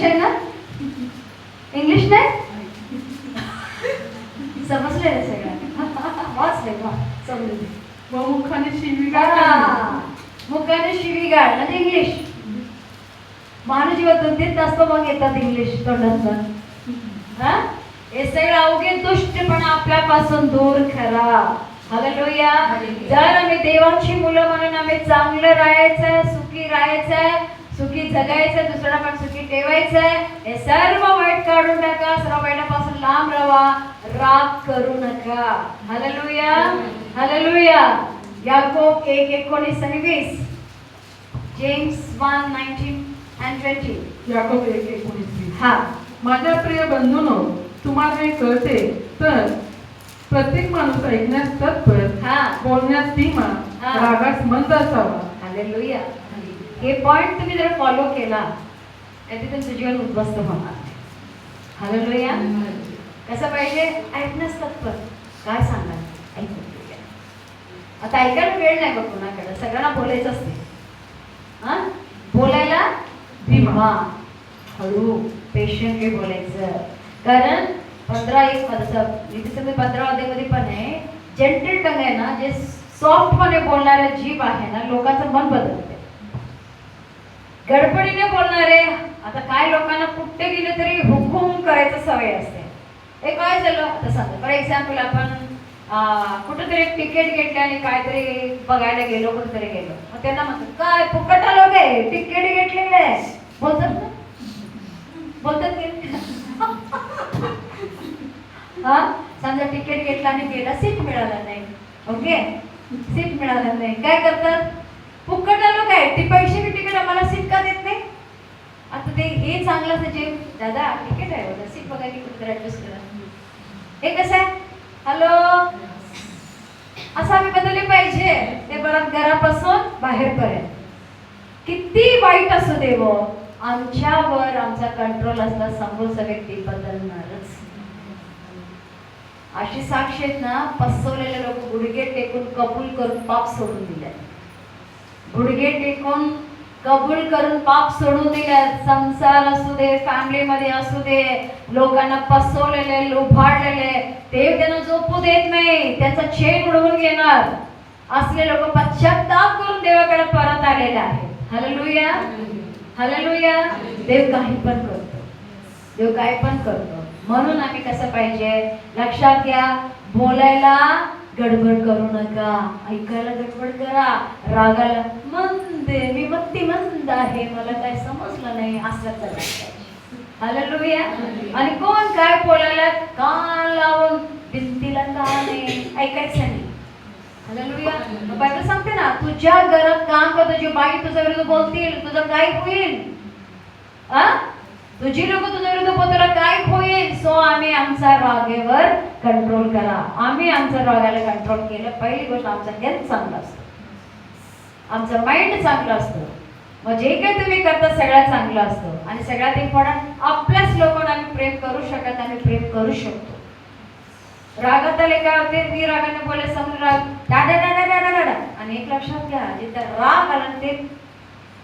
आहे ना? इंग्लिश नाही समजले रे सगळं. वाचले समजले. व मुखाने शिवीगाळ, मुखाने शिवीगाळ म्हणजे इंग्लिश. मानव जीवातून देत असतो, मग येतात इंग्लिश तोंडातून. हे सगळं अवघे दुष्टपणा आपल्यापासून दूर करा. हालेलुया. जर आम्ही देवाची मुलं म्हणून आम्ही चांगलं राहायचंय, सुखी राहायचंय, सुखी जगायचंय, दुसऱ्याला पण सुखी ठेवायचंय. हे सर्व वाईट काढून टाका. सर्व वाईटापासून लांब राहा. राग करू नका. Hallelujah, hallelujah. Yakob 1:19-20. James 1:19-20. Yakob 1:19-20. हा. माझ्या प्रिय बंधूंनो, तुम्हाला हे कळते तर प्रत्येक माणूस ऐकण्यास तत्पर, बोलण्यास धीमा, रागास मंद असावा. हालेलुया. हे पॉइंट तुम्ही जर फॉलो केला तर तुमचं जीवन उद्ध्वस्त होणार. हालेलुया. कसं पाहिजे? ऐकण्यास तत्पर. काय सांगणार? ऐकून. आता ऐकायला वेळ नाही बघ कोणाकडे. सगळ्यांना बोलायचं असते. बोलायला धीमा, हळू, पेशंटली बोलायचं. कारण 15:1 मध्ये पण आहे, जेंटल टंग आहे ना, जे सॉफ्टपणे बोलणारे जीभ आहे ना, लोकांचं मन बदलते. गडबडीने बोलणारे. आता काय लोकांना कुठे गेले तरी हुकूम करायचं सवय असते. हे काय झालं आता सांगा. फॉर एक्झाम्पल आपण कुठेतरी तिकीट घेतले आणि काहीतरी बघायला गेलो, कुठेतरी गेलो, मग त्यांना म्हणतात काय फुकट आलो काय, तिकीट घेतलेलं आहे बोलतात ना, बोलतात की हा. समजा तिकीट घेतला आणि गेला, सीट मिळालं नाही, ओके, सीट मिळालं नाही, काय करतात, फुकट आलो काय, ती पैसे की तिकीट आम्हाला सीट का देत नाही. आता ते हे चांगलं असायचे, दादा तिकीट आहे बघा, सीट बघा की कुठेतरी ऍडजस्ट करा. हे कसं आहे, हॅलो, असं आम्ही बदलले पाहिजे. ते परत घरापासून बाहेरपर्यंत किती वाईट असू दे वो, आमच्यावर आमचा कंट्रोल असला, समोरचा व्यक्ती बदलणारच. अशी साक्ष आहेत ना, फसवलेले लोक गुडघे टेकून कबूल करून पाप सोडून दिले, गुडघे टेकून कबूल करून पाप सोडून दिले. संसार असू दे, फॅमिलीमध्ये असू दे, लोकांना फसवलेले, लुबाडलेले, देव त्यांना झोपू देत नाही, त्यांचा चेन उडवून घेणार असले लोक पश्चाताप करून देवाकडे परत आलेले आहेत. Hallelujah, hallelujah. देव काही पण करतो, देव काय पण करतो. म्हणून आम्ही कसं पाहिजे, लक्षात घ्या, बोलायला गडबड करू नका, ऐकायला गडबड करा, रागाला मंद, मी मत्ती मंद आहे, मला काय समजलं नाही, असं करायचं. हालेलुया. आणि कोण काय बोलायला कान लावून भिंतीला कान नाही, ऐकायचं नाही. हालेलुया. बायबल सांगते ना, तुझ्या घरात काम कर, तुझी बाई तुझ्या विरुद्ध बोलतील, तुझं काय होईल, तुझी लोक तुझ्या विरुद्ध बोलतात, काय होईल. सो आम्ही आमचा रागेवर कंट्रोल करा. आम्ही आमच्या रागाला कंट्रोल केलं, पहिली गोष्ट आमचा हेल्थ चांगला असतो, आमचं माइंड चांगलं असतं, मग जे काही तुम्ही करता सगळ्यात चांगलं असतं. आणि सगळ्यात इम्पॉर्टंट, आपल्याच लोकांना आम्ही प्रेम करू शकत, आम्ही प्रेम करू शकतो. रागात आले काय होते, मी रागाने बोले, समोर राग डाडा डाडा डाडा डाडा, आणि एक लक्षात घ्या, जिथं राग आला ते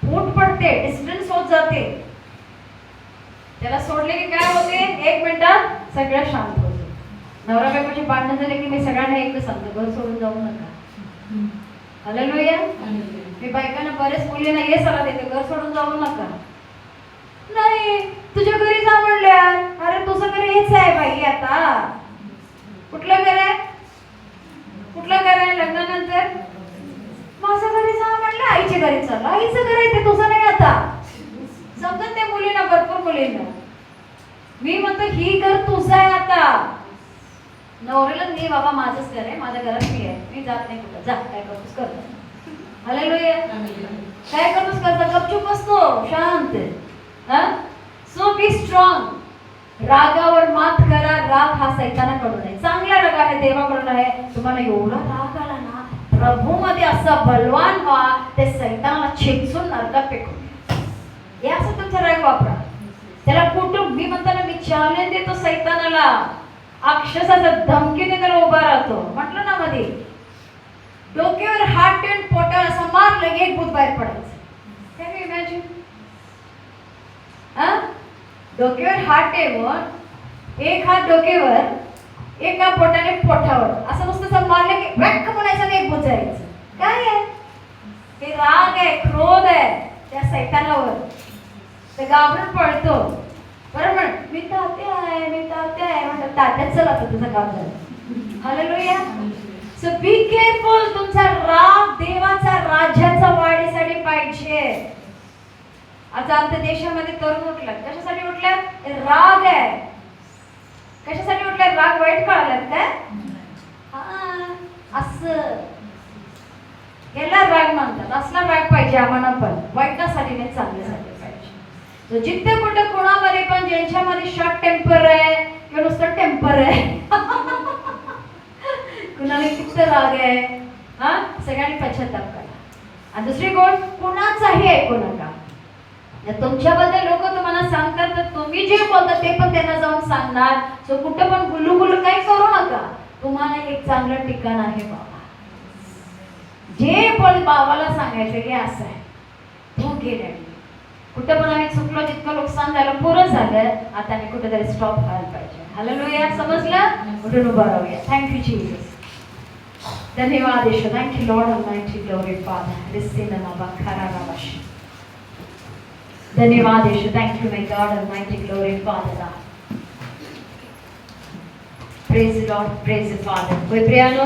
फूट पडते, डिस्टन्स होत जाते. त्याला सोडले की काय होते, 1 मिनिटात सगळं शांत होते. नवरा बायकोची भांडण झाले की मी सगळ्यांना एकच सांगतो, घर सोडून जाऊ नका. हालेलुया. मी बायकांना, बरेच मुलींना हे सल्ला देते, घर सोडून जाऊ नका. नाही, तुझ्या घरी जा म्हणल्या, अरे तुझं घर हेच आहे बाई, आता कुठलं घर आहे, कुठलं घर आहे लग्नानंतर, माझ्या घरी जा म्हणलं, आईच्या घरी चाललं, आईचं घर आहे ते तुझं नाही. आता समजत त्या मुलींना, भरपूर मुलींना मी म्हणतो, ही घर तुझं आहे. आता नवऱ्याला नाही, बाबा माझंच घर आहे, माझ्या घरात मी आहे, मी जात नाही कुठं, जा काय करतोस कर. हालेलुया. काय करतोस करता, गपचूप असतो, शांत. So be strong. रागावर मात करा. राग हा सैतानाकडून आहे, चांगला राग आहे, देवाकडून आहे. तुम्हाला एवढा राग आला ना, प्रभू मध्ये असा बलवान व्हा, ते सैतानाला छेचून नरकात फेकून हे असं तुमचा राग वापरा. त्याला कुठून, मी म्हणताना मी चॅलेंज देतो सैतानाला, अक्षरशः धमकी देत उभा राहतो. म्हटलं ना मध्ये, डोक्यावर हात ठेवून पोटाला असं मारलं की एक भूत बाहेर पडायचं. Can you imagine? डोक्यावर हात ठेवून, एक हात डोक्यावर, एका पोटाने पोटावर, असं नुसतं मारलं की वॅक म्हणायचं आणि एक भूत जायचं. काय आहे हे? राग आहे, क्रोध आहे त्या सैतानावर. तर घाबरून पळतो. बरोबर, मी तात्या आहे, मी तात्या आहे म्हणतात, तात्यात चला आता तुझं काम झालं. हालेलुया. So be careful. तुमचा राग देवाचा राज्याचा वाढीसाठी पाहिजे. आता आमच्या देशामध्ये तरुण उठलात, कशासाठी उठल्यात? राग आहे. कशासाठी उठल्यात? राग वाईट कळाल्यात काय? असं याला राग म्हणतात. असला राग पाहिजे आम्हाला पण, वाईटासाठी नाही, चांगल्यासाठी पाहिजे. तो जिथे कुठे कोणामध्ये पण, ज्यांच्यामध्ये शॉर्ट टेम्पर आहे किंवा नुसतं टेम्पर आहे, कुणाला किती राग आहे, सगळ्यांनी पश्चाताप करा. आणि दुसरी गोष्ट, कुणाचाही ऐकू नका. तुमच्याबद्दल लोक तुम्हाला सांगतात तर तुम्ही जे बोलता ते पण त्यांना जाऊन सांगणार. सो कुठं पण गुल्लू गुल्लू काही करू नका. तुम्हाला एक चांगलं ठिकाण आहे बाबा, जे पण बाबाला सांगायचं की असं आहे, तू गेले. कुठं पण आम्ही चुकलो, जितकं नुकसान झालं पुरं झालं, आता आम्ही कुठेतरी स्टॉप व्हायला पाहिजे. हालेलुया. समजलं? कुठून उभं राहूया. Thank you Jesus. धन्यवाद Yeshu. Thank you Lord almighty. Glory father. Receive the बाबा खरा बाबा. धन्यवाद Yeshu. Thank you my God almighty. Glory father God. Praise Lord. Praise father. होय प्रियानो,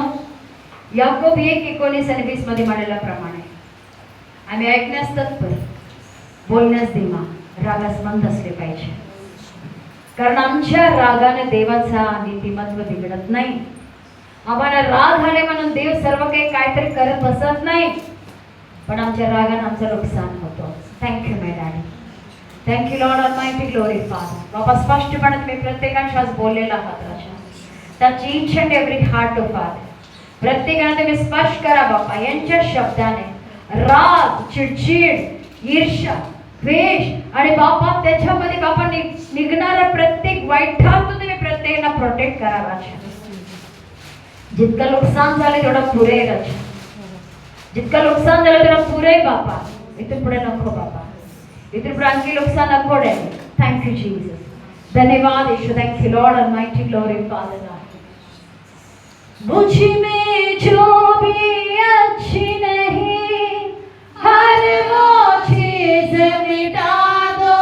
याकोब 1:19-20 मध्ये म्हटल्याप्रमाणे आम्ही ऐकण्यास तत्पर, बोलण्यास धीमा, रागास मंद असले पाहिजे. कारण आमच्या रागाने देवाचा नीतिमत्व बिघडत नाही. आम्हाला राग आले म्हणून देव सर्व काही काहीतरी करत बसत नाही, पण आमच्या रागाने आमचं नुकसान होतो. Thank you my daddy. Thank you Lord almighty. Glory father. बाबा स्पष्टपणे तुम्ही प्रत्येकांशी आज बोललेला आहात राजा. Touch each and every heart of father. प्रत्येकाने तुम्ही स्पर्श करा बाबा. यांच्या शब्दाने राग, चिडचिड, ईर्ष्या, द्वेष आणि बाबा त्याच्यामध्ये बाबा निघणारा प्रत्येक वाईटातून तुम्ही प्रत्येकाला प्रोटेक्ट करा राजा. जितकं नुकसान झालं तेवढं पुरे राजा. जितकं नुकसान झालं तेवढं पुरे बाबा. इथून पुढे नको बाबा. इथून पुढे आणखी नुकसान नको डॅडी. Thank you Jesus. धन्यवाद Yeshu. Thank you Lord almighty. Glory father. मुझ में जो भी अच्छी नहीं, हर वो चीज मिटा दो.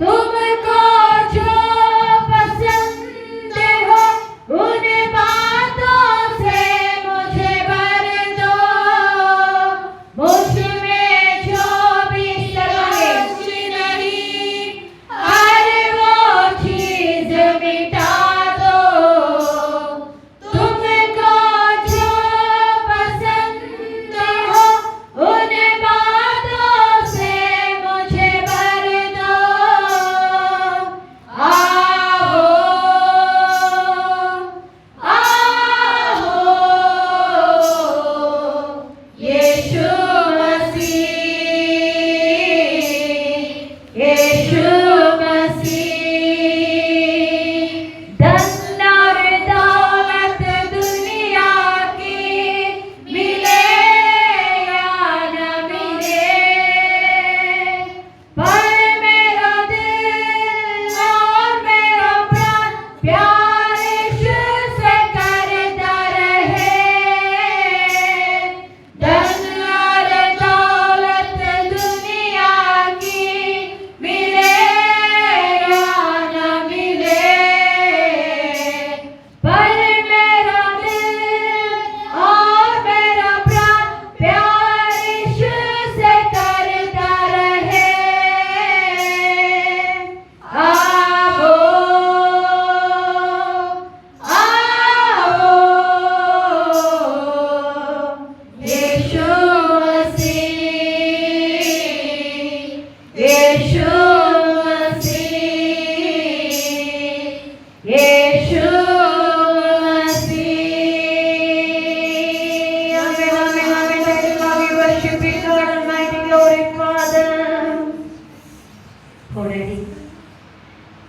तुमको जो पसंद हो उन बातों से मुझे भर दो. मुझ में जो भी अच्छी नहीं, हर वो चीज मिटा दो.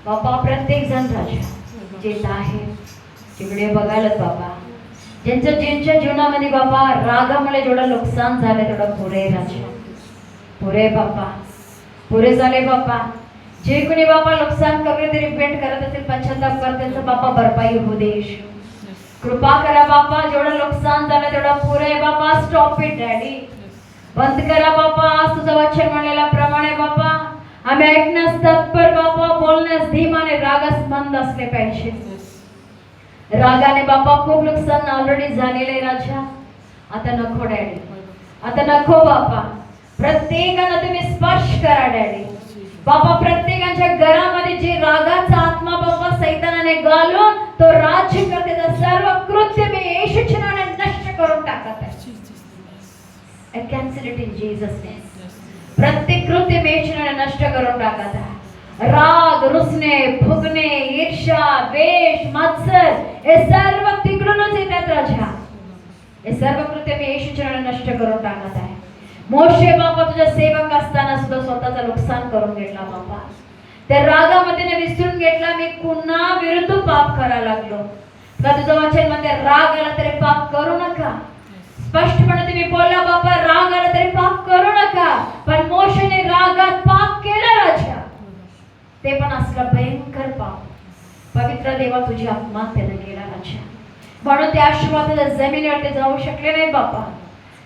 बाबा प्रत्येक जण राजा जे आहे तिकडे बघायलाच बाबा, ज्यांच्या जीवनामध्ये बाबा रागामुळे जेवढं नुकसान झालं तेवढं पुरे राजा, पुरे बाबा, पुरे झाले बाबा. जे कोणी बाबा नुकसान करले तरी रिपेंट करत असेल, पश्चाताप कर, त्यांचं बाबा भरपाई होऊ दे. कृपा करा बाबा, जेवढं नुकसान झालं तेवढं पुरे बाबा. स्टॉप इट डॅडी, बंद करा बाबा. आज तुझं वचन म्हणलेल्या प्रमाणे बाबा आम्ही ऐकण्यास तत्पर बाबा, बोलण्यास धीमाने, रागास मंद असले पाहिजे. रागाने बाबा खूप नुकसान ऑलरेडी झालेले राजा. आता नको डॅडी, आता नको बाबा. प्रत्येकाला तुम्ही स्पर्श करा डॅडी बाबा. प्रत्येकाच्या घरामध्ये जे रागाचा आत्मा बाबा सैतानाने घालून तो राज्य करते, सर्व कृत्य मी येशूच्या नावाने नष्ट करून टाकत आहे. I cancel it in Jesus name. प्रत्येक कृत्य मी येशूच्या नावाने नष्ट करून टाकत आहे. राग, रुसणे, फुगणे, ईर्ष्या, द्वेष, मत्सर हे सर्व तिकडूनच येतात राजा. हे सर्व कृत्य मी येशूच्या नावाने नष्ट करून टाकत आहे. मोशे बाबा तुझ्या सेवक असताना सुद्धा स्वतःचं नुकसान करून घेतला बाबा. त्या रागामध्ये विसरून घेतला, मी पुन्हा विरुद्ध पाप करायला लागलो. का तुझं वचन मध्ये राग आला तरी पाप करू नका. स्पष्टपणे तुम्ही बोलला बाबा, राग आला तरी पाप करू नका. पण मोशेने रागात पाप केलं राजा, ते पण असलं भयंकर पाप. पवित्र देवा तुझी आत्मा त्याने केला राजा, म्हणून त्या आशीर्वादाच्या जमिनीवर ते जाऊ शकले नाही बाबा.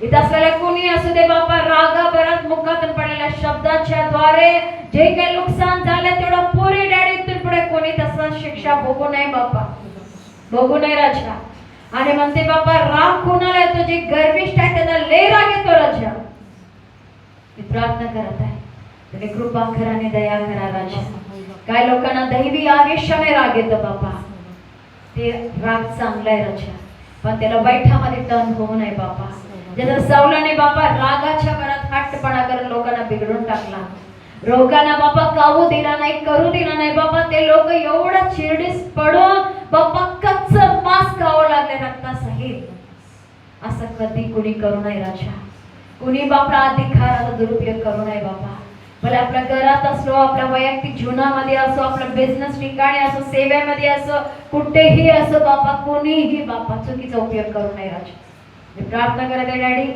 इथं असलेल्या कोणी असू दे बापा, रागाभरात मुखातून पडलेल्या शब्दाच्या द्वारे जे काही नुकसान झालं तेवढं पुरे डॅडी, इथून पुढे कोणी तसं शिक्षा भोगू नये बापा, भोगू नये राजा. आणि म्हणते बापा, राग कोणाला येतो? जे गर्विष्ठ आहे त्याला लय राग येतो राजा. मी प्रार्थना करत आहे, तुम्ही कृपा करा आणि दया करा राजा. काय लोकांना दैवी आवेशाने राग येतो बापा, ते राग चांगला आहे राजा, पण त्याला बैठामध्ये टर्न होऊ नये बापा. जसं साऊलाने बापा रागाच्या भरात हट्टपणा करून लोकांना बिघडून टाकला, लोकांना बापा कावू दिला नाही, करू दिला नाही बापा. ते लोक एवढं चिरडीस पडून बापा कच्च मांस खावं लागले रक्तासहित. असं कधी कुणी करू नये राजा. कुणी बापा अधिकाराचा दुरुपयोग करू नये बापा. भले आपल्या घरात असलो, आपल्या वैयक्तिक जीवनामध्ये असो, आपल्या बिझनेस ठिकाणी असो, सेवेमध्ये असो, कुठेही असो बापा, कोणीही बापा चुकीचा उपयोग करू नये राजा. मी प्रार्थना करत आहे डॅडी,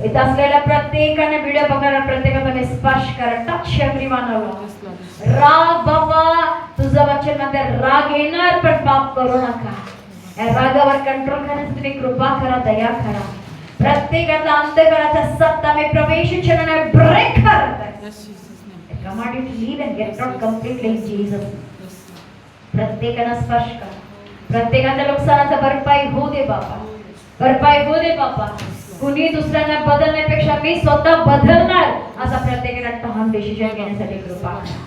इथं असलेल्या प्रत्येकाने व्हिडिओ बघणाऱ्या प्रत्येकाला मी स्पर्श करा, टच एव्हरीवन. राग बाबा, तुझं वचन मध्ये राग येणार पण पाप करू नका. या रागावर कंट्रोल करण्यासाठी तुम्ही कृपा करा, दया करा. प्रत्येकाचा अंधकाराचा सत्ता मी प्रवेशाने ब्रेक करत आहे. Command you to leave and get out completely in Jesus. प्रत्येकाला स्पर्श करा, प्रत्येकाच्या नुकसानाचा भरपाई होऊ दे बाबा, भरपाई होऊ दे बाबा. कुणी दुसऱ्यांना बदलण्यापेक्षा मी स्वतः बदलणार असा प्रत्येकाला ठाम डिसिजन घेण्यासाठी कृपा करा.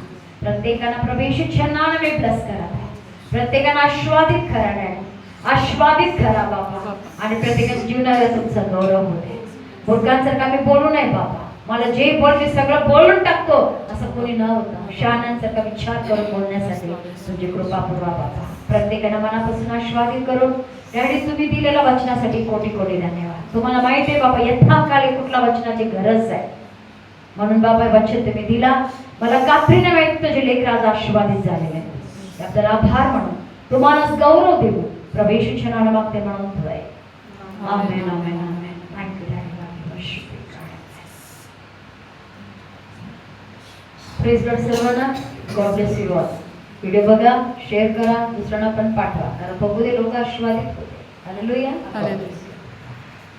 प्रत्येकाला प्रवेशित नावाने मी ब्लेस करा, प्रत्येकाला आशीर्वादित करा डॅडी, आशीर्वादित करा बाबा. आणि प्रत्येकाच्या जीवनाला तुमचा गौरव होते. मूर्खांसारखा मी बोलू नये बाबा, मला जे बोल मी सगळं बोलून टाकतो असं कोणी न होता शहाण्यांसारखा विचार करून बोलण्यासाठी तुमची कृपा पुरवा बाबा. प्रत्येकाला मनापासून आशीर्वादित करून डॅडी, तुम्ही दिलेल्या वचनासाठी कोटी कोटी धन्यवाद. तुम्हाला माहिती आहे बाबा यथाकाली कुठल्या वचनाची गरज आहे, म्हणून बाबा वचन तुम्ही दिला. मला खात्रीने माहिती तुझे लेकर आज आशीर्वादित झालेले आहेत. आपल्याला आभार म्हणून तुम्हाला गौरव देऊ, प्रवेश नावाने मागते म्हणून धुवाय. Amen amen amen. Thank you daddy. Praise Lord सर्वांना. God bless you all. Video बघा, शेअर करा, दुसऱ्यांना पण पाठवा, कारण बघू दे लोक आशीर्वादित होते. हालेलुया.